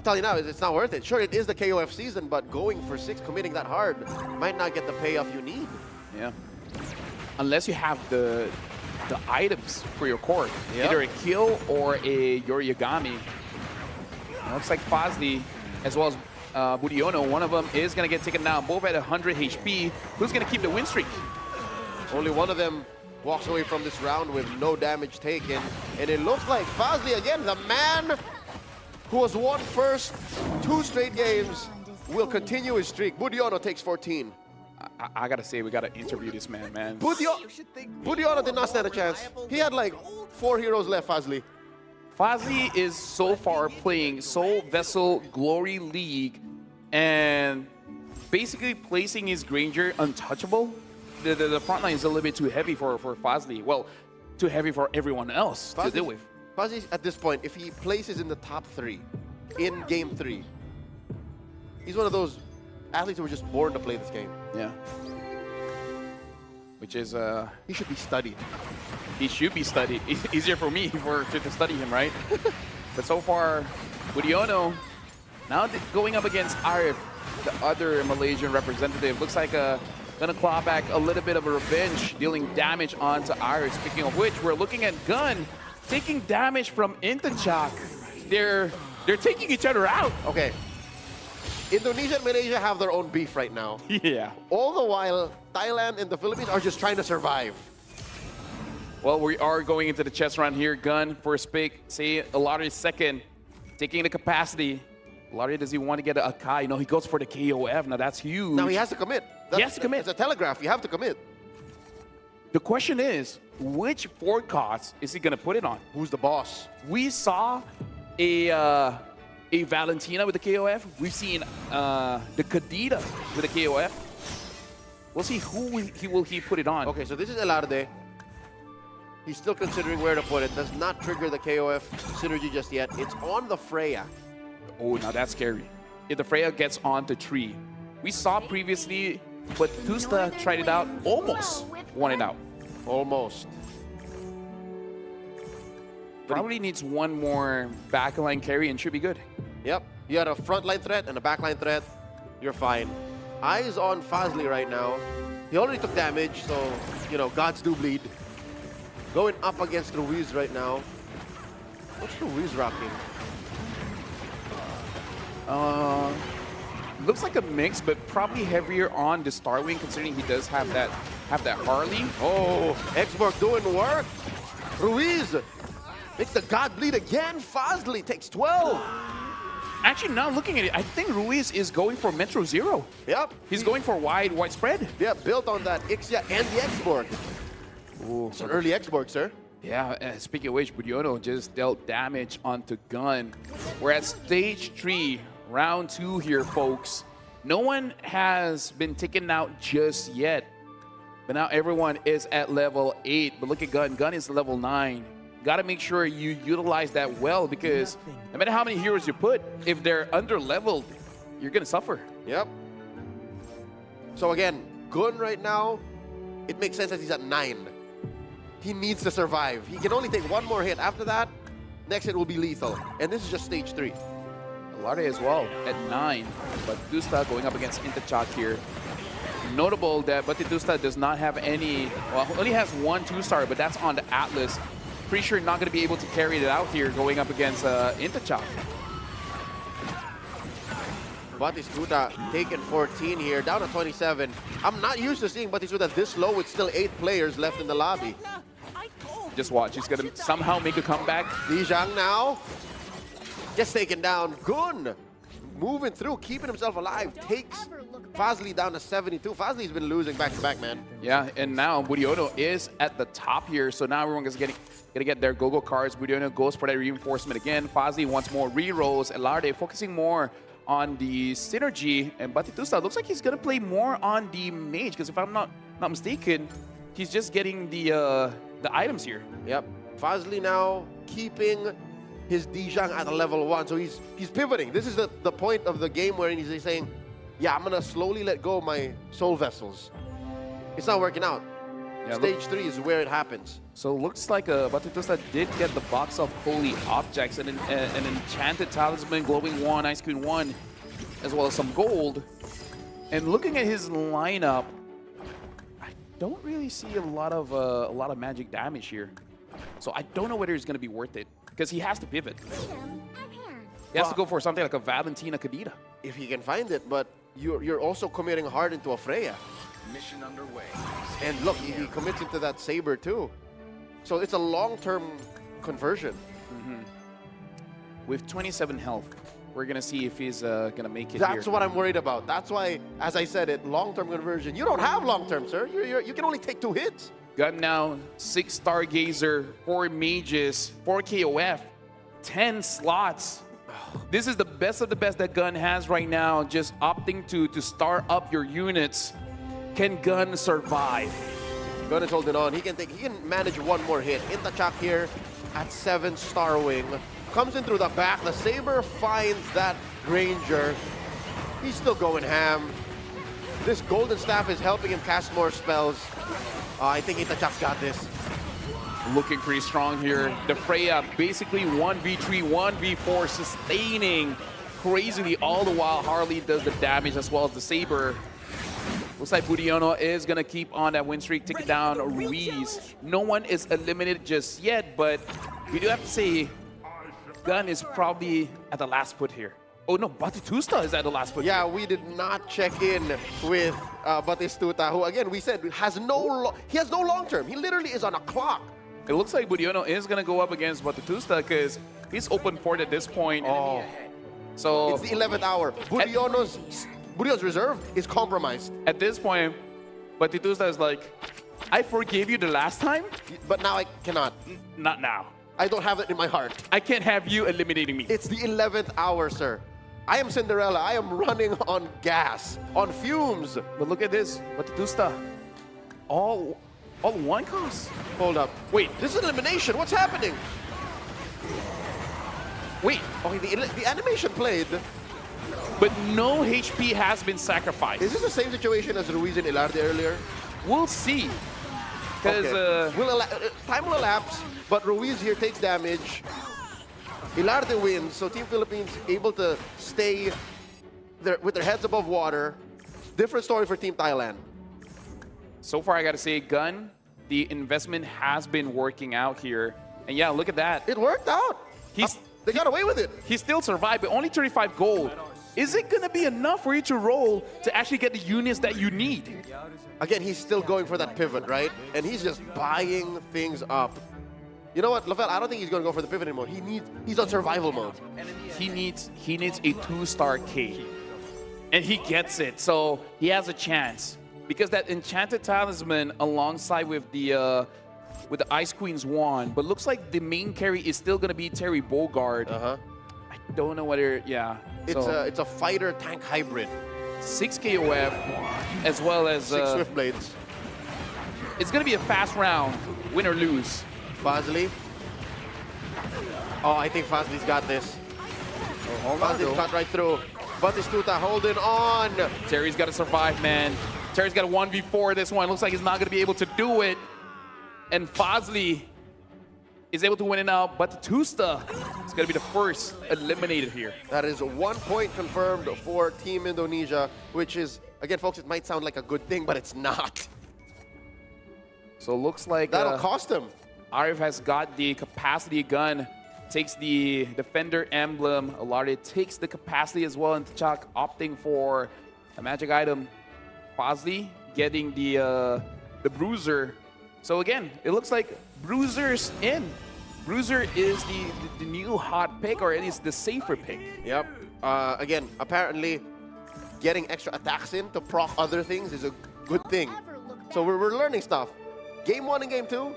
tell you now, it's not worth it. Sure, it is the KOF season, but going for 6, committing that hard, might not get the payoff you need. Yeah. Unless you have the items for your core. Yep. Either a kill or a Yoriyagami. Looks like Fazli, as well as Budiono, one of them is going to get taken down, both at 100 HP. Who's going to keep the win streak? Only one of them walks away from this round with no damage taken. And it looks like Fazli, again, the man who has won first 2 straight games, will continue his streak. Budiono takes 14. I gotta say, we gotta interview this man. Budiono did not stand a chance. He had like 4 heroes left, Fazli. Fazli is so far playing Soul Vessel Glory League and basically placing his Granger untouchable. The front line is a little bit too heavy for Fazli. Well, too heavy for everyone else to deal with. Fazli, at this point, if he places in the top 3 in game 3, he's one of those athletes who were just born to play this game. Yeah. Which is... he should be studied. He should be studied. Easier for me to study him, right? But so far, Budiono now going up against Arif, the other Malaysian representative. Looks like gonna claw back a little bit of a revenge, dealing damage onto Arif. Speaking of which, we're looking at Gun taking damage from Intachak. They're taking each other out. Okay. Indonesia and Malaysia have their own beef right now. Yeah. All the while, Thailand and the Philippines are just trying to survive. Well, we are going into the chess round here. Gun first pick. Say Lottery second. Taking the capacity. Lottery, does he want to get a Akai? No, he goes for the KOF. Now that's huge. Now he has to commit. He has to commit. It's a telegraph. You have to commit. The question is, which forecast is he going to put it on? Who's the boss? We saw a Valentina with the KOF. We've seen the Kadita with the KOF. We'll see who will he put it on. Okay, so this is Elarde. He's still considering where to put it. Does not trigger the KOF synergy just yet. It's on the Freya. Oh, now that's scary. If the Freya gets on the tree. We saw previously, but Tusta tried it out, almost won it out. Almost. Probably needs one more backline carry and should be good. Yep. You had a frontline threat and a backline threat. You're fine. Eyes on Fazli right now. He already took damage, so, you know, gods do bleed. Going up against Ruiz right now. What's Ruiz rocking? Looks like a mix, but probably heavier on the Starwing, considering he does have that Harley. Oh, Exborg doing work. Ruiz makes the god bleed again. Fazli takes 12. Actually, now looking at it, I think Ruiz is going for Metro Zero. Yep. He's going for widespread. Yeah, built on that Ixia and the Exborg. Ooh, it's an early Exborg, sir. Yeah, speaking of which, Budiono just dealt damage onto Gun. We're at stage 3, round 2 here, folks. No one has been taken out just yet. But now everyone is at level 8. But look at Gun. Gun is level 9. Got to make sure you utilize that well, because no matter how many heroes you put, if they're under-leveled, you're going to suffer. Yep. So again, Gun right now, it makes sense that he's at 9. He needs to survive. He can only take one more hit. After that, next hit will be lethal. And this is just stage 3. Lare as well at 9. But Batistuta going up against Intachak here. Notable that Batistuta does not have any, well, only has one 2-star, but that's on the Atlas. pretty sure not going to be able to carry it out here going up against Intachak. Batistuta taking 14 here, down to 27. I'm not used to seeing Batistuta this low with still 8 players left in the lobby. Just watch, he's going to somehow make a comeback. Dijang now gets taken down. Gun moving through, keeping himself alive, takes Fazli down to 72. Fazli's been losing back-to-back, man. Yeah, and now Budiono is at the top here, so now everyone is gonna get their go-go cards. Budiono goes for that reinforcement again. Fazli wants more re-rolls. Elarde focusing more on the synergy, and Batitusta looks like he's gonna play more on the mage, because if I'm not mistaken, he's just getting the items here. Yep. Fazli now keeping his Dijang at a level 1, so he's pivoting. This is the point of the game where he's saying, yeah, I'm gonna slowly let go of my soul vessels. It's not working out. Yeah, Stage 3 is where it happens. So looks like Batitusta did get the box of holy objects and an enchanted talisman, glowing 1, ice queen 1, as well as some gold. And looking at his lineup, I don't really see a lot of magic damage here. So I don't know whether it's gonna be worth it, because he has to pivot. He has to go for something like a Valentina Kadita. If he can find it, but you're also committing hard into a Freya. Mission underway. And look, he commits into that Saber too. So it's a long-term conversion. With 27 health, we're gonna see if he's gonna make it. That's here. what I'm worried about. That's why, as I said it, long-term conversion. You don't have long-term, sir. You can only take 2 hits. Got now 6 Stargazer, 4 Mages, 4 KOF, 10 slots. This is the best of the best that Gun has right now, just opting to start up your units. Can Gun survive? Gun is holding on. He can manage 1 more hit. Intachak here at 7 Starwing. Comes in through the back. The Saber finds that Granger. He's still going ham. This Golden Staff is helping him cast more spells. I think Intachak's got this. Looking pretty strong here. The Freya basically 1v3, 1v4, sustaining crazily all the while Harley does the damage as well as the Saber. Looks like Budiono is going to keep on that win streak, take it down Ruiz. No one is eliminated just yet, but we do have to say Gun is probably at the last put here. Oh no, Batitusta is at the last put. Yeah, we did not check in with Batistuta, who again, we said, he has no long term. He literally is on a clock. It looks like Budiono is going to go up against Batitusta because he's open port at this point. Oh. So it's the 11th hour. Budiono's reserve is compromised. At this point, Batitusta is like, I forgave you the last time, but now I cannot. Not now. I don't have it in my heart. I can't have you eliminating me. It's the 11th hour, sir. I am Cinderella. I am running on gas, on fumes. But look at this, Batitusta. All 1 cost. Hold up. Wait. This is an elimination. What's happening? Wait. Okay, the animation played. But no HP has been sacrificed. Is this the same situation as Ruiz and Elarde earlier? We'll see. Because time will elapse, but Ruiz here takes damage. Elarde wins, so Team Philippines able to stay with their heads above water. Different story for Team Thailand. So far, I got to say, Gun, the investment has been working out here. And yeah, look at that. It worked out. They got away with it. He still survived, but only 35 gold. Is it going to be enough for you to roll to actually get the units that you need? Again, he's still going for that pivot, right? And he's just buying things up. You know what, Lavelle, I don't think he's going to go for the pivot anymore. He's on survival mode. He needs a 2-star K. And he gets it, so he has a chance. Because that enchanted talisman alongside with the Ice Queen's wand, but looks like the main carry is still going to be Terry Bogard. I don't know whether, It's a fighter tank hybrid. 6 KOF, as well as 6 Swift Blades. It's going to be a fast round, win or lose. Fazli. Oh, I think Fazli's got this. Fazli's cut right through. Batistuta holding on. Terry's got to survive, man. Terry's got a 1v4 this one. Looks like he's not going to be able to do it. And Fazli is able to win it now. Batitusta is going to be the first eliminated here. That is 1 point confirmed for Team Indonesia, which is, again, folks, it might sound like a good thing, but it's not. So it looks like... That'll cost him. Arif has got the capacity gun, takes the defender emblem. Alarde takes the capacity as well, and T'Chak opting for a magic item. Fazli getting the bruiser. So again, it looks like Bruiser's in. Bruiser is the new hot pick, or at least the safer pick. Yep. Again, apparently, getting extra attacks in to proc other things is a good thing. So we're learning stuff. Game 1 and Game 2,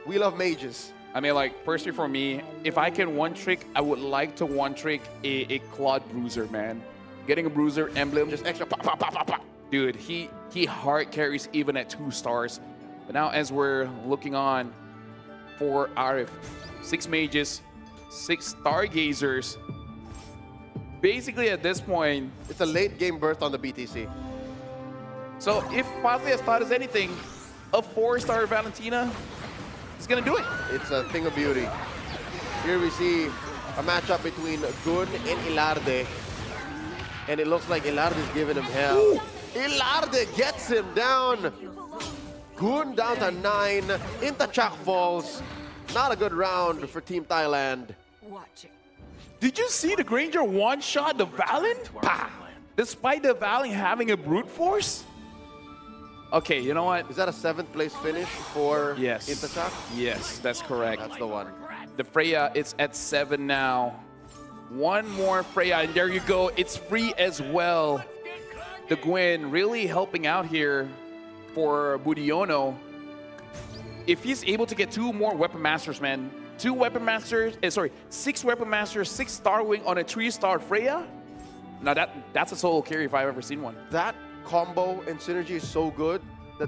we love mages. I mean, like, personally for me, if I can one trick, I would like to one trick a Claude Bruiser, man. Getting a Bruiser emblem. Just extra pop, pop, pop, pop, pop. Dude, he hard carries even at 2 stars. But now as we're looking on for Arif, 6 mages, 6 stargazers. Basically at this point, it's a late game birth on the BTC. So if Fazli has taught us anything, a 4-star Valentina is gonna do it. It's a thing of beauty. Here we see a matchup between Gun and Ilarde. And it looks like Ilarde is giving him hell. Ooh. Ilarde gets him down. Gun down to 9. T'Chak falls. Not a good round for Team Thailand. Did you see the Granger one-shot the Valen? Bah! Despite the Valen having a brute force? Okay, you know what? Is that a 7th place finish for T'Chak? Yes, that's correct. That's the one. The Freya, it's at 7 now. One more Freya, and there you go. It's free as well. The Gwen really helping out here for Budiono. If he's able to get 2 more Weapon Masters, man. 2 Weapon Masters, 6 Weapon Masters, 6 Star Wing on a 3-star Freya. Now that's a solo carry if I've ever seen one. That combo and synergy is so good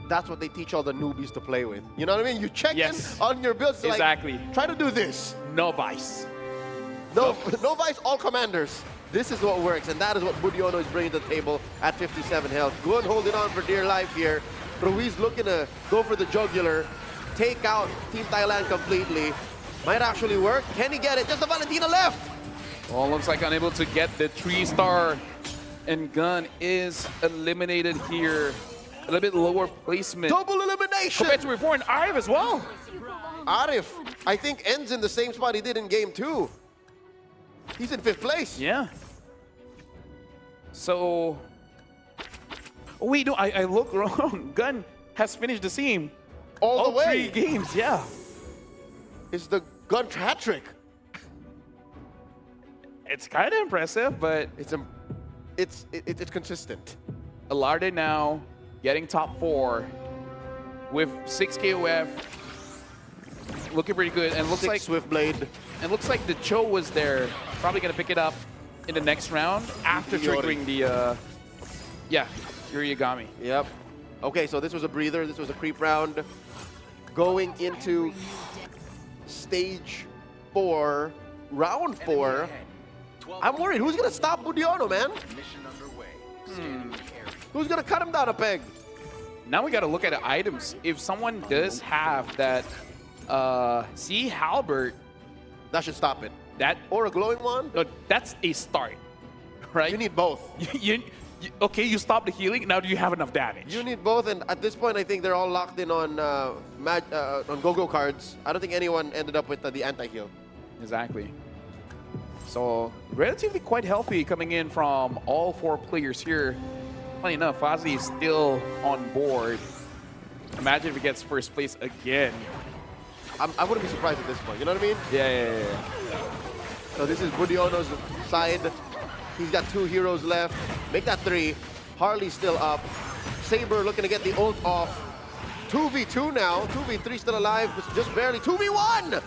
that's what they teach all the newbies to play with. You know what I mean? You check in on your builds. Exactly. Like, try to do this. No vice. No vice, all commanders. This is what works, and that is what Budiono is bringing to the table at 57 health. Gun holding on for dear life here. Ruiz looking to go for the jugular, take out Team Thailand completely. Might actually work. Can he get it? Just a Valentina left. Well, looks like unable to get the 3-star, and Gun is eliminated here. A little bit lower placement. Double elimination. Compared to before, and Arif as well. Arif, I think, ends in the same spot he did in Game 2. He's in 5th place. Yeah. So, wait, no, I look wrong. Gun has finished the scene. All the way. 3 games, yeah. It's the Gun hat trick. It's kind of impressive, but it's consistent. Alarde now getting top 4 with 6 KOF. Looking pretty good, and looks 6 like Swift Blade. And looks like the Cho was there. Probably gonna pick it up in the next round after triggering the Yurigami. Yep. Okay, so this was a breather. This was a creep round. Going into stage 4, round 4. I'm worried. Who's gonna stop Budiono, man? Who's gonna cut him down a peg? Now we gotta look at the items. If someone does have that Sea Halberd, that should stop it. That or a glowing wand? No, that's a start, right? You need both. Okay, you stop the healing. Now do you have enough damage? You need both, and at this point, I think they're all locked in on go-go cards. I don't think anyone ended up with the anti-heal. Exactly. So relatively quite healthy coming in from all 4 players here. Funny enough, Fazli is still on board. Imagine if he gets 1st place again. I wouldn't be surprised at this point. You know what I mean? Yeah. So this is Budiono's side. He's got 2 heroes left. Make that 3. Harley's still up. Saber looking to get the ult off. 2v2 now. 2v3 still alive, but just barely. 2v1!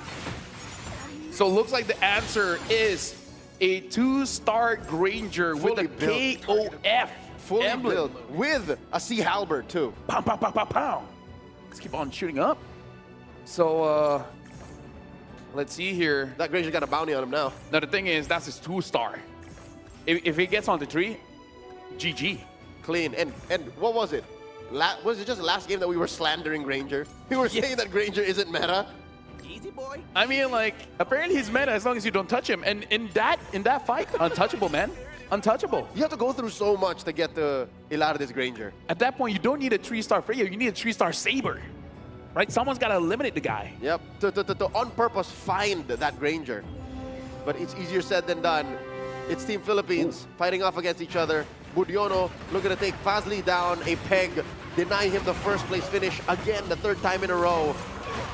So looks like the answer is a 2-star Granger with a KOF fully emblem. built with a Sea Halberd too. Pow, pow, pow, pow, pow. Let's keep on shooting up. So, let's see here. That Granger got a bounty on him now. Now the thing is, that's his 2-star. If he gets on the 3, GG. Clean. And what was it? Was it just the last game that we were slandering Granger? We were saying that Granger isn't meta. Easy boy. I mean, like, apparently he's meta as long as you don't touch him. And in that fight, untouchable, man. Untouchable. You have to go through so much to get the Ilarde's Granger. At that point, you don't need a 3-star Freya. You need a 3-star Saber. right? Someone's got to eliminate the guy. Yep, to on purpose find that Granger. But it's easier said than done. It's Team Philippines fighting off against each other. Budiono looking to take Fazli down a peg, denying him the first place finish again, the third time in a row.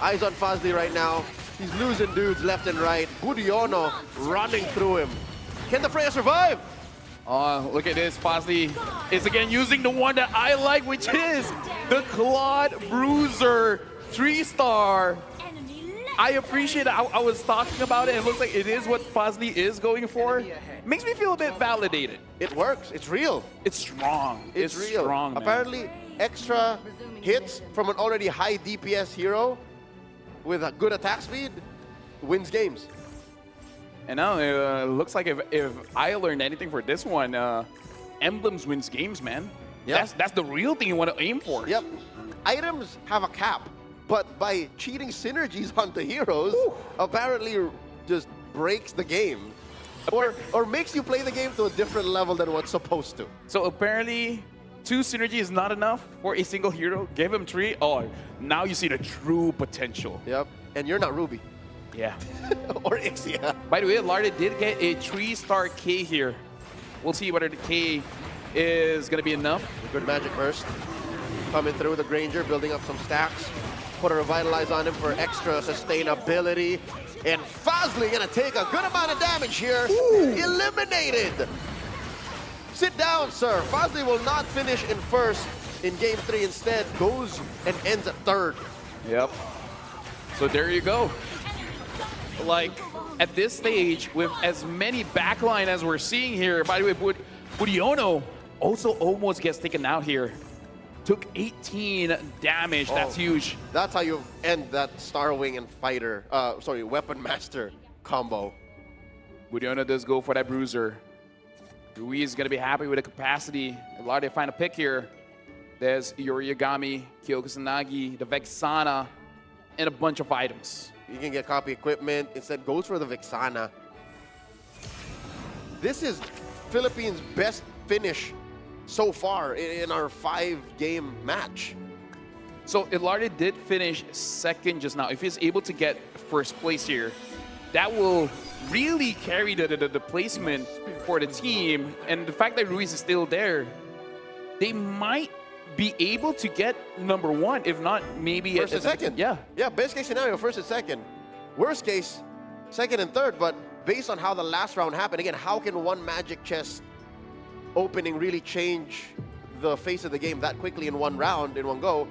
Eyes on Fazli right now. He's losing dudes left and right. Budiono running through him. Can the Freya survive? Oh, look at this. Fazli is again using the one that I like, which is the Claude Bruiser 3-star. I appreciate it. I was talking about it. It looks like it is what Fazli is going for. Makes me feel a bit validated. It works. It's real. It's strong. It's real. Strong, man. Apparently, extra hits from an already high DPS hero with a good attack speed wins games. And now it looks like if I learned anything for this one, emblems wins games, man. Yep. That's the real thing you want to aim for. Yep. Items have a cap, but by cheating synergies onto heroes, apparently just breaks the game. Or makes you play the game to a different level than what's supposed to. So apparently, 2 synergy is not enough for a single hero. Give him 3. Oh, now you see the true potential. Yep. And you're not Ruby. Yeah. Or Ixia. By the way, Larda did get a 3-star K here. We'll see whether the K is going to be enough. Good magic burst. Coming through the Granger, building up some stacks. Put a Revitalize on him for extra sustainability. And Fazli gonna take a good amount of damage here. Eliminated. Sit down, sir. Fazli will not finish in first in game 3. Instead, goes and ends at 3rd. Yep. So there you go. Like, at this stage, with as many backline as we're seeing here, by the way, Budiono also almost gets taken out here. Took 18 damage. That's huge. That's how you end that Starwing and Fighter, Weapon Master combo. Budiono does go for that Bruiser. Ruiz is going to be happy with the capacity. A lot of find a pick here. There's Yoriyagami, Kyoko Sanagi, the Vexana, and a bunch of items. You can get copy equipment. Instead, goes for the Vexana. This is Philippines' best finish so far in our 5-game match. So Ilardi did finish 2nd just now. If he's able to get 1st place here, that will really carry the placement for the team. And the fact that Ruiz is still there, they might be able to get number 1, if not maybe 1st and 2nd. Yeah. Yeah, best case scenario, 1st and 2nd. Worst case, 2nd and 3rd. But based on how the last round happened, again, how can one magic chest opening really change the face of the game that quickly in one round, in one go?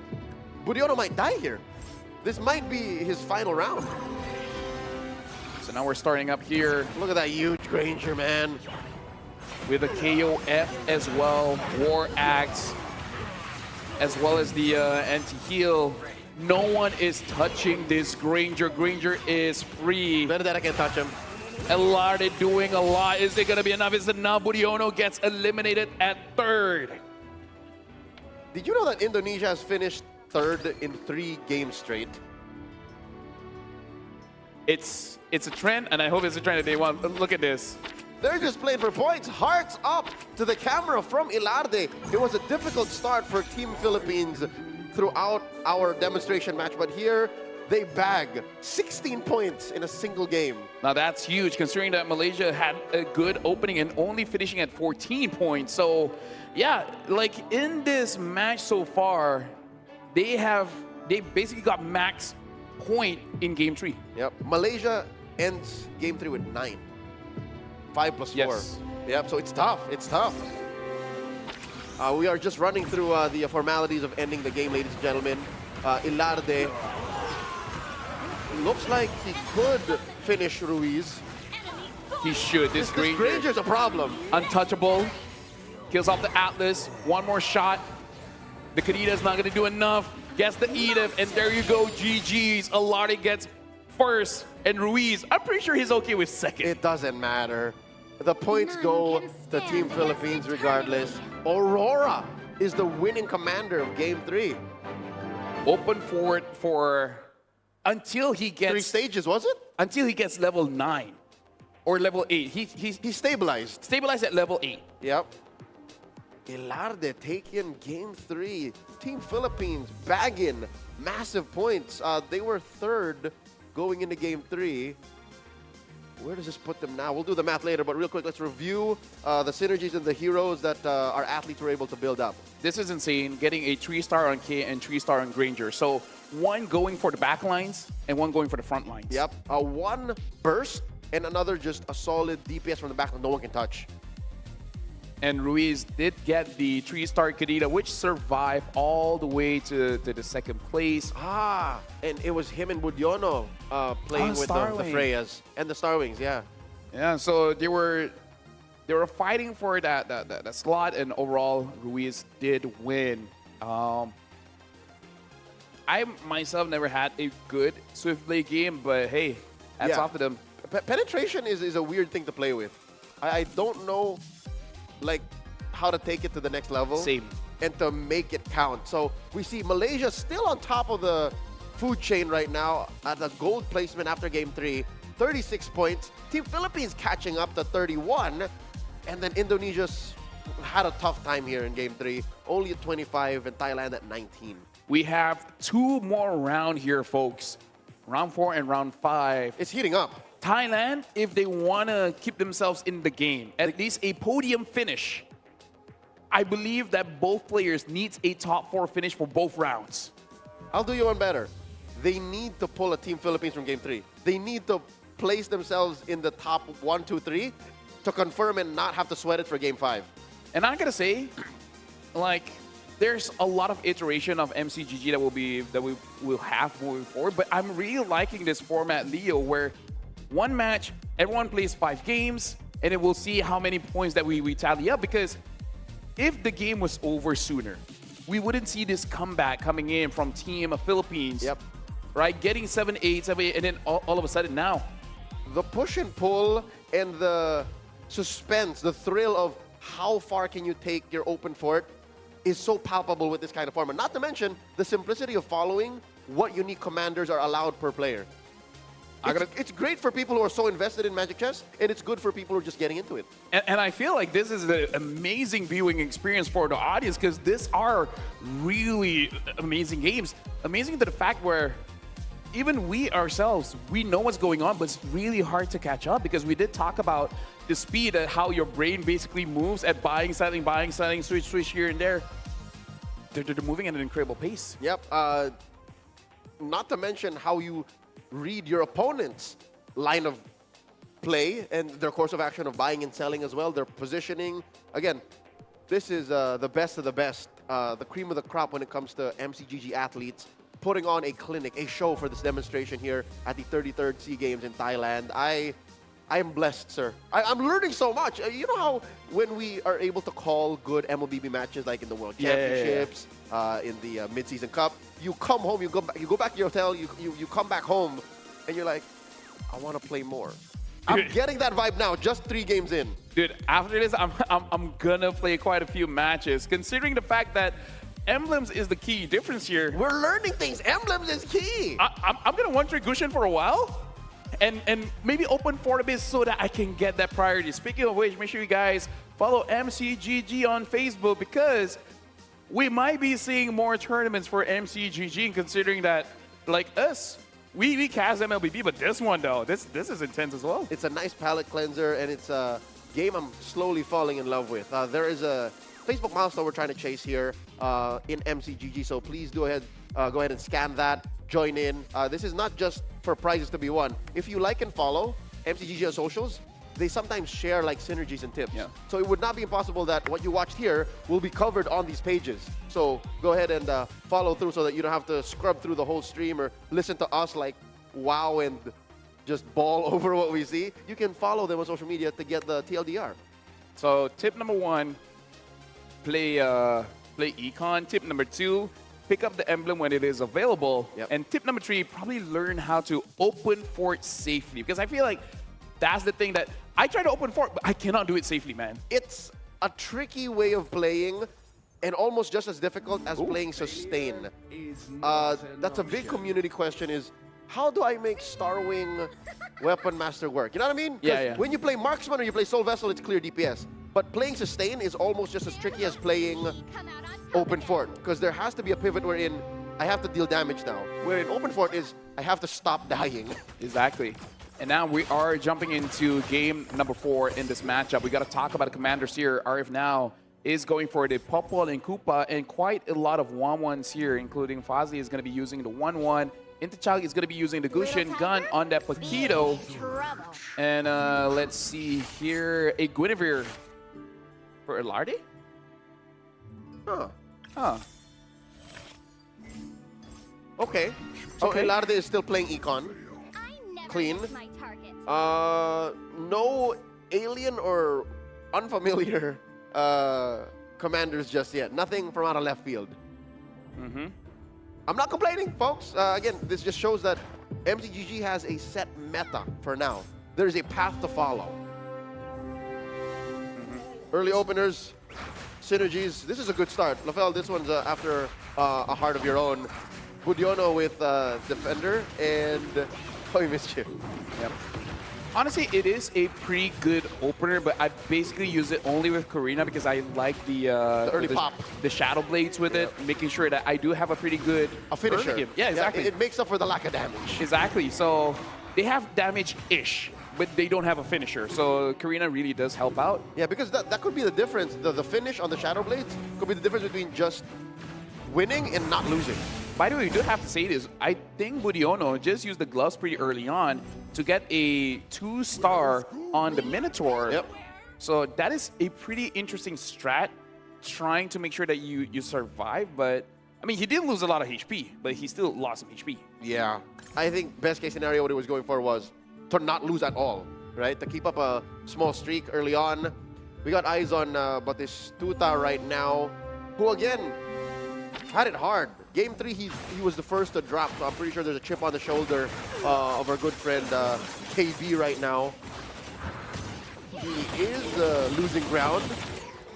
Budiono might die here. This might be his final round. So now we're starting up here. Look at that huge Granger, man. With a KOF as well, War Axe, as well as the anti-heal. No one is touching this Granger. Granger is free. Benedetta can touch him. Elarde doing a lot. Is it going to be enough? Is it enough? Budiono gets eliminated at 3rd. Did you know that Indonesia has finished 3rd in 3 games straight? It's a trend, and I hope it's a trend that they want. Look at this. They're just playing for points. Hearts up to the camera from Ilarde. It was a difficult start for Team Philippines throughout our demonstration match, but here they bag 16 points in a single game. Now that's huge, considering that Malaysia had a good opening and only finishing at 14 points. So, yeah, like in this match so far, they basically got max point in game 3. Yep. Malaysia ends game 3 with 9. 5 plus 4. Yes. Yep, so it's tough. It's tough. We are just running through the formalities of ending the game, ladies and gentlemen. Ilarde looks like he could finish Ruiz. He should. This Granger's a problem. Untouchable. Kills off the Atlas. One more shot. The Kadita's not going to do enough. Gets the Edith, and there you go. GG's. Ilarde gets 1st, and Ruiz, I'm pretty sure he's okay with 2nd. It doesn't matter. The points go to Team Philippines regardless. Aurora is the winning commander of Game 3. Open forward for until he gets 3 stages, was it? Until he gets level 9 or level 8. He's stabilized. Stabilized at level 8. Yep. Ilarde taking Game 3. Team Philippines bagging massive points. They were third going into game 3. Where does this put them now? We'll do the math later, but real quick, let's review the synergies and the heroes that our athletes were able to build up. This is insane, getting a 3-star on K and 3-star on Granger. So one going for the back lines and one going for the front lines. Yep, one burst and another just a solid DPS from the back that no one can touch. And Ruiz did get the 3-star Kadita, which survived all the way to the second place. And it was him and Budyono playing with the Freyas and the Starwings, yeah. Yeah, so they were fighting for that slot, and overall Ruiz did win. I myself never had a good Swift Play game, but hey, hats off to them. Penetration is a weird thing to play with. I don't know like how to take it to the next level. Same. And to make it count. So we see Malaysia still on top of the food chain right now at a gold placement after game 3, 36 points. Team Philippines catching up to 31, and then Indonesia's had a tough time here in game 3, only at 25, and Thailand at 19. We have 2 more rounds here, folks. Round 4 and round 5. It's heating up. Thailand, if they want to keep themselves in the game, at least a podium finish, I believe that both players needs a top 4 finish for both rounds. I'll do you one better. They need to pull a Team Philippines from game 3. They need to place themselves in the top 1, 2, 3 to confirm and not have to sweat it for game 5. And I gotta say, like, there's a lot of iteration of MCGG that we will have moving forward, but I'm really liking this format, Leo, where one match, everyone plays 5 games, and then we'll see how many points that we tally up, because if the game was over sooner, we wouldn't see this comeback coming in from Team Philippines. Yep. Right? Getting 7-8, and then all of a sudden now. The push and pull and the suspense, the thrill of how far can you take your open fort is so palpable with this kind of format. Not to mention the simplicity of following what unique commanders are allowed per player. It's great for people who are so invested in Magic Chess, and it's good for people who are just getting into it. And I feel like this is an amazing viewing experience for the audience, because these are really amazing games. Amazing to the fact where even we ourselves, we know what's going on, but it's really hard to catch up, because we did talk about the speed and how your brain basically moves at buying, selling, switch here and there. They're moving at an incredible pace. Yep. Not to mention how you read your opponent's line of play and their course of action of buying and selling as well, their positioning. Again, this is the best of the best, the cream of the crop when it comes to MCGG athletes, putting on a clinic, a show for this demonstration here at the 33rd SEA Games in Thailand. I am blessed, sir. I'm learning so much. You know how when we are able to call good MLBB matches, like in the World Championships, in the Mid-Season Cup, you come home, you go back to your hotel, you come back home, and you're like, I want to play more. I'm getting that vibe now, just 3 games in. Dude, after this, I'm gonna play quite a few matches, considering the fact that Emblems is the key difference here. We're learning things. Emblems is key. I'm gonna one-trick Gushin for a while, and maybe open for a bit so that I can get that priority. Speaking of which, make sure you guys follow MCGG on Facebook, because we might be seeing more tournaments for MCGG, considering that, like us, we cast MLBB, but this one though, this is intense as well. It's a nice palate cleanser, and it's a game I'm slowly falling in love with. There is a Facebook milestone we're trying to chase here in MCGG, so please go ahead and scan that, join in. This is not just for prizes to be won. If you like and follow MCGG on socials, they sometimes share like synergies and tips. Yeah. So it would not be impossible that what you watched here will be covered on these pages. So go ahead and follow through so that you don't have to scrub through the whole stream or listen to us like wow and just bawl over what we see. You can follow them on social media to get the TLDR. So tip number 1, play Econ. Tip number 2, pick up the emblem when it is available. Yep. And tip number 3, probably learn how to open fort safely, because I feel like that's the thing that I try to open fort, but I cannot do it safely, man. It's a tricky way of playing, and almost just as difficult as playing sustain. That's a big community question, is how do I make Starwing Weapon Master work? You know what I mean? Yeah. When you play Marksman or you play Soul Vessel, it's clear DPS. But playing sustain is almost just as tricky as playing open fort, because there has to be a pivot wherein I have to deal damage now. Where in open fort is, I have to stop dying. Exactly. And now we are jumping into game number 4 in this matchup. We got to talk about the commanders here. RF now is going for the Popol and Koopa, and quite a lot of 1-1s here, including Fazli is going to be using the 1-1. Intichag is going to be using the Gushin gun on that Paquito. And let's see here, a Guinevere for Elarde? Huh. Okay. So Okay. Elarde is still playing Econ. Clean. No alien or unfamiliar commanders just yet. Nothing from out of left field. I'm not complaining, folks. Again, this just shows that MCGG has a set meta for now. There is a path to follow. Early openers, synergies. This is a good start. Lafel, this one's after a heart of your own. Budiono with Defender and Toy Mischief. Yep. Honestly, it is a pretty good opener, but I basically use it only with Karina because I like the early pop, the Shadow Blades with it, making sure that I do have a pretty good finisher. early game. Yeah, exactly. It makes up for the lack of damage. Exactly. So they have damage-ish, but they don't have a finisher. So Karina really does help out. Yeah, because that could be the difference. The finish on the Shadow Blades could be the difference between just winning and not losing. By the way, we do have to say this. I think Budiono just used the gloves pretty early on to get a 2-star on the Minotaur. Yep. So that is a pretty interesting strat, trying to make sure that you survive. But, I mean, he didn't lose a lot of HP, but he still lost some HP. Yeah. I think best case scenario, what he was going for was to not lose at all, right? To keep up a small streak early on. We got eyes on Batistuta right now, who, again, had it hard. Game 3, he was the first to drop, so I'm pretty sure there's a chip on the shoulder of our good friend KB right now. He is losing ground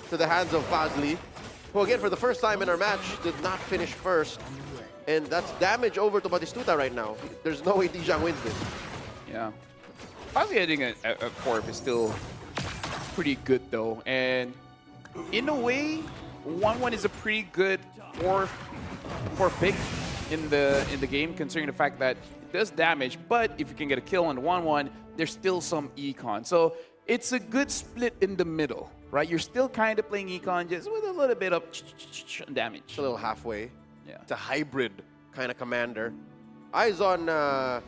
to the hands of Fazli, who again, for the first time in our match, did not finish first. And that's damage over to Batistuta right now. There's no way Dijang wins this. Yeah. Fazli hitting a Corp is still pretty good, though. And in a way, 1-1 is a pretty good for pick in the game, considering the fact that it does damage, but if you can get a kill on the 1-1, there's still some econ. So it's a good split in the middle, right? You're still kind of playing econ just with a little bit of damage. It's a little halfway. Yeah. It's a hybrid kind of commander. Eyes on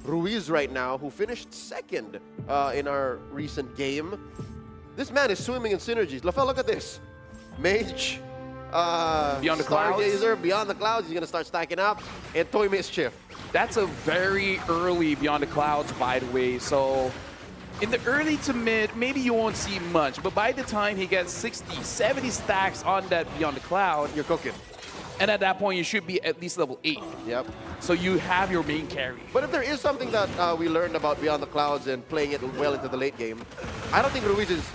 Ruiz right now, who finished second in our recent game. This man is swimming in synergies. Lafel, look at this. Mage, Beyond the Clouds. Stargazer, Beyond the Clouds, he's going to start stacking up. And Toy Mischief. That's a very early Beyond the Clouds, by the way. So in the early to mid, maybe you won't see much. But by the time he gets 60, 70 stacks on that Beyond the Cloud, you're cooking. And at that point, you should be at least level 8. Yep. So you have your main carry. But if there is something that we learned about Beyond the Clouds and playing it well into the late game, I don't think Ruiz is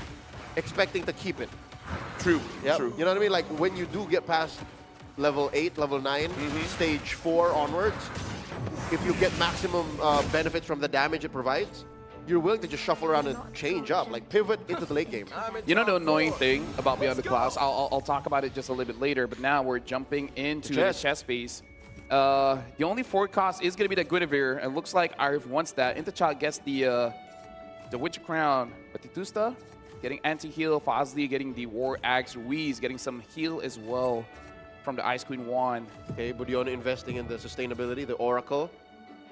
expecting to keep it. True. Yep. True. You know what I mean? Like when you do get past level 8, level 9, stage 4 onwards, if you get maximum benefits from the damage it provides, you're willing to just shuffle around and change up, like pivot into the late game. You know the annoying thing about Beyond the Clouds? I'll talk about it just a little bit later, but now we're jumping into the chess phase. The only forward cost is going to be the Guinevere, and looks like Arif wants that. Interchild gets the Witcher Crown, but Titusta getting anti-heal, Fazli getting the War Axe, Ruiz getting some heal as well from the Ice Queen wand. Okay, Budiono investing in the sustainability, the Oracle.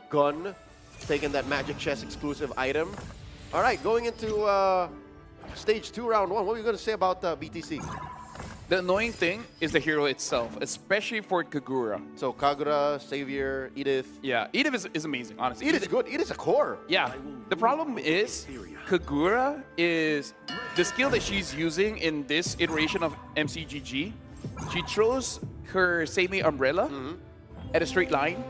Gun, taking that Magic Chess exclusive item. All right, going into stage 2, round 1. What are you going to say about BTC? The annoying thing is the hero itself, especially for Kagura. So Kagura, Savior, Edith. Yeah, Edith is amazing, honestly. Edith is good. Edith's a core. Yeah. The problem is Kagura is the skill that she's using in this iteration of MCGG. She throws her Seimei umbrella at a straight line,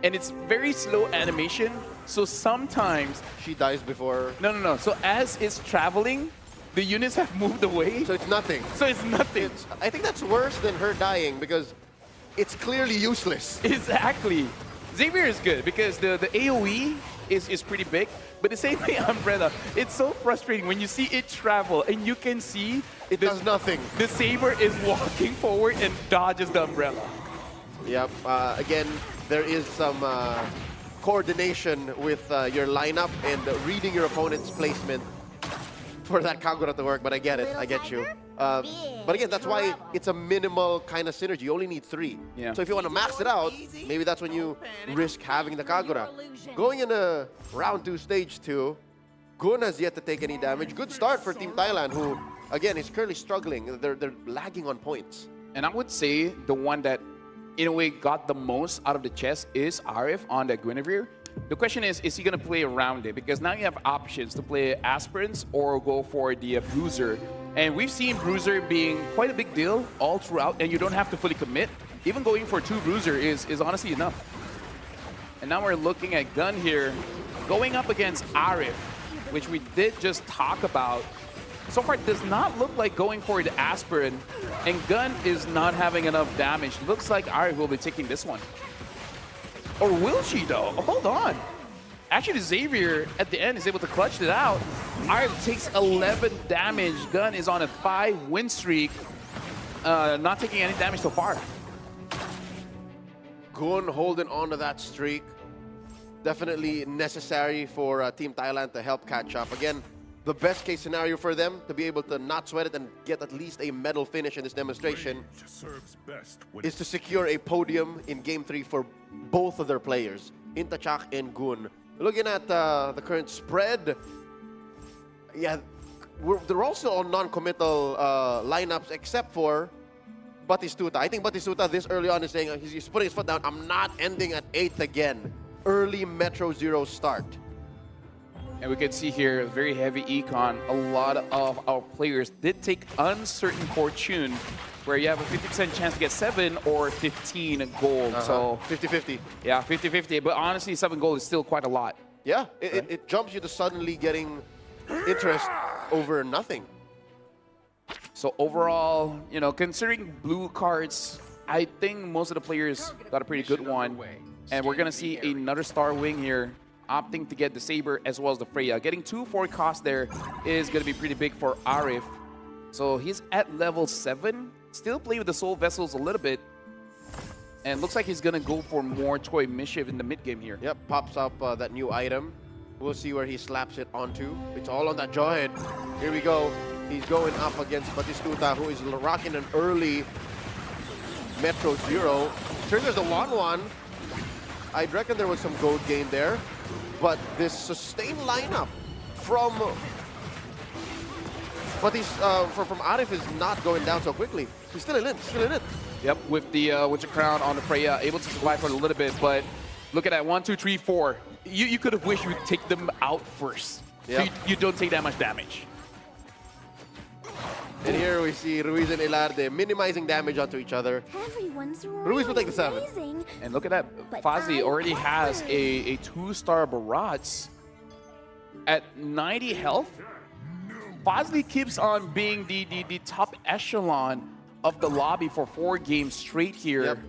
and it's very slow animation. So sometimes she dies before. No. So as it's traveling, the units have moved away. So it's nothing. So it's nothing. I think that's worse than her dying because it's clearly useless. Exactly. Xavier is good because the AoE is pretty big, but the same way umbrella, it's so frustrating when you see it travel and you can see it does nothing. The Saber is walking forward and dodges the umbrella. Yep. Again, there is some coordination with your lineup and reading your opponent's placement for that Kagura to work, but I get it. I get you. But again, that's why it's a minimal kind of synergy. You only need 3. Yeah. So if you want to max it out, maybe that's when you risk having the Kagura. Going into round 2, stage 2, Gun has yet to take any damage. Good start for Team Thailand, who, again, is currently struggling. They're lagging on points. And I would say the one that, in a way, got the most out of the chess is Arif on the Guinevere. The question is he going to play around it? Because now you have options to play Aspirants or go for the Bruiser. And we've seen Bruiser being quite a big deal all throughout, and you don't have to fully commit. Even going for 2 Bruiser is honestly enough. And now we're looking at Gun here, going up against Arif, which we did just talk about. So far, it does not look like going for the Aspirant, and Gun is not having enough damage. Looks like Arif will be taking this one. Or will she, though? Oh, hold on. Actually, Xavier, at the end, is able to clutch it out. Arif takes 11 damage. Gun is on a 5-win streak, not taking any damage so far. Gun holding on to that streak. Definitely necessary for Team Thailand to help catch up. Again, the best case scenario for them to be able to not sweat it and get at least a medal finish in this demonstration is to secure a podium in Game 3 for both of their players, Intachak and Gun. Looking at the current spread, yeah, they're also on non-committal lineups except for Batistuta. I think Batistuta this early on is saying he's putting his foot down. I'm not ending at 8th again. Early Metro Zero start. And we can see here, very heavy econ. A lot of our players did take Uncertain Fortune, where you have a 50% chance to get 7 or 15 gold. So 50-50. Yeah, 50-50. But honestly, 7 gold is still quite a lot. Yeah, it jumps you to suddenly getting interest over nothing. So overall, you know, considering blue cards, I think most of the players got a pretty good one. And we're going to see another Star Wing here, opting to get the Saber as well as the Freya. Getting 2 4 costs there is going to be pretty big for Arif. So he's at level 7. Still play with the Soul Vessels a little bit. And looks like he's going to go for more Toy Mischief in the mid-game here. Yep, pops up that new item. We'll see where he slaps it onto. It's all on that jawhead. Here we go. He's going up against Batistuta, who is rocking an early Metro Zero. Triggers the 1-1. I'd reckon there was some gold gain there. But this sustained lineup from Arif is not going down so quickly. He's still in it, still in it. Yep, with the crown on the Freya, able to survive for a little bit, but look at that, 1, 2, 3, 4. You could have wished you would take them out first. Yep. So you don't take that much damage. And here we see Ruiz and Elarde minimizing damage onto each other. Ruiz will take the 7. And look at that, Fazli already has a 2-star Barats at 90 health. Fazli keeps on being the top echelon of the lobby for 4 games straight here. Yep.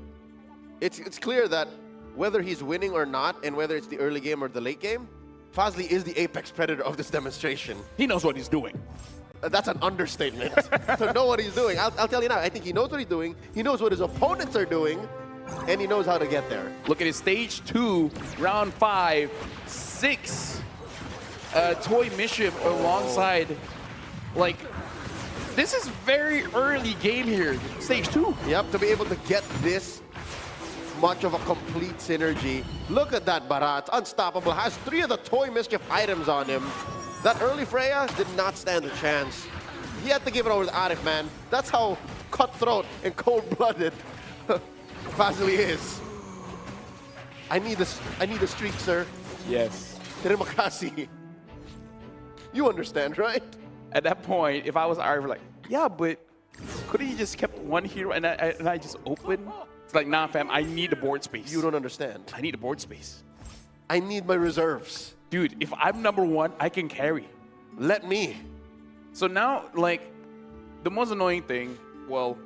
It's clear that whether he's winning or not, and whether it's the early game or the late game, Fazli is the apex predator of this demonstration. He knows what he's doing. That's an understatement. To know what he's doing. I'll tell you now, I think he knows what he's doing, he knows what his opponents are doing, and he knows how to get there. Look at his stage 2, round 5, 6 Toy Mischief alongside, like, this is very early game here, stage 2. Yep, to be able to get this much of a complete synergy. Look at that Barat, unstoppable, has 3 of the Toy Mischief items on him. That early Freya did not stand a chance. He had to give it over to Arif, man. That's how cutthroat and cold-blooded Fazli is. I need a streak, sir. Yes. Terima kasih. You understand, right? At that point, if I was Arif, like, yeah, but couldn't you just kept one hero and I just open? It's like, nah, fam, I need the board space. You don't understand. I need the board space. I need my reserves. Dude, if I'm number 1, I can carry. Let me. So now, like, the most annoying thing, well,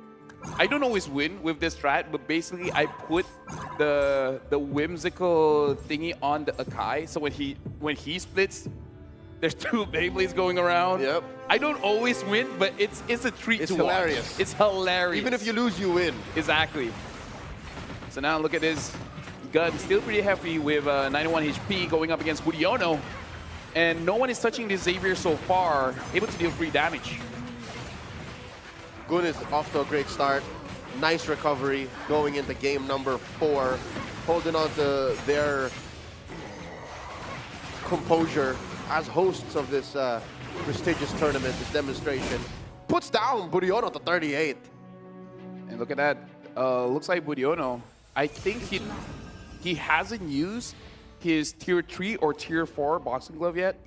I don't always win with this strat, but basically I put the whimsical thingy on the Akai, so when he splits, there's 2 Beyblades going around. Yep. I don't always win, but it's a treat to hilarious. watch. It's hilarious. Even if you lose, you win. Exactly. So now look at this. Gun still pretty heavy with 91 HP going up against Budiono. And no one is touching this Xavier so far, able to deal free damage. Gun is off to a great start. Nice recovery going into game number 4. Holding on to their composure as hosts of this prestigious tournament, this demonstration. Puts down Budiono to 38. And look at that. Looks like Budiono, I think he hasn't used his tier 3 or tier 4 boxing glove yet.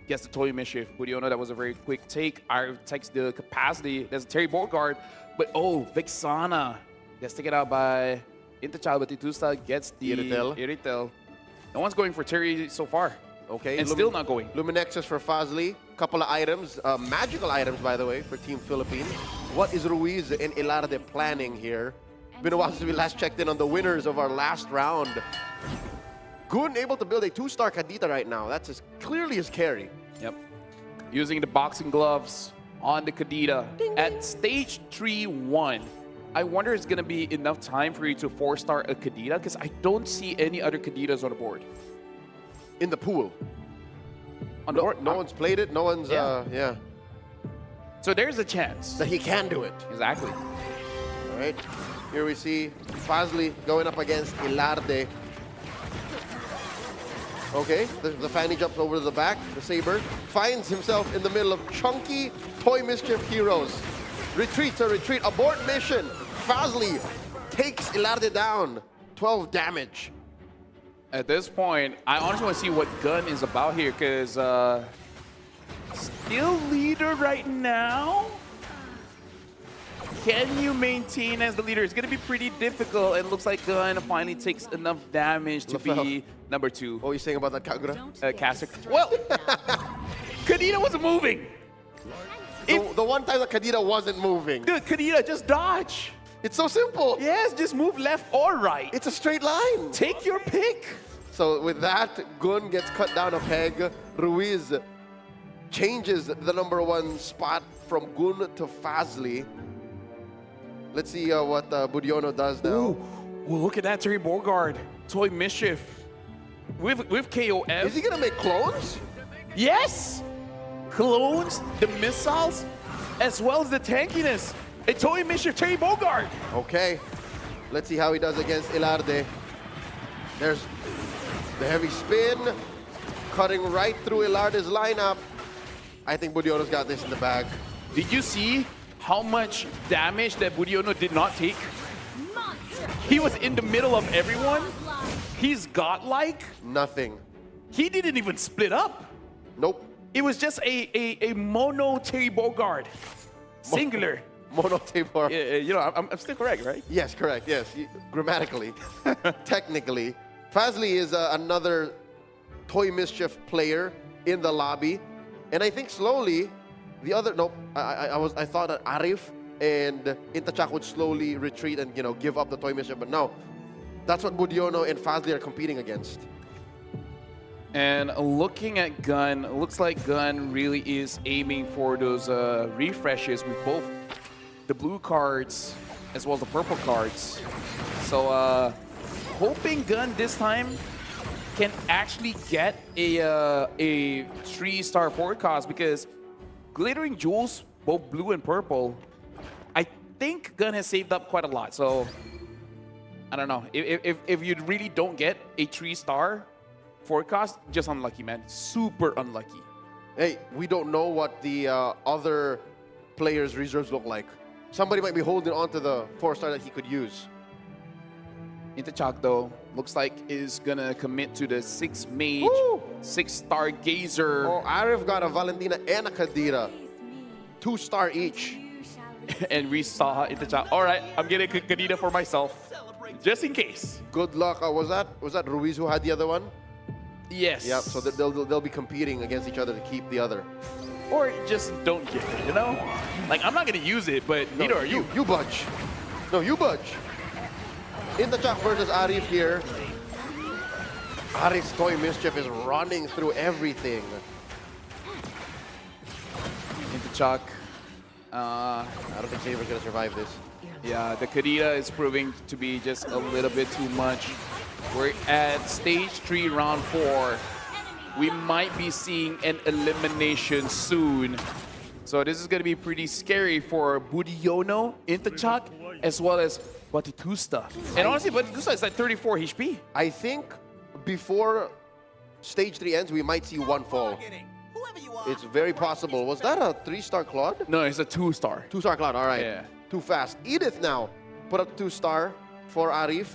Gets the Toy Mischief. Budiono, that was a very quick take. Arif takes the capacity. There's a Terry Beauregard. But oh, Vexana gets taken out by Intachal, but Titusta gets the Iritel. No one's going for Terry so far. Okay. And still not going. Luminexus for Fazli. Couple of items. Magical items, by the way, for Team Philippines. What is Ruiz and Ilarde planning here? Been a while since we last checked in on the winners of our last round. Gun able to build a 2-star Kadita right now. That's as clearly as carry. Yep. Using the boxing gloves on the Kadita. At stage 3-1, I wonder it's going to be enough time for you to 4-star a Kadita, because I don't see any other Kaditas on the board. In the pool. On the board? No one's played it. No one's, yeah. So there's a chance. That he can do it. Exactly. All right. Here we see Fazli going up against Ilarde. Okay, the Fanny jumps over to the back. The Saber finds himself in the middle of chunky Toy Mischief heroes. Retreat to retreat. Abort mission. Fazli takes Ilarde down. 12 damage. At this point, I honestly want to see what Gun is about here, because still leader right now. Can you maintain as the leader? It's going to be pretty difficult. It looks like Gun finally takes enough damage to be number 2. What are you saying about that, Kagura? Caster. Well, Kadita wasn't moving. The one time that Kadita wasn't moving. Dude, Kadita, just dodge. It's so simple. Yes, just move left or right. It's a straight line. Take your pick. So with that, Gun gets cut down a peg. Ruiz changes the number 1 spot from Gun to Fazli. Let's see what Budiono does now. Ooh, look at that, Terry Beauregard. Toy Mischief. With KOF. Is he going to make clones? Yes. Clones, the missiles, as well as the tankiness. A Toy Mischief, Terry Beauregard. Okay. Let's see how he does against Ilarde. There's the heavy spin. Cutting right through Ilarde's lineup. I think Budiono's got this in the bag. Did you see how much damage that Budiono did not take? He was in the middle of everyone. He's godlike. Nothing. He didn't even split up. Nope. It was just a mono Terry Beauregard. Singular. Mono Tabor. You know, I'm still correct, right? Yes, correct. Yes, grammatically, technically. Fazli is another Toy Mischief player in the lobby, and I think slowly the other. No, I thought that Arif and Intachak would slowly retreat and give up the Toy Mischief, but no, that's what Budiono and Fazli are competing against. And looking at Gun, looks like Gun really is aiming for those refreshes with both the blue cards as well as the purple cards. So hoping Gun this time can actually get a 3-star forecast, because Glittering Jewels, both blue and purple, I think Gun has saved up quite a lot. So I don't know. If you really don't get a 3-star forecast, just unlucky, man. Super unlucky. Hey, we don't know what the other players' reserves look like. Somebody might be holding on to the 4-star that he could use. Intachak, though, looks like is gonna commit to the 6 mage, 6-star gazer. Oh, Arif got a Valentina and a Kadira. 2-star each. And we saw Intachak. All right, I'm getting a Kadira for myself, just in case. Good luck. Was that Ruiz who had the other one? Yes. Yep. So they'll be competing against each other to keep the other. Or just don't get it, you know? Like, I'm not gonna use it, but neither are you. You budge. No, you budge. Intachak versus Arif here. Arif's Toy Mischief is running through everything. Intachak I don't think Saber's going to survive this. Yeah, the Kadita is proving to be just a little bit too much. We're at stage 3, round 4. We might be seeing an elimination soon. So this is going to be pretty scary for Budiono, Intachak, as well as Batitusta. And honestly, Batitusta is at 34 HP. I think before stage 3 ends, we might see one fall. It's very possible. Was that a 3-star Claude? No, it's a 2-star. 2-star Claude, all right. Yeah. Too fast. Edith now put up 2-star for Arif.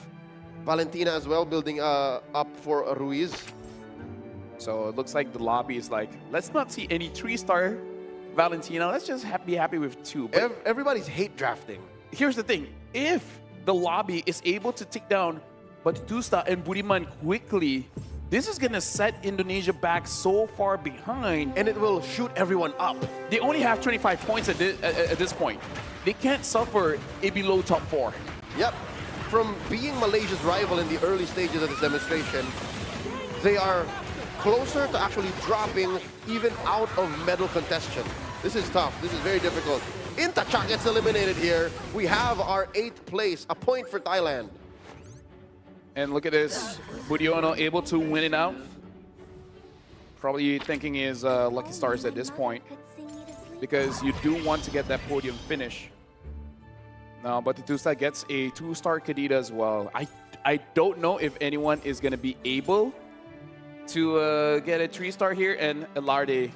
Valentina as well, building up for Ruiz. So it looks like the lobby is like, let's not see any 3-star Valentina. Let's just be happy with 2. But Everybody's hate drafting. here's the thing. If the lobby is able to take down Batitusta and Budiman quickly, this is going to set Indonesia back so far behind. And it will shoot everyone up. They only have 25 points at this point. They can't suffer a below top 4. Yep. From being Malaysia's rival in the early stages of this demonstration, they are closer to actually dropping even out of medal contention. This is tough. This is very difficult. Intachak gets eliminated here. We have our 8th place, a point for Thailand. And look at this. Budiono able to win it out. Probably thinking is lucky stars at this point, because you do want to get that podium finish. Now, Batitusta gets a 2-star Kadita as well. I don't know if anyone is going to be able to get a 3-star here, and Elarde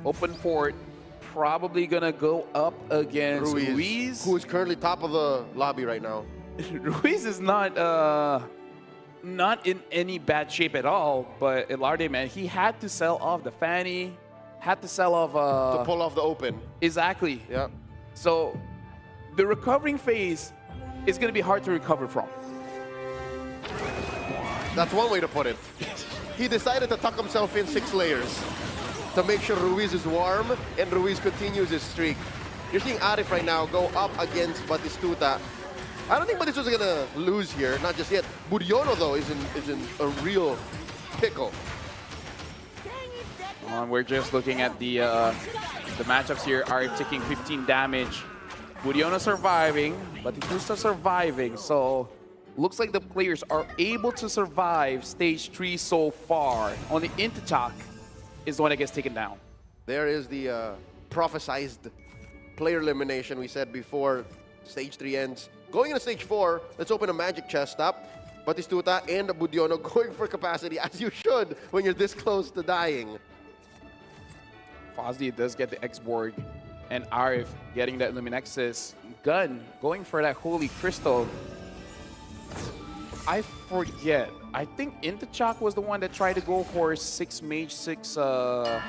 open for it. Probably going to go up against Ruiz, who is currently top of the lobby right now. Ruiz is not in any bad shape at all, but Elarde, man, he had to sell off the fanny, had to sell off... to pull off the open. Exactly. Yeah. So the recovering phase is going to be hard to recover from. That's one way to put it. He decided to tuck himself in 6 layers to make sure Ruiz is warm, and Ruiz continues his streak. You're seeing Arif right now go up against Batistuta. I don't think Batistuta is going to lose here, not just yet. Budiono, though, is in a real pickle. We're just looking at the matchups here. Arif taking 15 damage. Budiono surviving, Batitusta surviving. So looks like the players are able to survive stage 3 so far. Only Intachak is the one that gets taken down. There is the prophesized player elimination we said before stage 3 ends. Going into stage 4, let's open a magic chest up. Batistuta and Budiono going for capacity, as you should when you're this close to dying. Fozzy does get the X-Borg, and Arif getting that Luminexus. Gun going for that Holy Crystal. I forget. I think Intachak was the one that tried to go for 6 mage, 6... Oh,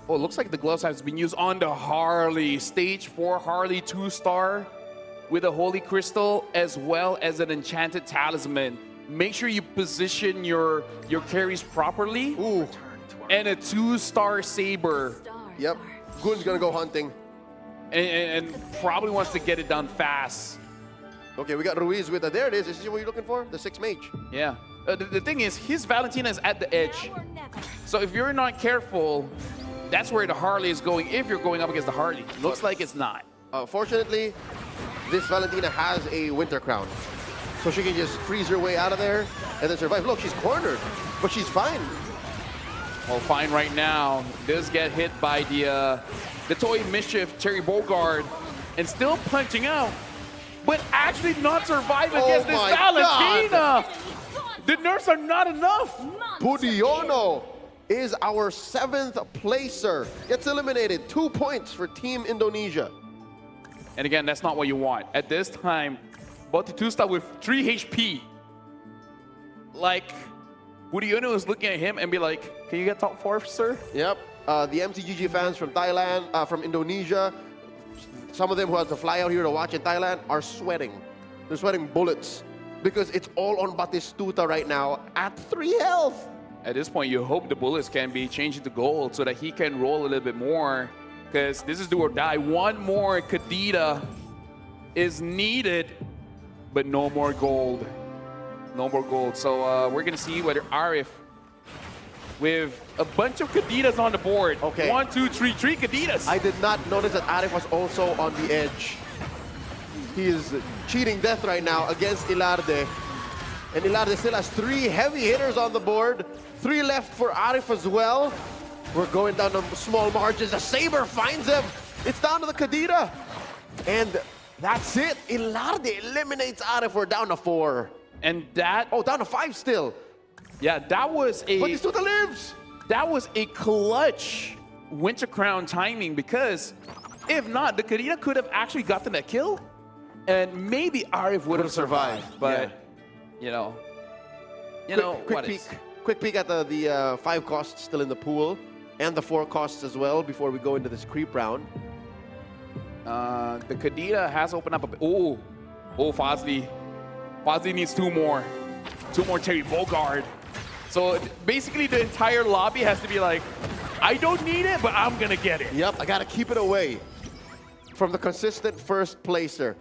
it looks like the gloves has been used on the Harley. Stage 4 Harley 2-star with a Holy Crystal as well as an Enchanted Talisman. Make sure you position your carries properly. Ooh. And a 2-star Saber. Yep. Gun's gonna go hunting. And probably wants to get it done fast. Okay, we got Ruiz with there it is. Is this what you're looking for? The 6 mage. Yeah. The thing is, his Valentina is at the edge. So if you're not careful, that's where the Harley is going if you're going up against the Harley. Looks like it's not. Fortunately, this Valentina has a Winter Crown. So she can just freeze her way out of there and then survive. Look, she's cornered, but she's fine. Well, fine right now. Does get hit by the Toy Mischief, Terry Bogard, and still punching out, but actually not survive against this Valentina. God. The nerfs are not enough. Budiono is our 7th placer. Gets eliminated. 2 points for Team Indonesia. And again, that's not what you want. At this time, Batitusta with 3 HP. Like, Budiono is looking at him and be like, can you get top 4, sir? Yep. The MCGG fans from Thailand, from Indonesia, some of them who have to fly out here to watch in Thailand are sweating. They're sweating bullets because it's all on Batistuta right now at 3 health. At this point, you hope the bullets can be changed into gold so that he can roll a little bit more, because this is do or die. One more Kadita is needed, but no more gold. No more gold. So we're going to see whether Arif with a bunch of Kadidas on the board. Okay. 1, 2, 3, 3 Kadidas. I did not notice that Arif was also on the edge. He is cheating death right now against Ilarde. And Ilarde still has 3 heavy hitters on the board. 3 left for Arif as well. We're going down to small margins. The Saber finds him. It's down to the Kadira. And that's it. Ilarde eliminates Arif. We're down to 4. And that... Oh, down to 5 still. Yeah, that was a... But Batistuta lives. That was a clutch Winter Crown timing, because if not, the Kadira could have actually gotten that kill. And maybe Arif would have survived. But, you know, quick peek at the 5 costs still in the pool. And the 4 costs as well before we go into this creep round. The Kadira has opened up a bit. Oh, Fazli. Fazli needs 2 more. 2 more Terry Bogard. So basically the entire lobby has to be like, I don't need it, but I'm gonna get it. Yep, I gotta keep it away from the consistent first placer.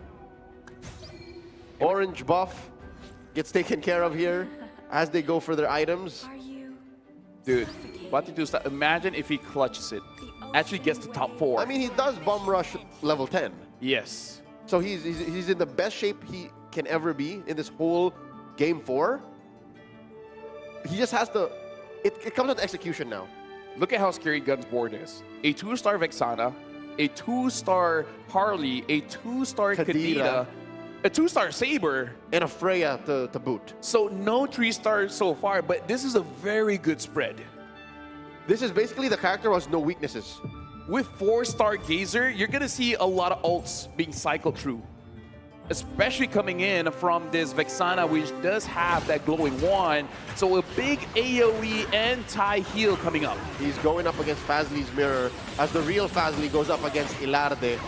Orange buff gets taken care of here as they go for their items. Dude, Batistuta, imagine if he clutches it. Actually gets to top 4. I mean, he does bomb rush level 10. Yes. So he's in the best shape he can ever be in this whole game 4. He just has to... It comes down to execution now. Look at how scary Gun's board is. A 2-star Vexana, a 2-star Harley, a 2-star Kadira, a 2-star Saber, and a Freya to boot. So no 3-stars so far, but this is a very good spread. This is basically the character has no weaknesses. With 4-star Gazer, you're gonna see a lot of ults being cycled through. Especially coming in from this Vexana, which does have that glowing wand. So a big AoE anti-heal coming up. He's going up against Fazli's mirror as the real Fazli goes up against Ilarde.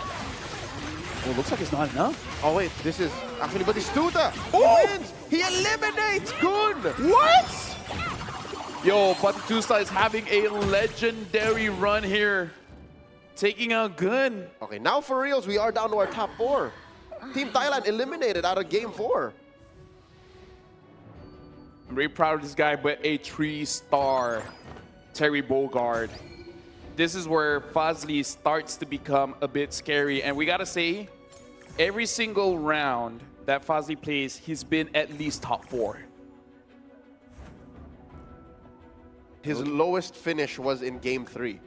Well, looks like it's not enough. Oh wait, this is actually Batistuta. Oh! He wins! He eliminates Gun! What? Yo, Batistuta is having a legendary run here. Taking out Gun. Okay, now for reals, we are down to our top 4. Team Thailand eliminated out of game 4. I'm very proud of this guy, but a 3-star Terry Bogard. This is where Fazli starts to become a bit scary. And we gotta say, every single round that Fazli plays, he's been at least top 4. His lowest finish was in game 3.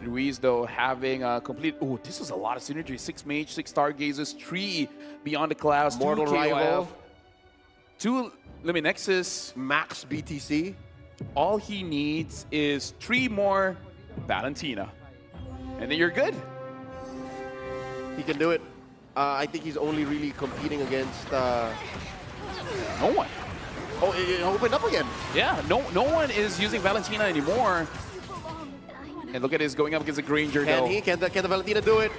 Ruiz, though, having a complete... Oh, this is a lot of synergy. 6 Mage, 6 Stargazers, 3 Beyond the Clouds, 2 Mortal Rival, 2 Limit Nexus, Max BTC. All he needs is 3 more Valentina. And then you're good. He can do it. I think he's only really competing against... No one. Oh, it opened up again. Yeah, no one is using Valentina anymore. And look at this going up against a Granger, though. Can the Valentina do it?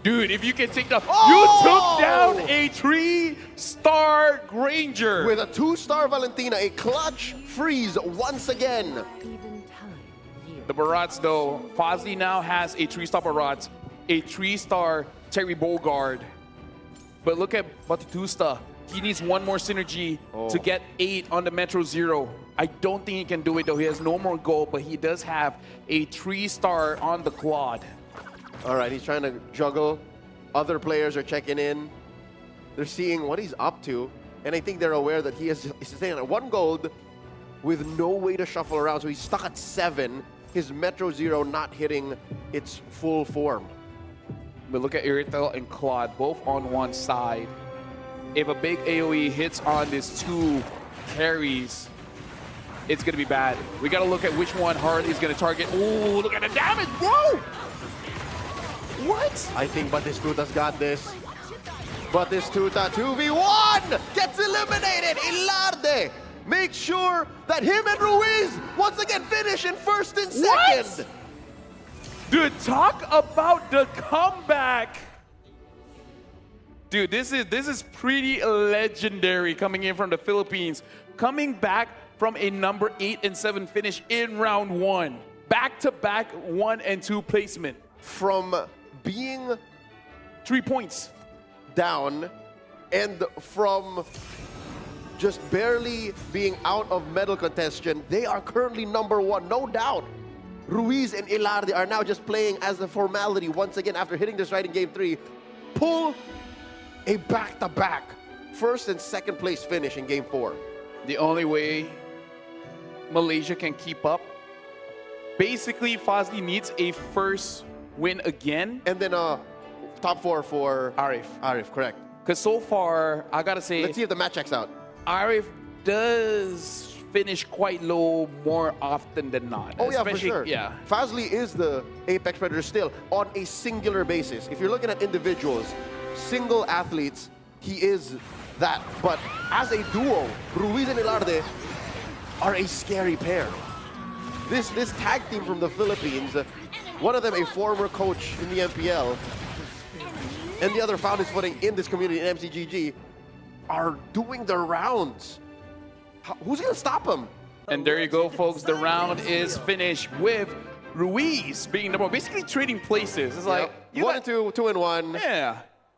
Dude, if you can take the... Oh! You took down a 3-star Granger. With a 2-star Valentina, a clutch freeze once again. The Barats, though, Fazli now has a 3-star Barats, a 3-star Terry Bogard. But look at Batistuta. He needs 1 more synergy to get 8 on the Metro Zero. I don't think he can do it, though. He has no more gold, but he does have a 3-star on the quad. All right, he's trying to juggle. Other players are checking in. They're seeing what he's up to. And I think they're aware that he's staying at 1 gold with no way to shuffle around. So he's stuck at 7. His Metro Zero not hitting its full form. But look at Iritel and Claude, both on one side. If a big AoE hits on these 2 carries, it's going to be bad. We got to look at which one Harley's going to target. Oh, look at the damage, bro! What? I think Batistuta's got this. Batistuta 2v1 gets eliminated. Ilarde makes sure that him and Ruiz once again finish in first and second. What? Dude, talk about the comeback. Dude, this is pretty legendary coming in from the Philippines. Coming back from a number 8 and 7 finish in round 1. Back-to-back 1 and 2 placement. From being 3 points down and from just barely being out of medal contention, they are currently #1, no doubt. Ruiz and Ilarde are now just playing as a formality once again after hitting this right in Game 3. Pull a back-to-back first and second place finish in Game 4. The only way Malaysia can keep up, basically Fazli needs a first win again. And then top 4 for Arif. Arif, correct. Because so far, I gotta say, Let's see if the match checks out. Arif does finish quite low more often than not. Oh, yeah, for Especially- sure. Yeah. Fazli is the apex predator still on a singular basis. If you're looking at individuals, single athletes, he is that. But as a duo, Ruiz and Ilarde are a scary pair. This tag team from the Philippines, one of them a former coach in the MPL, and the other found his footing in this community in MCGG, are doing the rounds. Who's gonna stop him? And there you go, folks. The round is finished with Ruiz being number one, basically trading places. It's like you 1 got- and 2, 2 and 1. Yeah,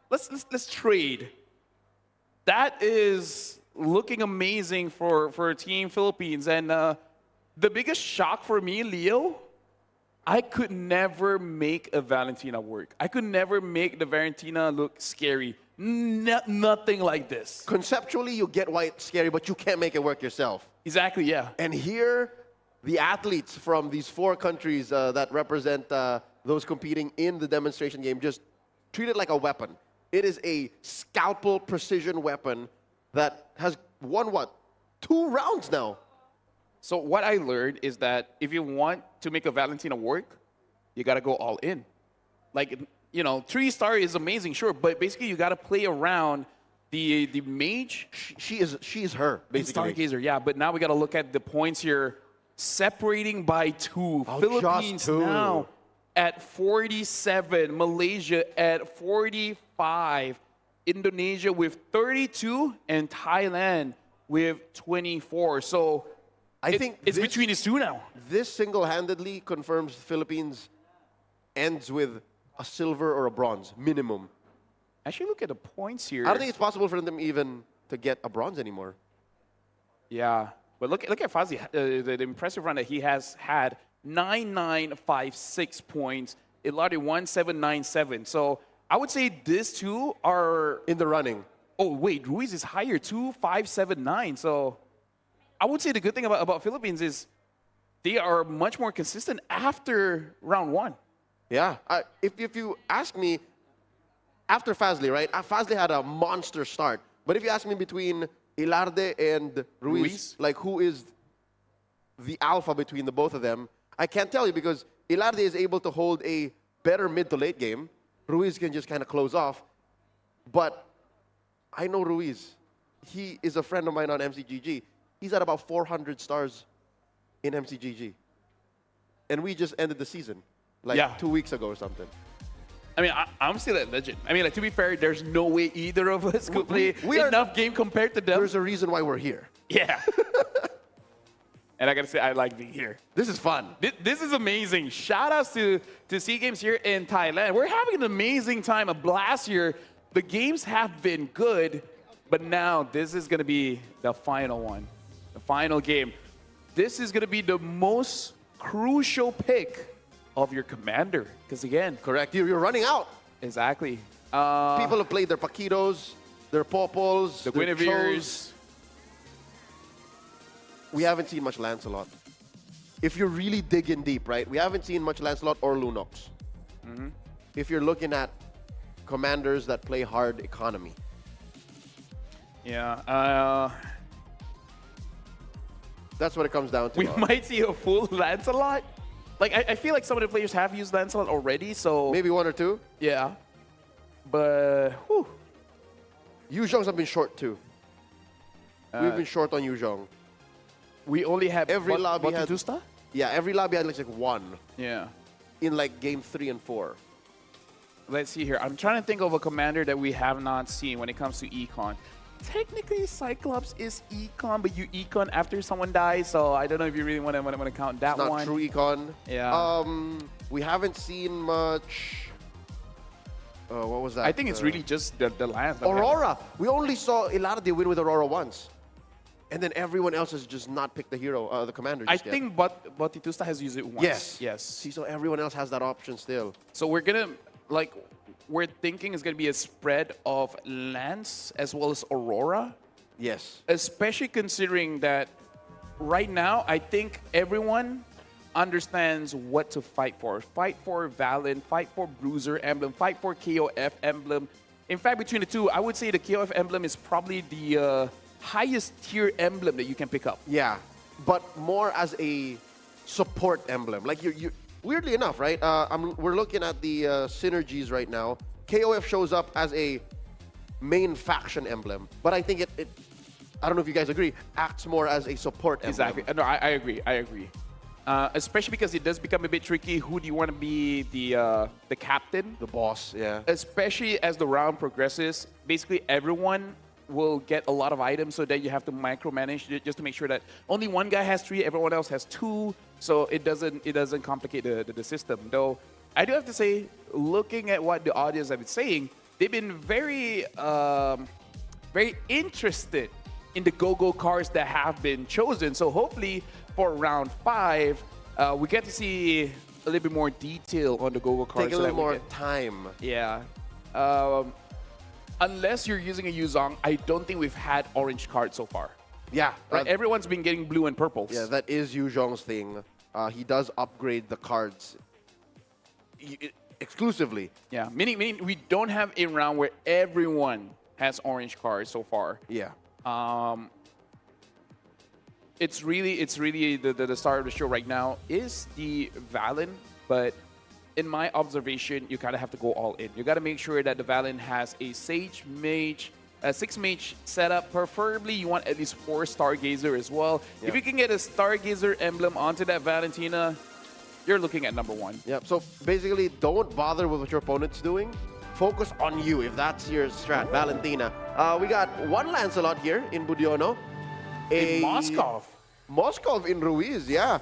let's trade. That is looking amazing for Team Philippines. And the biggest shock for me, Leo, I could never make a Valentina work. I could never make the Valentina look scary. Nothing like this. Conceptually, you get why it's scary, but you can't make it work yourself. Exactly, yeah. And here, the athletes from these 4 countries that represent those competing in the demonstration game just treat it like a weapon. It is a scalpel precision weapon that has won, 2 rounds now. So what I learned is that if you want to make a Valentina work, you got to go all in. Like, 3-star is amazing, sure, but basically you got to play around the mage. She is her, basically. Stargazer, yeah, but now we got to look at the points here. Separating by 2. Philippines just 2. now at 47. Malaysia at 45. Indonesia with 32. And Thailand with 24. So I think it's between these two now. This single-handedly confirms Philippines ends with a silver or a bronze, minimum. Actually, look at the points here. I don't think it's possible for them even to get a bronze anymore. Yeah, but look at Fazli, the impressive run that he has had. 9956 points. Ilarde 1797. So I would say these two are in the running. Oh wait, Ruiz is higher, 2579. So I would say the good thing about Philippines is they are much more consistent after round 1. Yeah, if you ask me, after Fazli, right? Fazli had a monster start. But if you ask me between Ilarde and Ruiz, like who is the alpha between the both of them, I can't tell you because Ilarde is able to hold a better mid to late game. Ruiz can just kind of close off. But I know Ruiz. He is a friend of mine on MCGG. He's at about 400 stars in MCGG. And we just ended the season. Like 2 weeks ago or something. I mean, I'm still at legend. I mean, like, to be fair, there's no way either of us could play enough game compared to them. There's a reason why we're here. Yeah. And I gotta say, I like being here. This is fun. This is amazing. Shout outs to SEA Games here in Thailand. We're having an amazing time, a blast here. The games have been good, but now this is gonna be the final one, the final game. This is gonna be the most crucial pick of your commander, because again, correct, you're running out. Exactly. People have played their Paquitos, their Popols, the their Guinevere's. Chos. We haven't seen much Lancelot. If you really dig in deep, right, we haven't seen much Lancelot or Lunox. If you're looking at commanders that play hard economy. Yeah. That's what it comes down to. We might see a full Lancelot. Like, I feel like some of the players have used Lancelot already, so... Maybe 1 or 2? Yeah. But, whew. Yuzhongs have been short too. We've been short on Yuzhong. We only have... Every lobby had... Batutusta? Yeah, every lobby had like 1. Yeah. In like game 3 and 4. Let's see here. I'm trying to think of a commander that we have not seen when it comes to Econ. Technically, Cyclops is Econ, but you Econ after someone dies, so I don't know if you really want to count that It's one. not true Econ. Yeah. We haven't seen much... what was that? I think it's really just the last. Aurora. We only saw Ilarde win with Aurora once. and then everyone else has just not picked the hero, the commander. I Just yet. think Batitusta has used it once. Yes. Yes. See, so everyone else has that option still. So we're gonna, like, we're thinking it's gonna be a spread of Lance as well as Aurora. Yes. Especially considering that right now, I think everyone understands what to fight for. Fight for Valen, fight for Bruiser emblem, fight for KOF emblem. In fact, between the two, I would say the KOF emblem is probably the highest tier emblem that you can pick up. Yeah, but more as a support emblem. Like you weirdly enough, right? We're looking at the synergies right now. KOF shows up as a main faction emblem, but I think it I don't know if you guys agree, acts more as a support emblem. Exactly. No, I agree. I agree. Especially because it does become a bit tricky. Who do you want to be the captain? The boss, yeah. Especially as the round progresses, basically everyone will get a lot of items, so that you have to micromanage it just to make sure that only one guy has 3, everyone else has 2, so it doesn't complicate the system. Though I do have to say, looking at what the audience have been saying, they've been very very interested in the go-go cards that have been chosen. So hopefully for round 5, we get to see a little bit more detail on the go-go cards. Take a little more time. Yeah. Unless you're using a Yuzong, I don't think we've had orange cards so far. Yeah. Right? Everyone's been getting blue and purples. Yeah, that is Yu Zhong's thing. He does upgrade the cards exclusively. Yeah, meaning we don't have a round where everyone has orange cards so far. Yeah. It's really the star of the show right now is the Valen, but in my observation, you kind of have to go all in. You got to make sure that the Valen has a Sage Mage, a 6 Mage setup. Preferably, you want at least 4 Stargazer as well. Yep. If you can get a Stargazer emblem onto that Valentina, you're looking at number 1. Yep. So basically, don't bother with what your opponent's doing. Focus on you if that's your strat, Valentina. We got one Lancelot here in Budiono. In Moskov. Moskov in Ruiz, yeah.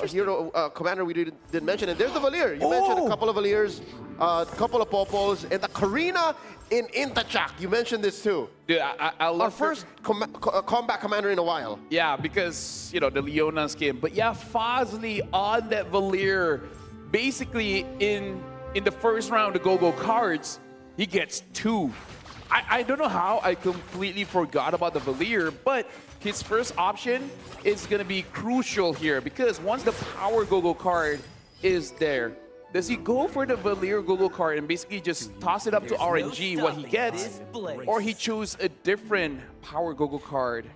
Hero commander we didn't mention. And there's the Valir. You mentioned a couple of Valirs, a couple of Popos, and the Karina in Intachak. You mentioned this too. Dude, I love our first combat commander in a while. Yeah, because, you know, the Leona skin. But yeah, Fazli on that Valir, basically in the first round of go-go cards, he gets 2. I don't know how I completely forgot about the Valir, but his first option is going to be crucial here because once the power go-go card is there, does he go for the Valir go-go card and basically just toss it up to RNG what he gets, or he choose a different power go-go card?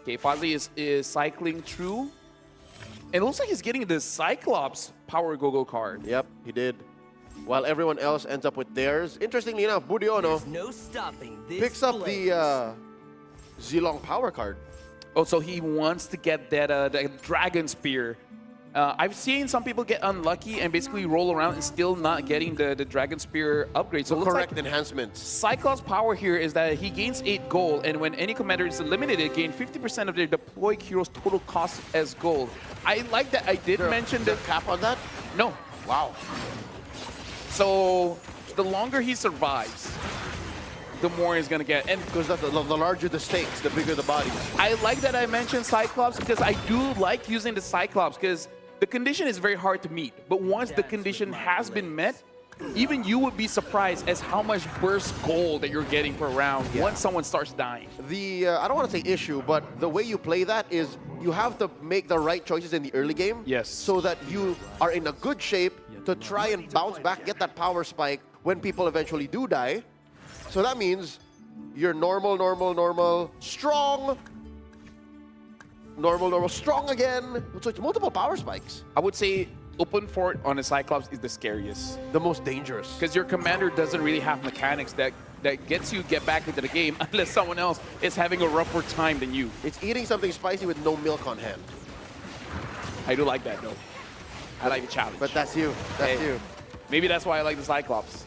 Okay, Fazli is cycling through, and it looks like he's getting the Cyclops power go-go card. Yep, he did. While everyone else ends up with theirs. Interestingly enough, Budiono picks up the Zilong power card. Oh, so he wants to get that Dragon Spear. I've seen some people get unlucky and basically roll around and still not getting the Dragon Spear upgrade. So the correct enhancements. Cyclops' power here is that he gains 8 gold, and when any commander is eliminated, gain 50% of their deployed hero's total cost as gold. I like that. I did mention the cap on that? No. Wow. So the longer he survives, the more he's gonna get. And because the larger the stakes, the bigger the bodies. I like that I mentioned Cyclops because I do like using the Cyclops because the condition is very hard to meet. But once the condition has been met, even you would be surprised as how much burst gold that you're getting per round once someone starts dying. The I don't want to say issue, but the way you play that is you have to make the right choices in the early game. Yes. So that you are in a good shape to try and bounce back, get that power spike when people eventually do die. So that means you're normal, strong, normal, strong again. So it's multiple power spikes. I would say open fort on a Cyclops is the scariest. The most dangerous. Because your commander doesn't really have mechanics that gets you get back into the game unless someone else is having a rougher time than you. It's eating something spicy with no milk on hand. I do like that though. I like the challenge. But that's you. That's you. Maybe that's why I like the Cyclops.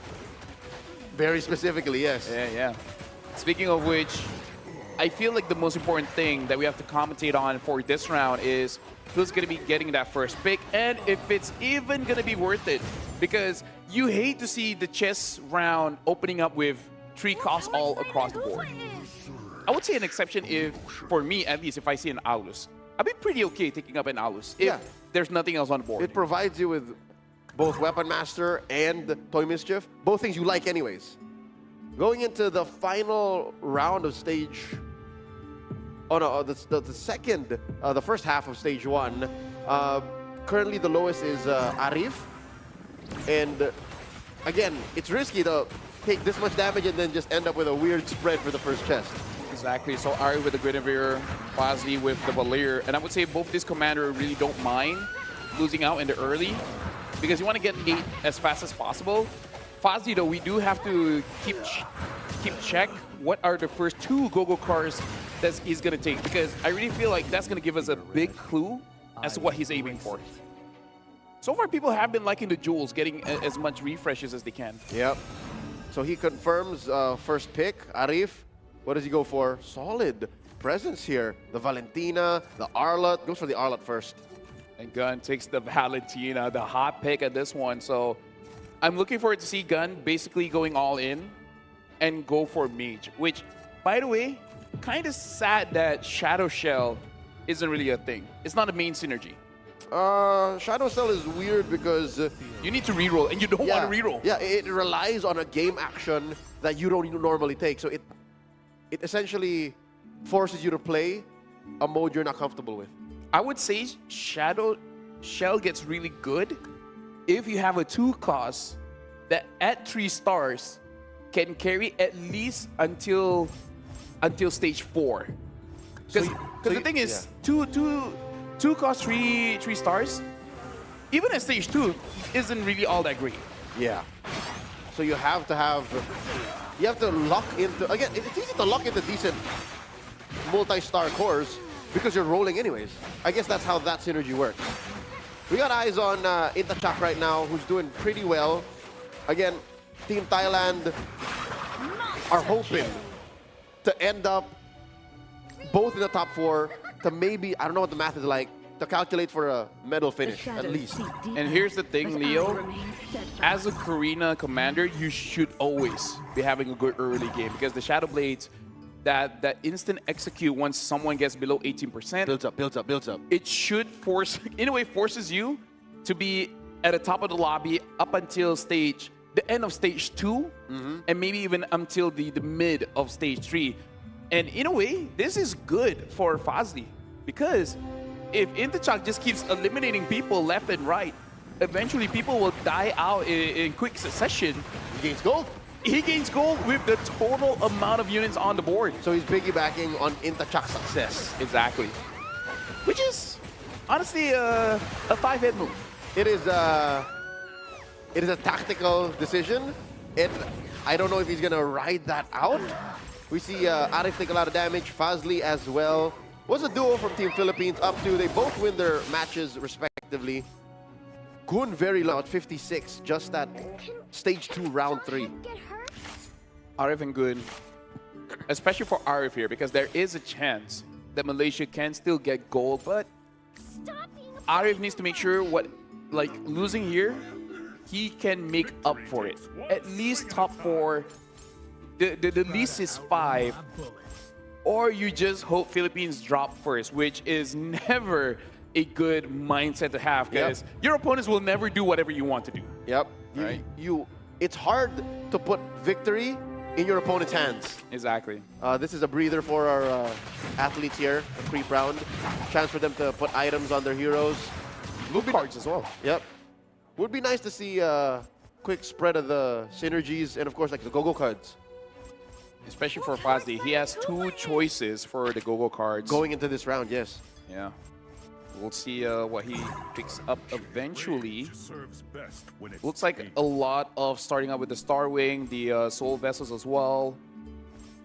Very specifically, yes. Yeah. Speaking of which, I feel like the most important thing that we have to commentate on for this round is who's going to be getting that first pick and if it's even going to be worth it. Because you hate to see the chess round opening up with 3 costs all across the board. I would say an exception if, for me at least, if I see an Aulus. I'd be pretty okay taking up an Aulus if there's nothing else on the board. It provides you with both Weapon Master and Toy Mischief, both things you like anyways. Going into the final round of stage... Oh no, the first half of stage 1. Currently the lowest is Arif. And again, it's risky to take this much damage and then just end up with a weird spread for the first chest. Exactly, so Arif with the Guinevere, Fazli with the Valir. And I would say both this commander really don't mind losing out in the early because you want to get 8 as fast as possible. Fazli though, we do have to keep check what are the first 2 go-go cars that he's going to take, because I really feel like that's going to give us a big clue as to what he's aiming for. So far, people have been liking the jewels, getting as much refreshes as they can. Yep. So he confirms first pick, Arif. What does he go for? Solid presence here. The Valentina, the Arlot. Goes for the Arlot first. And Gun takes the Valentina, the hot pick at this one. So I'm looking forward to see Gun basically going all in and go for Mage, which, by the way, kind of sad that Shadow Shell isn't really a thing. It's not a main synergy. Shadow Shell is weird because... you need to reroll, and you don't want to reroll. Yeah, it relies on a game action that you don't normally take. So it essentially forces you to play a mode you're not comfortable with. I would say Shadow Shell gets really good if you have a 2-class that at 3 stars can carry at least until stage 4. Because the thing is, two cost 3 stars, even at stage 2, isn't really all that great. Yeah. So you have to lock into, again, it's easy to lock into decent multi-star cores because you're rolling anyways. I guess that's how that synergy works. We got eyes on Intachak right now, who's doing pretty well. Again, Team Thailand are hoping to end up both in the top 4 to maybe, I don't know what the math is like, to calculate for a medal finish, at least. And here's the thing, Leo. As a Karina commander, you should always be having a good early game because the Shadow Blades, that instant execute once someone gets below 18%. Builds up. It should force, in a way, forces you to be at the top of the lobby up until the end of stage 2, and maybe even until the mid of stage 3. And in a way, this is good for Fazli because if Intachak just keeps eliminating people left and right, eventually people will die out in quick succession. He gains gold. He gains gold with the total amount of units on the board. So he's piggybacking on Intachak's success. Exactly. Which is honestly a 5-head move. It is a tactical decision, and I don't know if he's gonna ride that out. We see Arif take a lot of damage, Fazli as well. What's a duo from Team Philippines up to? They both win their matches respectively. Gun very low at 56, just at stage 2, round 3. Arif and Gun, especially for Arif here, because there is a chance that Malaysia can still get gold, but Arif needs to make sure losing here, he can make up for it. At least top 4, the least is 5, or you just hope Philippines drop first, which is never a good mindset to have because your opponents will never do whatever you want to do. Yep. Right? It's hard to put victory in your opponent's hands. Exactly. This is a breather for our athletes here, a creep round. Chance for them to put items on their heroes. Blue cards as well. Yep. Would be nice to see a quick spread of the synergies and, of course, like the go-go cards. Especially for Fazli. He has 2 choices for the go-go cards. Going into this round, yes. Yeah. We'll see what he picks up eventually. Looks like a lot of starting out with the Star Wing, the Soul Vessels as well.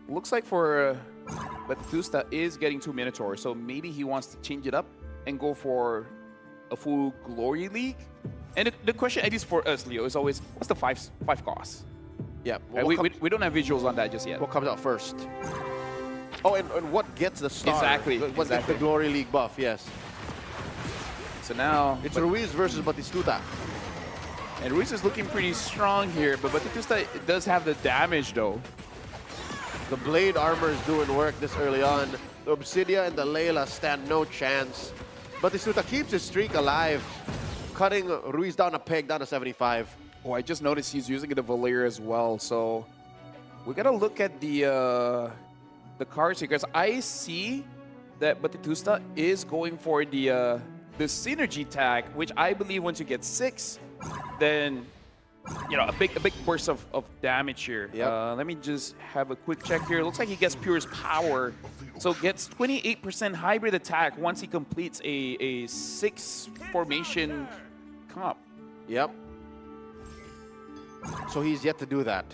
Looks like for Batistuta is getting 2 Minotaurs, so maybe he wants to change it up and go for a full Glory League. And the question, at least for us, Leo, is always, what's the 5 cost? Yeah. Well, we don't have visuals on that just yet. What comes out first? Oh, and what gets the star? Exactly. What gets the Glory League buff, yes. So now... It's Ruiz versus Batistuta. And Ruiz is looking pretty strong here, but Batistuta does have the damage, though. The blade armor is doing work this early on. The Obsidia and the Layla stand no chance. Batistuta keeps his streak alive, cutting Ruiz down a peg, down to 75. Oh, I just noticed he's using the Valir as well. So we gotta look at the cards here, because I see that Batistuta is going for the synergy tag, which I believe once you get 6, then a big burst of damage here. Yep. Let me just have a quick check here. Looks like he gets Pure's power, so gets 28% hybrid attack once he completes a 6 formation comp. Yep. So he's yet to do that.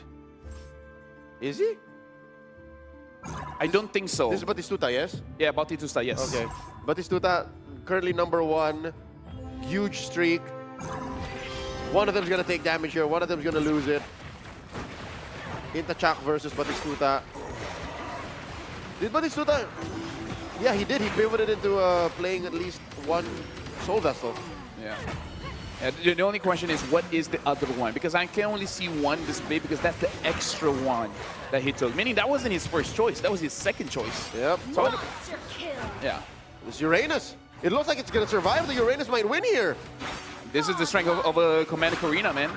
Is he? I don't think so. This is Batistuta, yes? Yeah, Batistuta, yes. Okay. Batistuta currently #1, huge streak. One of them's gonna take damage here. One of them's gonna lose it. Intachak versus Batistuta. Did Batistuta? Yeah, he did. He pivoted into playing at least one Soul Vessel. Yeah. The only question is, what is the other one? Because I can only see one display because that's the extra one that he took. Meaning that wasn't his first choice. That was his second choice. Yep. So, yeah. It's Uranus. It looks like it's gonna survive. The Uranus might win here. This is the strength of a Commander Arena, man.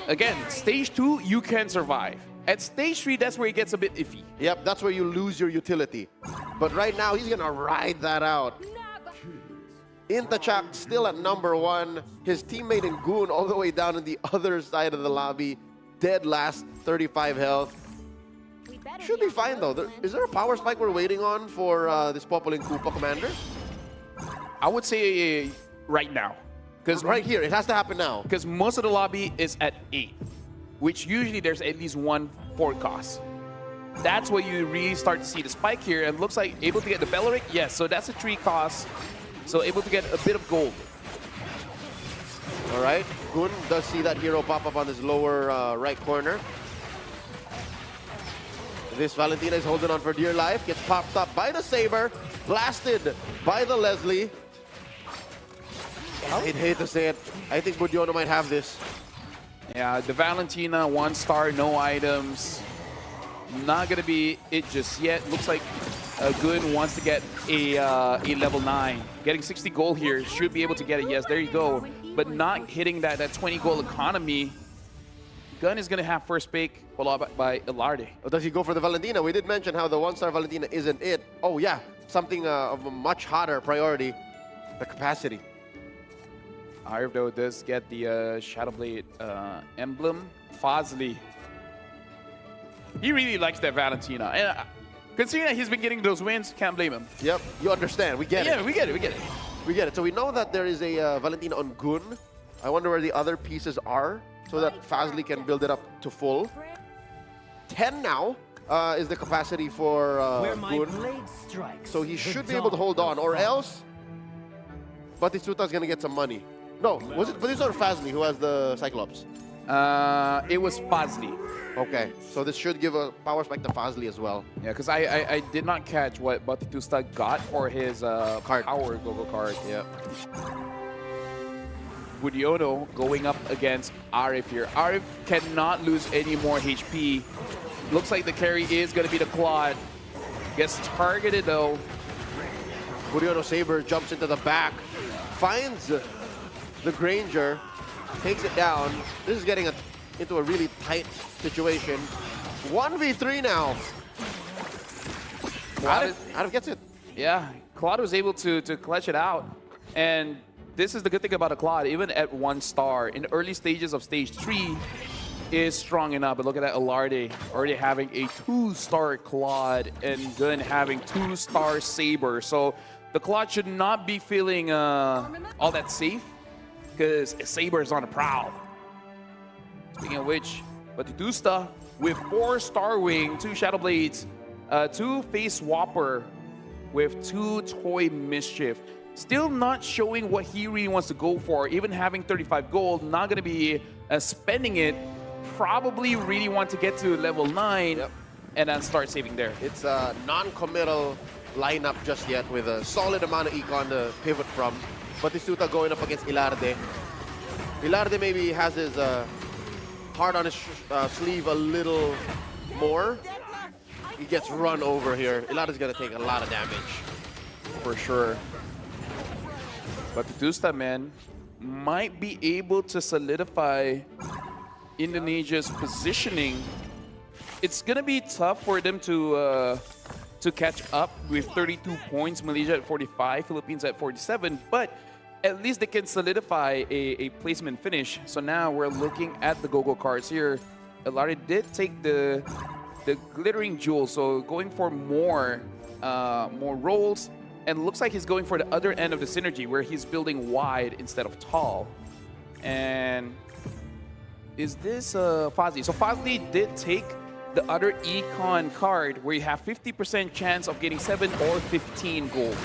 Again, stage 2, you can survive. At stage 3, that's where it gets a bit iffy. Yep, that's where you lose your utility. But right now, he's gonna ride that out. Intachak still at #1. His teammate in Goon all the way down on the other side of the lobby. Dead last, 35 health. Should be fine though. Is there a power spike we're waiting on for this Popolin Koopa commander? I would say right now. Because right here, it has to happen now. Because most of the lobby is at 8, which usually there's at least one forecast. That's where you really start to see the spike here. And looks like able to get the Belleric. Yes, so that's a 3 cost. So able to get a bit of gold. All right, Gun does see that hero pop up on his lower right corner. This Valentina is holding on for dear life. Gets popped up by the Saber. Blasted by the Leslie. I'd hate to say it. I think Budiono might have this. Yeah, the Valentina, 1 star, no items. Not gonna be it just yet. Looks like Gun wants to get a level 9. Getting 60 gold here, should be able to get it. Yes, there you go. But not hitting that 20 gold economy. Gun is gonna have first pick, followed by Ilarde. Or does he go for the Valentina? We did mention how the 1-star Valentina isn't it. Oh yeah, something of a much hotter priority, the capacity. Arif though does get the Shadowblade emblem. Fazli. He really likes that Valentina. And considering that he's been getting those wins, can't blame him. Yep, you understand. We get it. Yeah, we get it, we get it. We get it. So we know that there is a Valentina on Gun. I wonder where the other pieces are so that Fazli can build it up to full. 10 now is the capacity for Gun. So he should be able to hold on, or else Batistuta is going to get some money. No, was it Batistuta or Fazli who has the Cyclops? It was Fazli. Okay, so this should give a power spike to Fazli as well. Yeah, because I did not catch what Batistuta got for his power Gogo card. Yeah. Budiono going up against Arif here. Arif cannot lose any more HP. Looks like the carry is going to be the Claude. Gets targeted though. Budiono Saber jumps into the back, finds the Granger, takes it down. This is getting into a really tight situation. 1v3 now. Arif gets it. Yeah, Claude was able to clutch it out. And this is the good thing about a Claude, even at 1 star, in the early stages of stage 3, is strong enough. But look at that, Ilarde already having a 2-star Claude and Gun having 2-star Saber. So the Claude should not be feeling all that safe because Saber is on the prowl. Speaking of which, Batistuta with 4-star Wing, 2 Shadow Blades, 2 Face Swapper with 2 Toy Mischief. Still not showing what he really wants to go for. Even having 35 gold, not going to be spending it. Probably really want to get to level 9 and then start saving there. It's a non-committal lineup just yet with a solid amount of econ to pivot from. Batistuta going up against Ilarde. Ilarde maybe has his heart on his sleeve a little more. He gets run over here. Ilada's gonna take a lot of damage. For sure. But the two-step man might be able to solidify Indonesia's positioning. It's gonna be tough for them to catch up with 32 points. Malaysia at 45, Philippines at 47, but at least they can solidify a placement finish. So now we're looking at the go-go cards here. Ilada did take the glittering jewel, so going for more rolls, and looks like he's going for the other end of the synergy where he's building wide instead of tall. And is this Fazli? So Fazli did take the other econ card where you have 50% chance of getting 7 or 15 gold.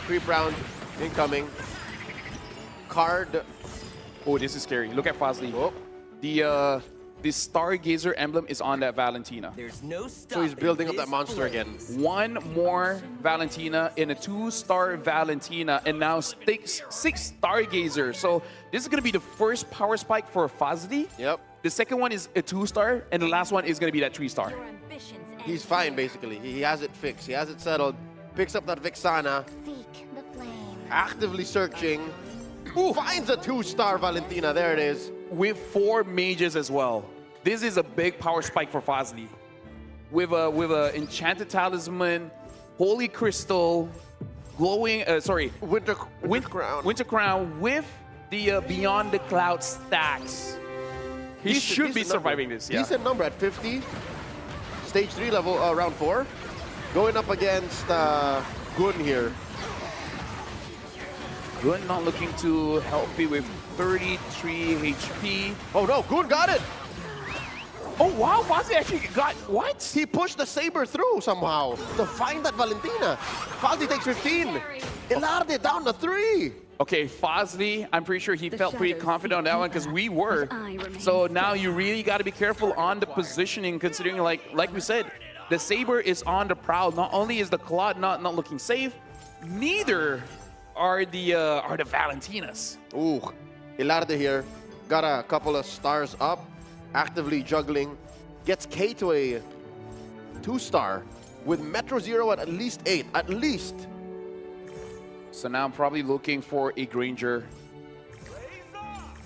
Creep round incoming. Card. Oh, this is scary. Look at Fazli. Oh. The Stargazer emblem is on that Valentina. There's no So he's building up that monster again. One more Valentina in a 2-star Valentina, and now 6 Stargazer. So this is going to be the first power spike for Fazli. Yep. The second one is a 2-star, and the last one is going to be that 3-star. He's fine, basically. He has it fixed. He has it settled. Picks up that Vixana. Actively searching. Finds a 2-star Valentina. There it is. With 4 mages as well. This is a big power spike for Fazli. With a enchanted talisman, holy crystal, glowing. Winter crown. Winter crown with the beyond the cloud stacks. He should be surviving this. Yeah. Decent number at 50. Stage 3 level, round 4. Going up against Gun here. Gun not looking too healthy with 33 HP. Oh no, Gun got it! Oh wow, Fazli actually got, what? He pushed the saber through somehow to find that Valentina. Fazli takes 15. Ilada down to 3. Okay, Fazli, I'm pretty sure he felt pretty confident on that one because we were. So now you really got to be careful on the positioning, considering like we said, the saber is on the prowl. Not only is the Claude not looking safe, neither are the Valentinas. Ooh, Ilada here got a couple of stars up, actively juggling, gets K to a 2-star with Metro Zero at least 8, at least. So now I'm probably looking for a Granger.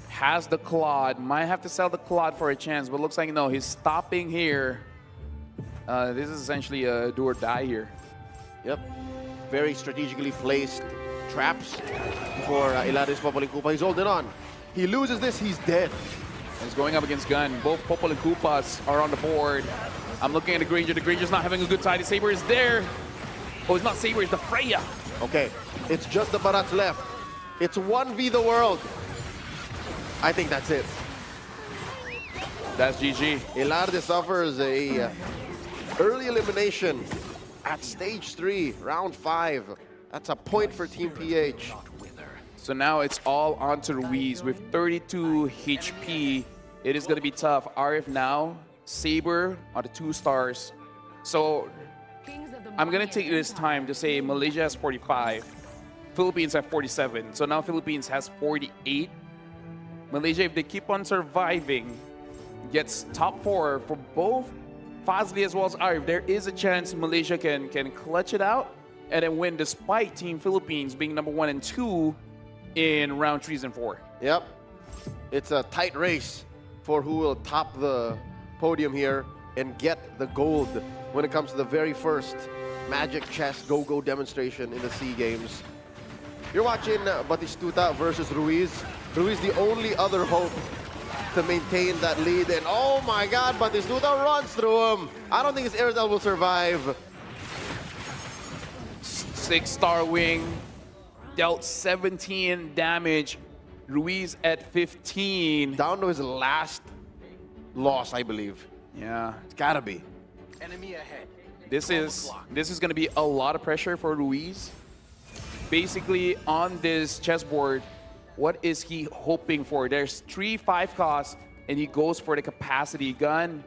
Has the Claude, might have to sell the Claude for a chance, but looks like no, he's stopping here. This is essentially a do or die here. Yep, very strategically placed traps for Ilada's Popol and Koopa. He's holding on. He loses this, he's dead. He's going up against Gun. Both Popol and Koopas are on the board. I'm looking at the Granger. The Granger's not having a good time. The Saber is there. Oh, it's not Saber, it's the Freya. Okay, it's just the Barats left. It's 1v the world. I think that's it. That's GG. Ilada suffers a early elimination at stage 3, round 5. That's a point for Team PH. So now it's all onto Ruiz with 32 HP. It is going to be tough. RF now, Saber are the 2 stars. So I'm going to take this time to say Malaysia has 45, Philippines have 47. So now Philippines has 48. Malaysia, if they keep on surviving, gets top 4 for both Fazli as well as RF. There is a chance Malaysia can clutch it out and then win despite Team Philippines being number 1 and 2 in round 3s and 4. Yep. It's a tight race for who will top the podium here and get the gold when it comes to the very first Magic Chess Go-Go demonstration in the SEA Games. You're watching Batistuta versus Ruiz. Ruiz the only other hope to maintain that lead. And oh my God, Batistuta runs through him. I don't think his Aerodel will survive. 6-star wing. Dealt 17 damage. Ruiz at 15. Down to his last loss, I believe. Yeah. It's gotta be. Enemy ahead. This is going to be a lot of pressure for Ruiz. Basically, on this chessboard, what is he hoping for? There's 3-5 costs, and he goes for the capacity gun.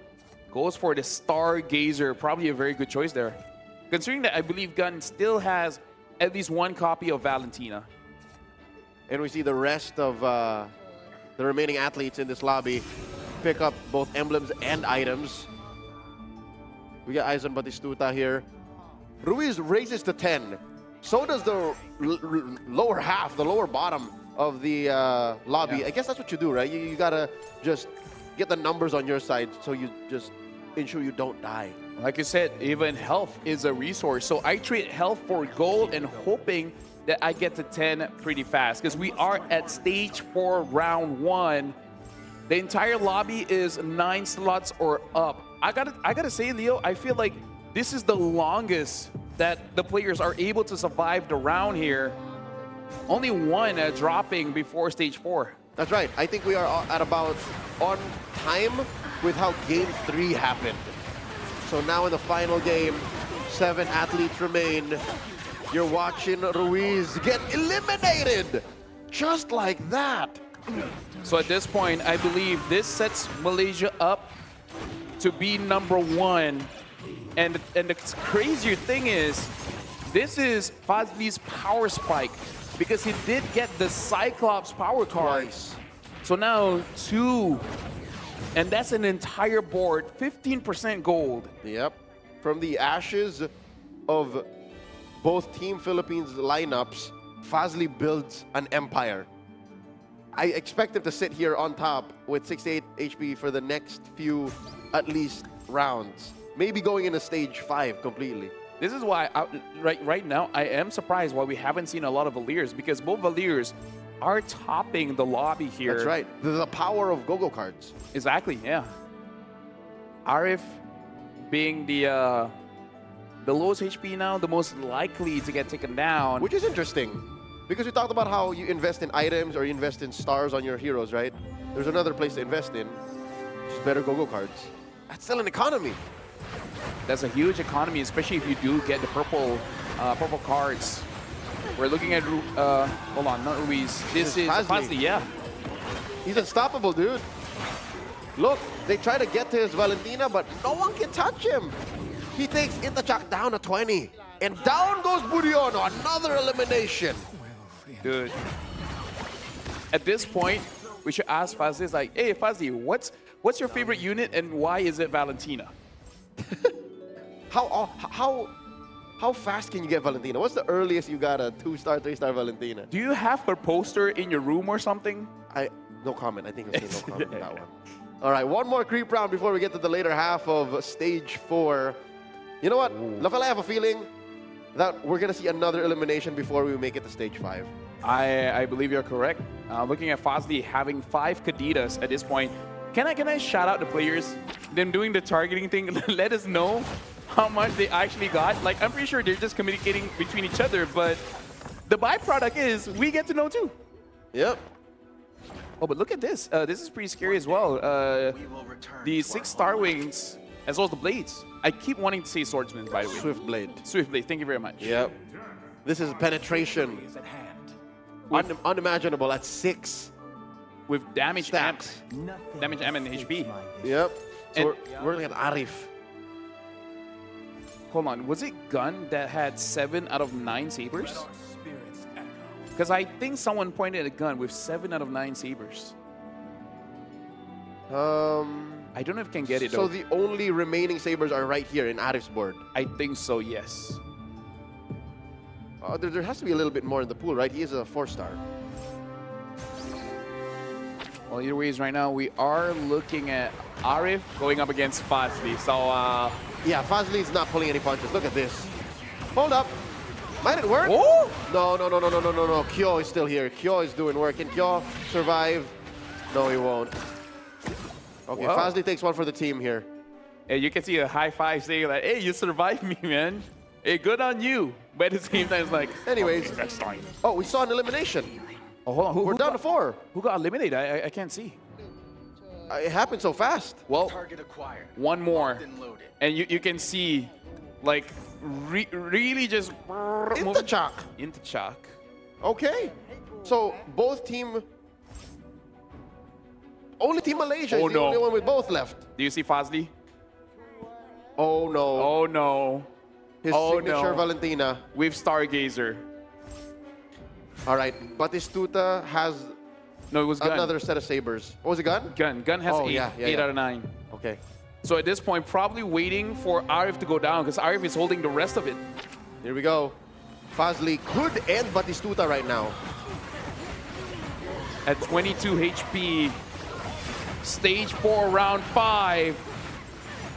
Goes for the Stargazer. Probably a very good choice there. Considering that I believe Gun still has at least 1 copy of Valentina. And we see the rest of the remaining athletes in this lobby pick up both emblems and items. We got eyes on Batistuta here. Ruiz raises to 10. So does the lower half, the lower bottom of the lobby. Yeah. I guess that's what you do, right? You gotta just get the numbers on your side so you just ensure you don't die. Like you said, even health is a resource. So I trade health for gold and hoping that I get to 10 pretty fast because we are at stage 4, round 1. The entire lobby is 9 slots or up. I gotta say, Leo, I feel like this is the longest that the players are able to survive the round here. Only one dropping before stage 4. That's right. I think we are at about on time with how game 3 happened. So now in the final game, 7 athletes remain. You're watching Ruiz get eliminated just like that. So at this point, I believe this sets Malaysia up to be number 1. And the crazier thing is, this is Fazli's power spike because he did get the Cyclops power card. Twice. So now 2, and that's an entire board, 15% gold. Yep. From the ashes of both Team Philippines lineups, Fazli builds an empire. I expect him to sit here on top with 68 HP for the next few, at least, rounds. Maybe going into stage 5 completely. This is why, right now, I am surprised why we haven't seen a lot of Valiers, because both Valiers are topping the lobby here. That's right. The power of go-go cards. Exactly, yeah. Arif being the lowest HP now, the most likely to get taken down. Which is interesting, because we talked about how you invest in items or you invest in stars on your heroes, right? There's another place to invest in, just better go-go cards. That's still an economy. That's a huge economy, especially if you do get the purple cards. We're looking at, hold on, not Ruiz. This is Fazli, yeah. He's unstoppable, dude. Look, they try to get to his Valentina, but no one can touch him. He takes Itachak down to 20. And down goes Budiono, another elimination. Dude. At this point, we should ask Fazli, like, hey, Fazli, what's your favorite unit and why is it Valentina? How fast can you get Valentina? What's the earliest you got a 2-star, 3-star Valentina? Do you have her poster in your room or something? No comment. I think I'll say no comment on that one. All right, one more creep round before we get to the later half of stage 4. You know what? Lafela, I have a feeling that we're going to see another elimination before we make it to stage 5. I believe you're correct. Looking at Fazli having 5 Kadidas at this point. Can I shout out the players? Them doing the targeting thing, let us know how much they actually got. Like, I'm pretty sure they're just communicating between each other, but the byproduct is we get to know too. Yep. Oh, but look at this. This is pretty scary as well. The 6 Star Wings, as well as the Blades. I keep wanting to say Swordsman, by the way. Swift Blade. Swift Blade, thank you very much. Yep. This is penetration. Unimaginable at 6. With damage stacks. Damage M and HP. Yep. So we're looking at Arif. Hold on, was it Gun that had 7 out of 9 sabers? Because I think someone pointed at Gun with 7 out of 9 sabers. I don't know if I can get it though. So the only remaining sabers are right here in Arif's board. I think so, yes. There has to be a little bit more in the pool, right? He is a 4-star. Well, either ways, right now we are looking at Arif going up against Fazli. So, yeah, Fazli's not pulling any punches. Look at this. Hold up. Might it work? Oh! No. Kyo is still here. Kyo is doing work. Can Kyo survive? No, he won't. Okay, Whoa. Fazli takes one for the team here. Hey, you can see a high five saying like, hey, you survived me, man. Hey, good on you. But at the same time, it's like, anyways. Next time. Oh, we saw an elimination. Oh, hold on. We're down to 4. Who got eliminated? I can't see. It happened so fast. Well, one more. And you can see, like, really just... Itachak. Itachak. Okay. So, both team... Only Team Malaysia is the only one with both left. Do you see Fazli? Oh, no. Oh, no. His signature Valentina. With Stargazer. All right. Batistuta has it was Gun. Another set of sabers. What was it, Gun? Gun has 8 yeah. out of 9. Okay. So at this point, probably waiting for Arif to go down because Arif is holding the rest of it. Here we go. Fazli could end Batistuta right now. At 22 HP, stage 4, round 5.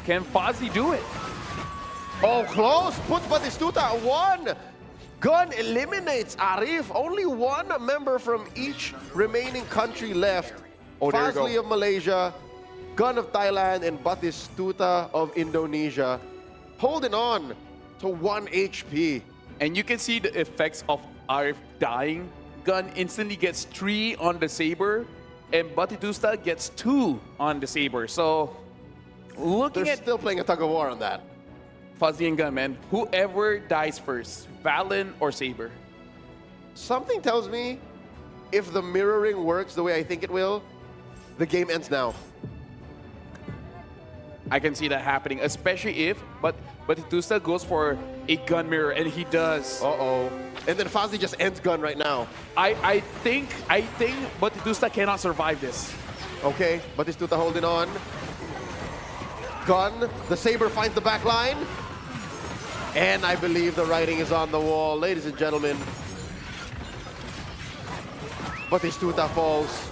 Can Fazli do it? Oh, close. Puts Batistuta at 1. Gun eliminates Arif. Only one member from each remaining country left. Oh, there you Fazli go. of Malaysia, Gun of Thailand, and Batistuta of Indonesia. Holding on to 1 HP. And you can see the effects of Arif dying. Gun instantly gets 3 on the saber, and Batistuta gets 2 on the saber. So, looking They're at still playing a tug of war on that. Fuzzy and Gun, man, whoever dies first, Valen or Saber? Something tells me if the mirroring works the way I think it will, the game ends now. I can see that happening, especially if Batistuta goes for a gun mirror, and he does. Uh-oh. And then Fazli just ends Gun right now. I think Batistuta cannot survive this. Okay, Batistuta holding on. Gun, the saber finds the back line. And I believe the writing is on the wall, ladies and gentlemen. Batistuta falls.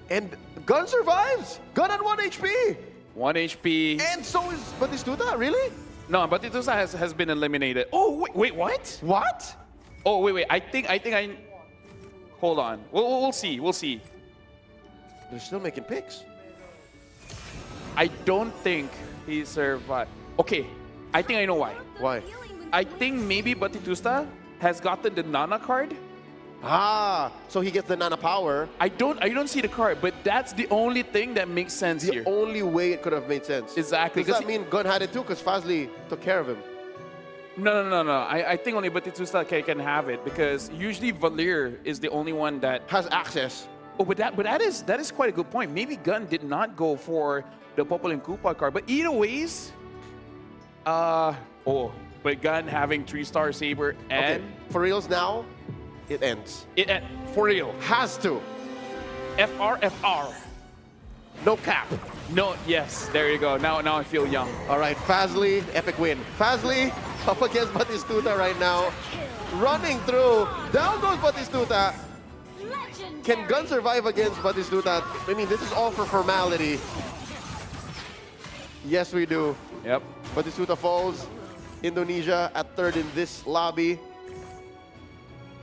And Gun survives. Gun at 1 HP. 1 HP. And so is Batistuta, really? No, Batistuta has been eliminated. Oh, wait, what? What? Oh, wait. I think I. Hold on. We'll see. We'll see. They're still making picks. I don't think he survived. Okay, I think I know why. Why? I think maybe Batistuta has gotten the Nana card. Ah, so he gets the Nana power. I don't see the card, but that's the only thing that makes sense The here. only way it could have made sense. Exactly. Does that mean Gun had it too? Because Fazli took care of him. No. I think only Batistuta can have it because usually Valir is the only one that has access. Oh, but that is quite a good point. Maybe Gun did not go for the Popol and Kupa card, but either ways, but Gun having 3-star saber and Okay. For reals now, it ends. For real. Has to. FR. No cap. No, yes, there you go. Now I feel young. All right, Fazli, epic win. Fazli up against Batistuta right now. Running through. Down goes Batistuta. Can Gun survive against Batistuta? I mean, this is all for formality. Yes, we do. Yep. Batistuta falls. Indonesia at 3rd in this lobby.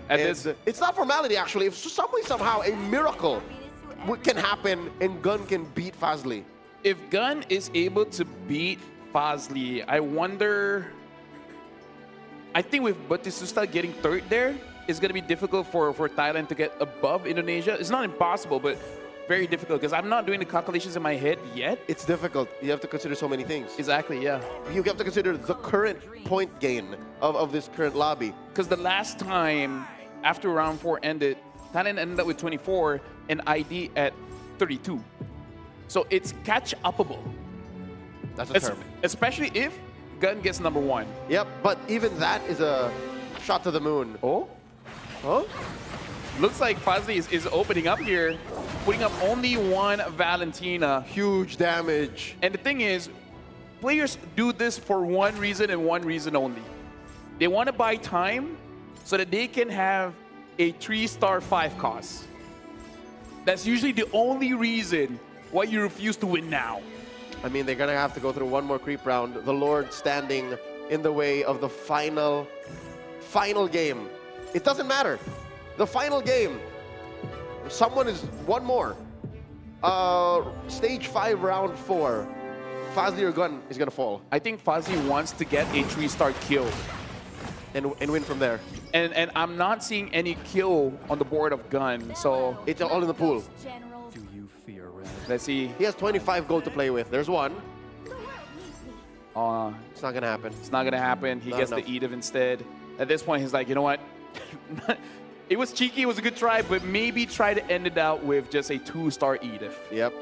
It's not formality, actually. If somehow a miracle can happen and Gun can beat Fazli. If Gun is able to beat Fazli, I wonder. I think with Batistuta getting 3rd there, it's going to be difficult for Thailand to get above Indonesia. It's not impossible, but very difficult because I'm not doing the calculations in my head yet. It's difficult. You have to consider so many things. Exactly, yeah. You have to consider the current point gain of this current lobby. Because the last time, after round 4 ended, Thailand ended up with 24 and ID at 32. So it's catch-upable. That's a term. Especially if Gun gets number 1. Yep, but even that is a shot to the moon. Oh? Huh? Looks like Fazli is opening up here, putting up only 1 Valentina. Huge damage. And the thing is, players do this for one reason and one reason only. They want to buy time so that they can have a 3-star 5 cost. That's usually the only reason why you refuse to win now. I mean, they're going to have to go through one more creep round. The Lord standing in the way of the final game. It doesn't matter. The final game. Someone is one more. Stage 5, round 4. Fazli or Gun is going to fall. I think Fazli wants to get a 3-star kill. And win from there. And I'm not seeing any kill on the board of Gun, so it's all in the pool. Do you fear red? Let's see. He has 25 gold to play with. There's one. It's not going to happen. It's not going to happen. He Not gets enough. the Edith instead. At this point, he's like, you know what? It was cheeky. It was a good try, but maybe try to end it out with just a 2-star Edith. Yep.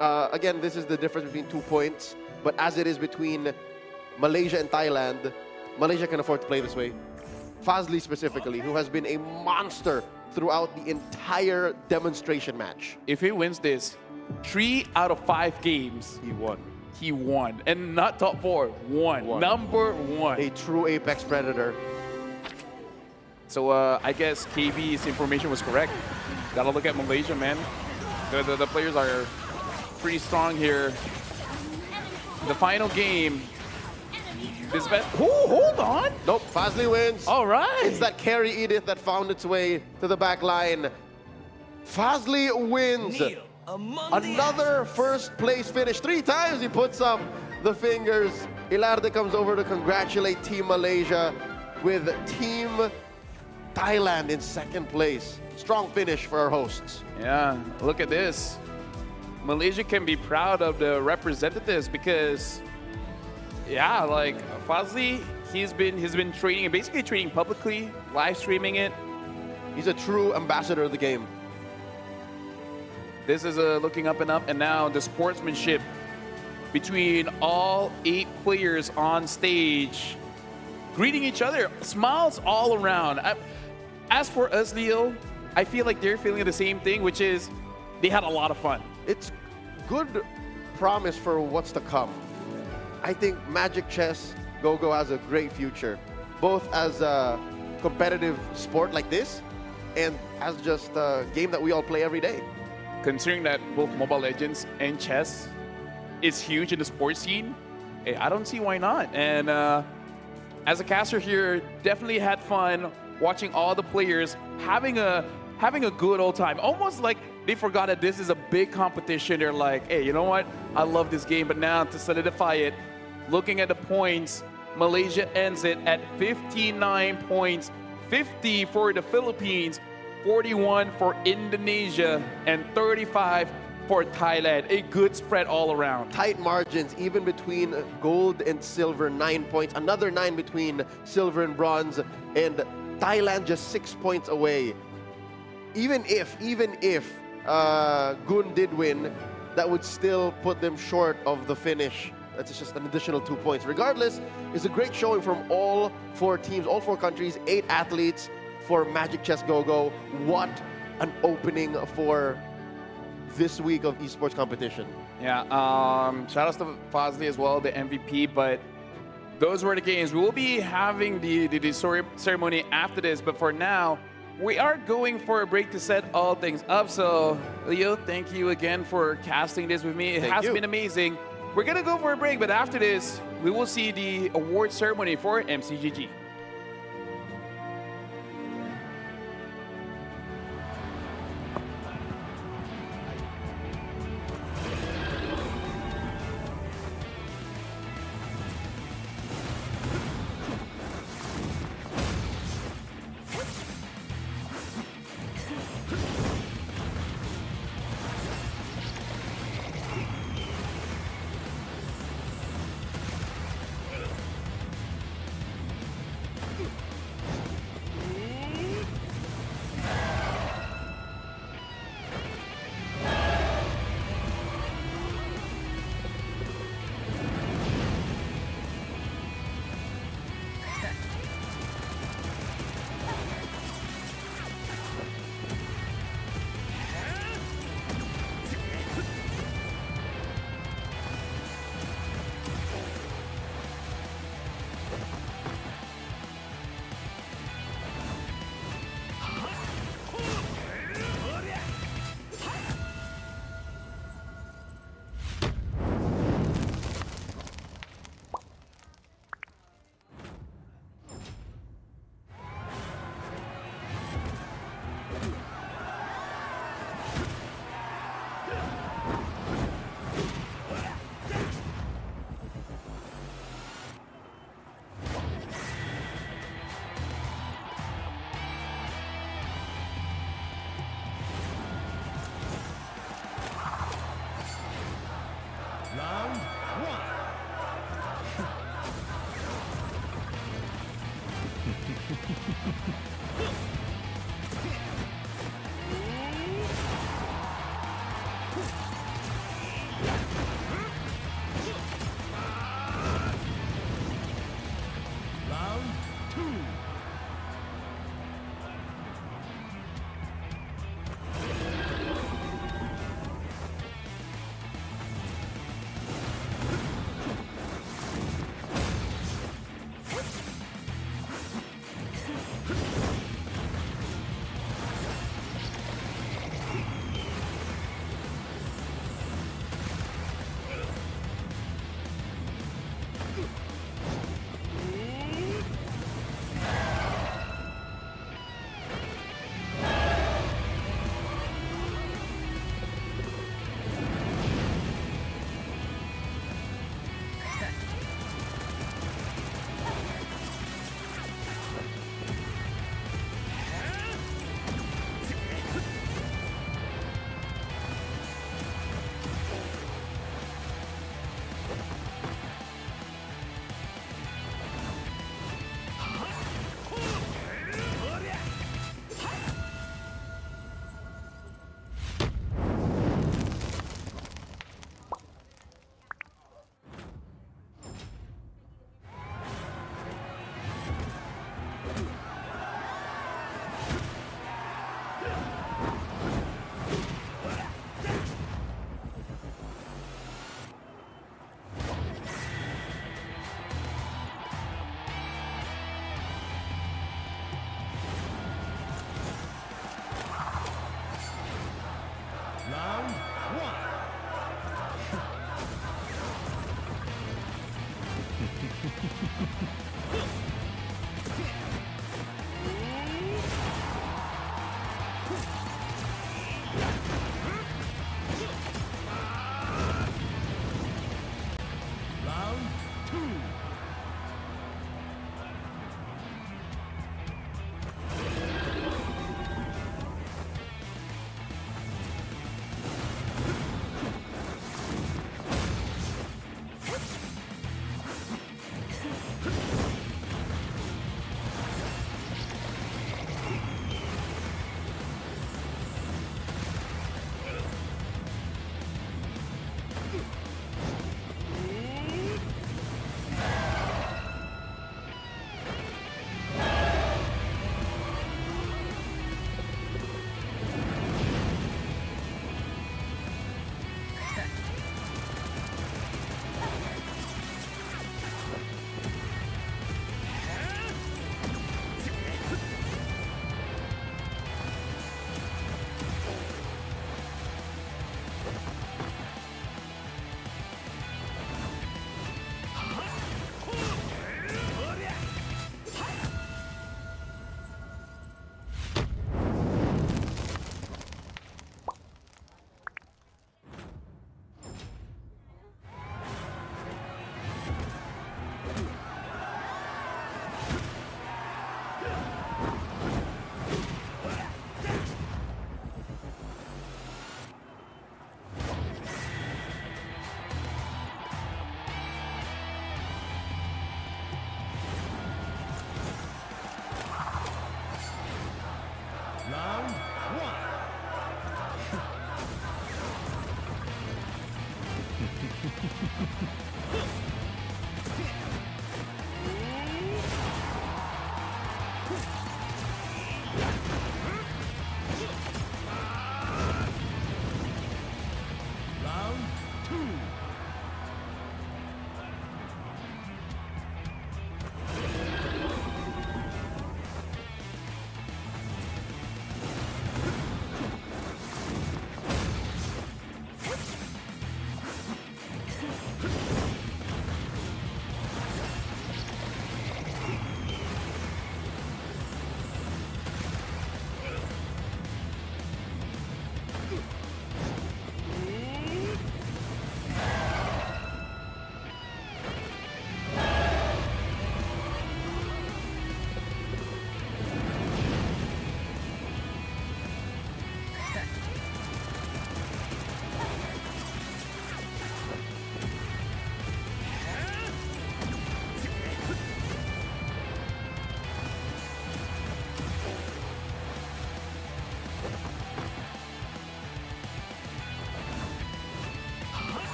Again, this is the difference between 2 points. But as it is between Malaysia and Thailand, Malaysia can afford to play this way. Fazli specifically, who has been a monster throughout the entire demonstration match. If he wins this, 3 out of 5 games, He won. he won. And not top 4, won. Won. Number 1. A true apex predator. So I guess KB's information was correct. Gotta look at Malaysia, man. The players are pretty strong here. The final game. This bet. Oh, hold on. Nope, Fazli wins. All right. It's that carry Edith that found its way to the back line. Fazli wins. Another first place finish. 3 times he puts up the fingers. Ilarde comes over to congratulate Team Malaysia with Team Thailand in 2nd place. Strong finish for our hosts. Yeah, look at this. Malaysia can be proud of the representatives because, yeah, like Fazli, he's been training, basically training publicly, live streaming it. He's a true ambassador of the game. This is looking up, and now the sportsmanship between all 8 players on stage, greeting each other, smiles all around. As for us, Leo, I feel like they're feeling the same thing, which is they had a lot of fun. It's good promise for what's to come. I think Magic Chess Go-Go has a great future, both as a competitive sport like this and as just a game that we all play every day. Considering that both Mobile Legends and chess is huge in the sports scene, hey, I don't see why not. And as a caster here, definitely had fun watching all the players having a good old time. Almost like they forgot that this is a big competition. They're like, hey, you know what? I love this game, but now to solidify it, looking at the points, Malaysia ends it at 59 points, 50 for the Philippines, 41 for Indonesia, and 35 for Thailand. A good spread all around. Tight margins, even between gold and silver, 9 points. Another 9 between silver and bronze, and Thailand just 6 points away. Even if Gun did win, that would still put them short of the finish. That's just an additional 2 points. Regardless, it's a great showing from all 4 teams, all 4 countries, 8 athletes for Magic Chess Go-Go. What an opening for this week of esports competition. Yeah, shout outs to Fazli as well, the MVP, but those were the games. We will be having the ceremony after this, but for now, we are going for a break to set all things up. So, Leo, thank you again for casting this with me. It has been amazing. We're going to go for a break, but after this, we will see the award ceremony for MCGG.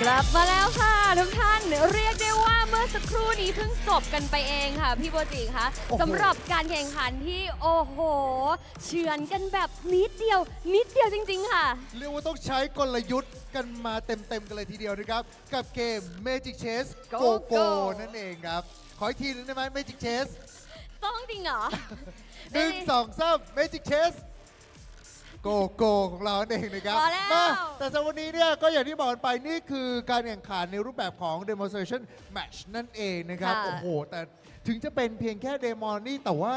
กลับมาแล้วค่ะทุกท่านเรียกได้ว่า เมื่อสักครู่นี้เพิ่งจบกันไปเองค่ะพี่โบจิคะ โอ้โห สำหรับการแข่งขันที่โอ้โหเฉือนกันแบบนิดเดียวจริงๆค่ะ เรียกว่าต้องใช้กลยุทธ์กันมาเต็มๆกันเลยทีเดียวนะครับ กับเกม Magic Chess Go Go นั่นเองครับ ขออีกทีหนึงได้ไหม Magic Chess ต้องจริงเหรอ 1 2 3 Magic Chess Go Go ของเราเองนะครับ พอแล้ว มาแต่สำหรับวันนี้เนี่ยก็อย่างที่บอกกันไปนี่คือการแข่งขันในรูปแบบของ Demonstration Match นั่นเองนะครับ โอ้โห แต่ถึงจะเป็นเพียงแค่เดโมนี่แต่ว่า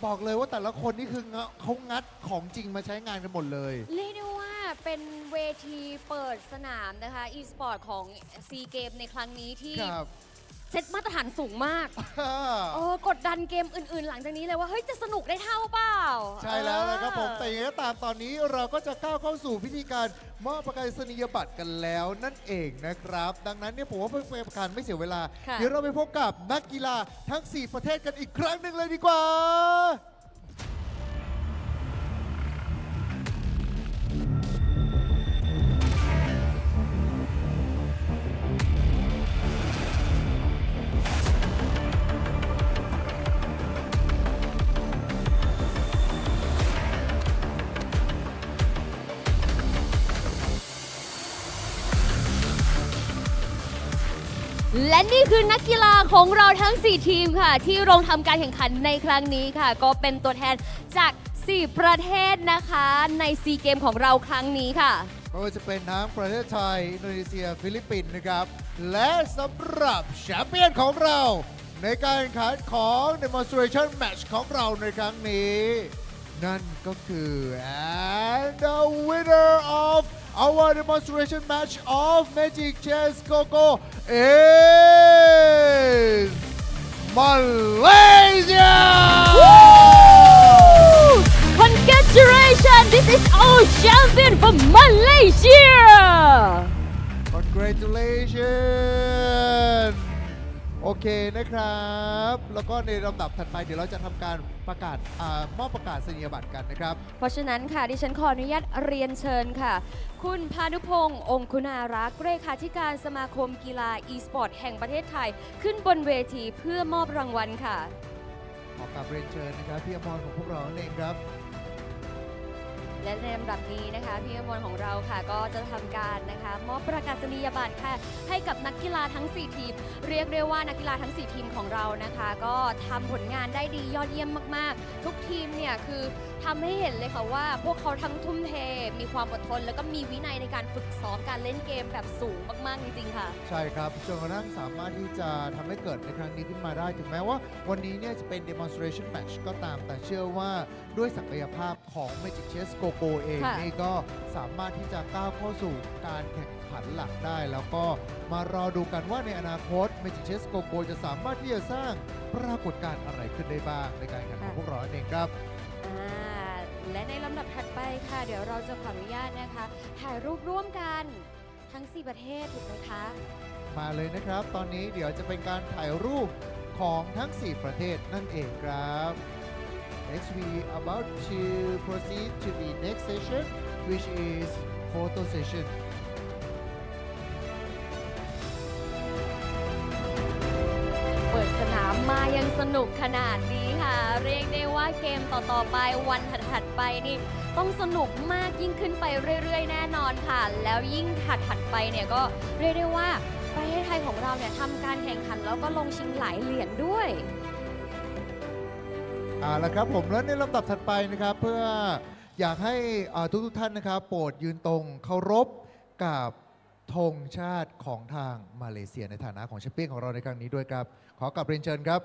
บอกเลยว่าแต่ละคนนี่คือเขางัดของจริงมาใช้งานกันหมดเลย เรียกได้ว่าเป็นเวทีเปิดสนามนะคะ e-sport ของซีเกมในครั้งนี้ที่ ครับ เซตมาตรฐานสูงมากกดดันเกมอื่นๆ หลังจากนี้เลยว่า เฮ้ย จะสนุกได้เท่าเปล่า ใช่แล้วนะครับผม แต่อย่างไรก็ตามตอนนี้เราก็จะก้าวเข้าสู่พิธีการมอบประกาศนียบัตรกันแล้วนั่นเองนะครับ ดังนั้นเนี่ยผมว่าเพื่อเป็นการไม่เสียเวลา ค่ะ เดี๋ยวเราไปพบกับนักกีฬาทั้ง 4 ประเทศกันอีกครั้งหนึ่งเลยดีกว่า และนี่คือนักกีฬาของเราทั้ง 4 ทีมค่ะ ที่ลงทำการแข่งขันในครั้งนี้ค่ะ ก็เป็นตัวแทนจาก 4 ประเทศนะคะในซีเกมของเราครั้งนี้ค่ะ ไม่ว่าจะเป็นทั้งประเทศไทย อินโดนีเซีย ฟิลิปปินส์นะครับ และสำหรับแชมเปี้ยนของเรา ในการแข่งขันของ Demonstration Match ของเราในครั้งนี้ นั่นก็คือ and the winner of our demonstration match of Magic Chess Go Go is Malaysia! Congratulations! This is our champion from Malaysia! Congratulations! โอเคนะครับ แล้วก็ในลำดับถัดไปเดี๋ยวเราจะทำการประกาศมอบประกาศนียบัตรกันนะครับ เพราะฉะนั้นค่ะดิฉันขออนุญาตเรียนเชิญค่ะ คุณพานุพงษ์องคุณารักษ์เลขาธิการสมาคมกีฬา e-sport แห่งประเทศไทย ขึ้นบนเวทีเพื่อมอบรางวัลค่ะ ขอกราบเรียนเชิญนะครับพี่อมรของพวกเรานั่นเองครับ และในลำดับนี้นะคะพี่อมรของเราค่ะก็จะทำการนะคะมอบประกาศนียบัตรค่ะให้กับนักกีฬาทั้ง 4 ทีม เรียกได้ว่านักกีฬาทั้ง 4 ทีมของเรานะคะ ก็ทำผลงานได้ดียอดเยี่ยมมากๆ ทุกทีมเนี่ยคือทำให้เห็นเลยค่ะว่าพวกเขาทั้งทุ่มเทมีความอดทน แล้วก็มีวินัยในการฝึกซ้อมการเล่นเกมแบบสูงมากๆจริงๆค่ะ ใช่ครับจนกระทั่งสามารถที่จะทำให้เกิดในครั้งนี้ขึ้นมาได้ ถึงแม้ว่าวันนี้เนี่ยจะเป็น demonstration match ก็ตาม แต่เชื่อว่าด้วยศักยภาพของ Magic Chess Go Go เอง ค่ะ นี่ก็สามารถที่จะก้าวเข้าสู่การแข่งขันหลักได้ แล้วก็มารอดูกันว่าในอนาคต Magic Chess Go Go จะสามารถที่จะสร้างปรากฏการณ์อะไรขึ้นได้บ้างในการแข่งขันของพวกเราเองครับ และในลำดับถัดไปค่ะ เดี๋ยวเราจะขออนุญาตนะคะ ถ่ายรูปร่วมกันทั้ง 4 ประเทศถูกไหมคะ มาเลยนะครับ ตอนนี้เดี๋ยวจะเป็นการถ่ายรูปของทั้ง 4 ประเทศนั่นเองครับ Next we about to proceed to the next session which is photo session เปิดสนามมายังสนุกขนาดนี้ค่ะ เรียกได้ว่าเกมต่อๆไปวันถัดๆไปนี่ต้องสนุกมากยิ่งขึ้นไปเรื่อยๆแน่นอนค่ะ แล้วยิ่งถัดๆไปเนี่ยก็เรียกได้ว่าประเทศไทยของเราเนี่ยทำการแข่งขันแล้วก็ลงชิงหลายเหรียญด้วย แล้วครับผมแล้วในลำดับถัดไปนะครับเพื่ออยากให้ทุกท่านนะครับโปรดยืนตรงเคารพกับธงชาติของทางมาเลเซียในฐานะของแชมเปี้ยนของเราในครั้งนี้ด้วยครับขอกลับเรียนเชิญครับ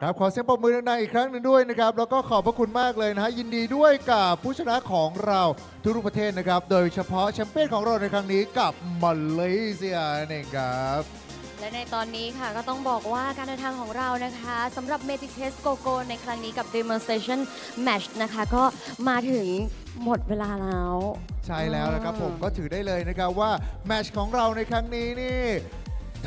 ครับขอเสียงปรบมือดังๆอีกครั้งหนึ่งด้วยนะครับแล้วก็ขอบพระคุณมากเลยนะฮะยินดีด้วยกับผู้ชนะของเราทุกประเทศนะครับโดยเฉพาะแชมเปี้ยนของเราในครั้งนี้กับมาเลเซียนั่นเองครับ และในตอนนี้ค่ะก็ต้องบอกว่าการเดินทางของเรานะคะสำหรับ Magic Chess Go-Go ในครั้งนี้กับ Demonstration Match นะคะก็มาถึงหมดเวลาแล้ว ใช่แล้วนะครับผมก็ถือได้เลยนะครับว่าแมตช์ของเราในครั้งนี้นี่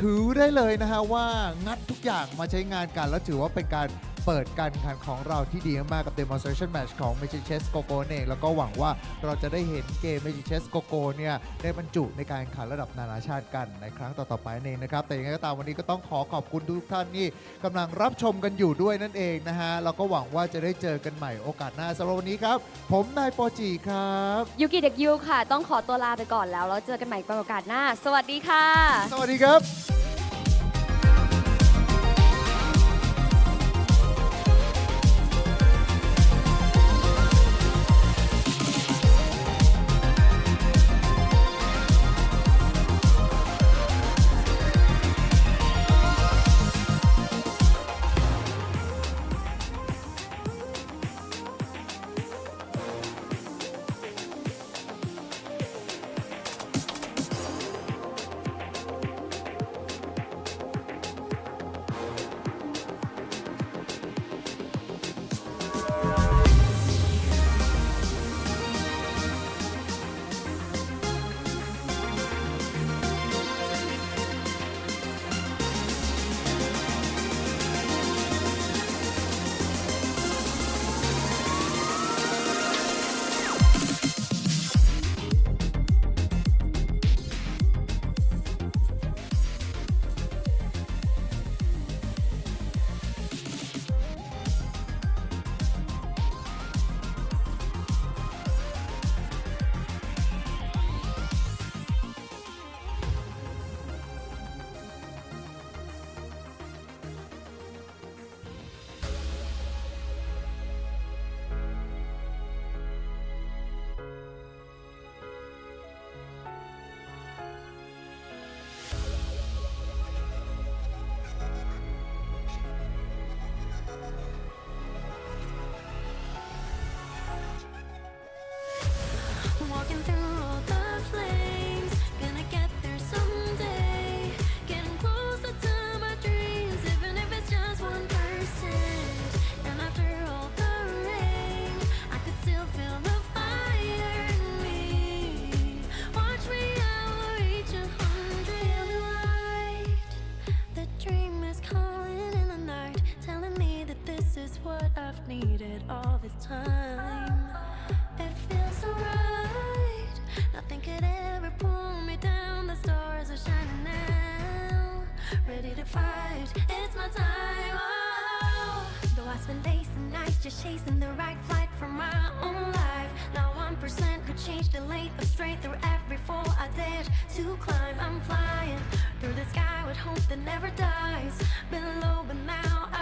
ถือได้เลยนะฮะว่างัดทุกอย่างมาใช้งานกันแล้วถือว่าเป็นการเปิดการแข่งขันของเราที่ดีมากกับ Demonstration Match ของ Magic Chess Go-Go เองแล้วก็หวังว่าเราจะได้เห็นเกม Magic Chess Go-Go เนี่ยได้บรรจุในการแข่งขันระดับนานาชาติกันในครั้งต่อๆไปเองนะครับแต่ยังไงก็ตามวันนี้ก็ต้องขอขอบคุณทุกท่านที่กำลังรับชมกันอยู่ด้วยนั่นเองนะฮะเราก็หวังว่าจะได้เจอกันใหม่โอกาสหน้าสำหรับวันนี้ครับผมนายโปจิครับ ยูกิเด็กยูค่ะต้องขอตัวลาไปก่อนแล้วเจอกันใหม่ในโอกาสหน้าสวัสดีค่ะ สวัสดีครับchasing the right flight from my own life. Now 1% could change the lane of straight through every fall I dared to climb. I'm flying through the sky with hope that never dies. Been low, but now I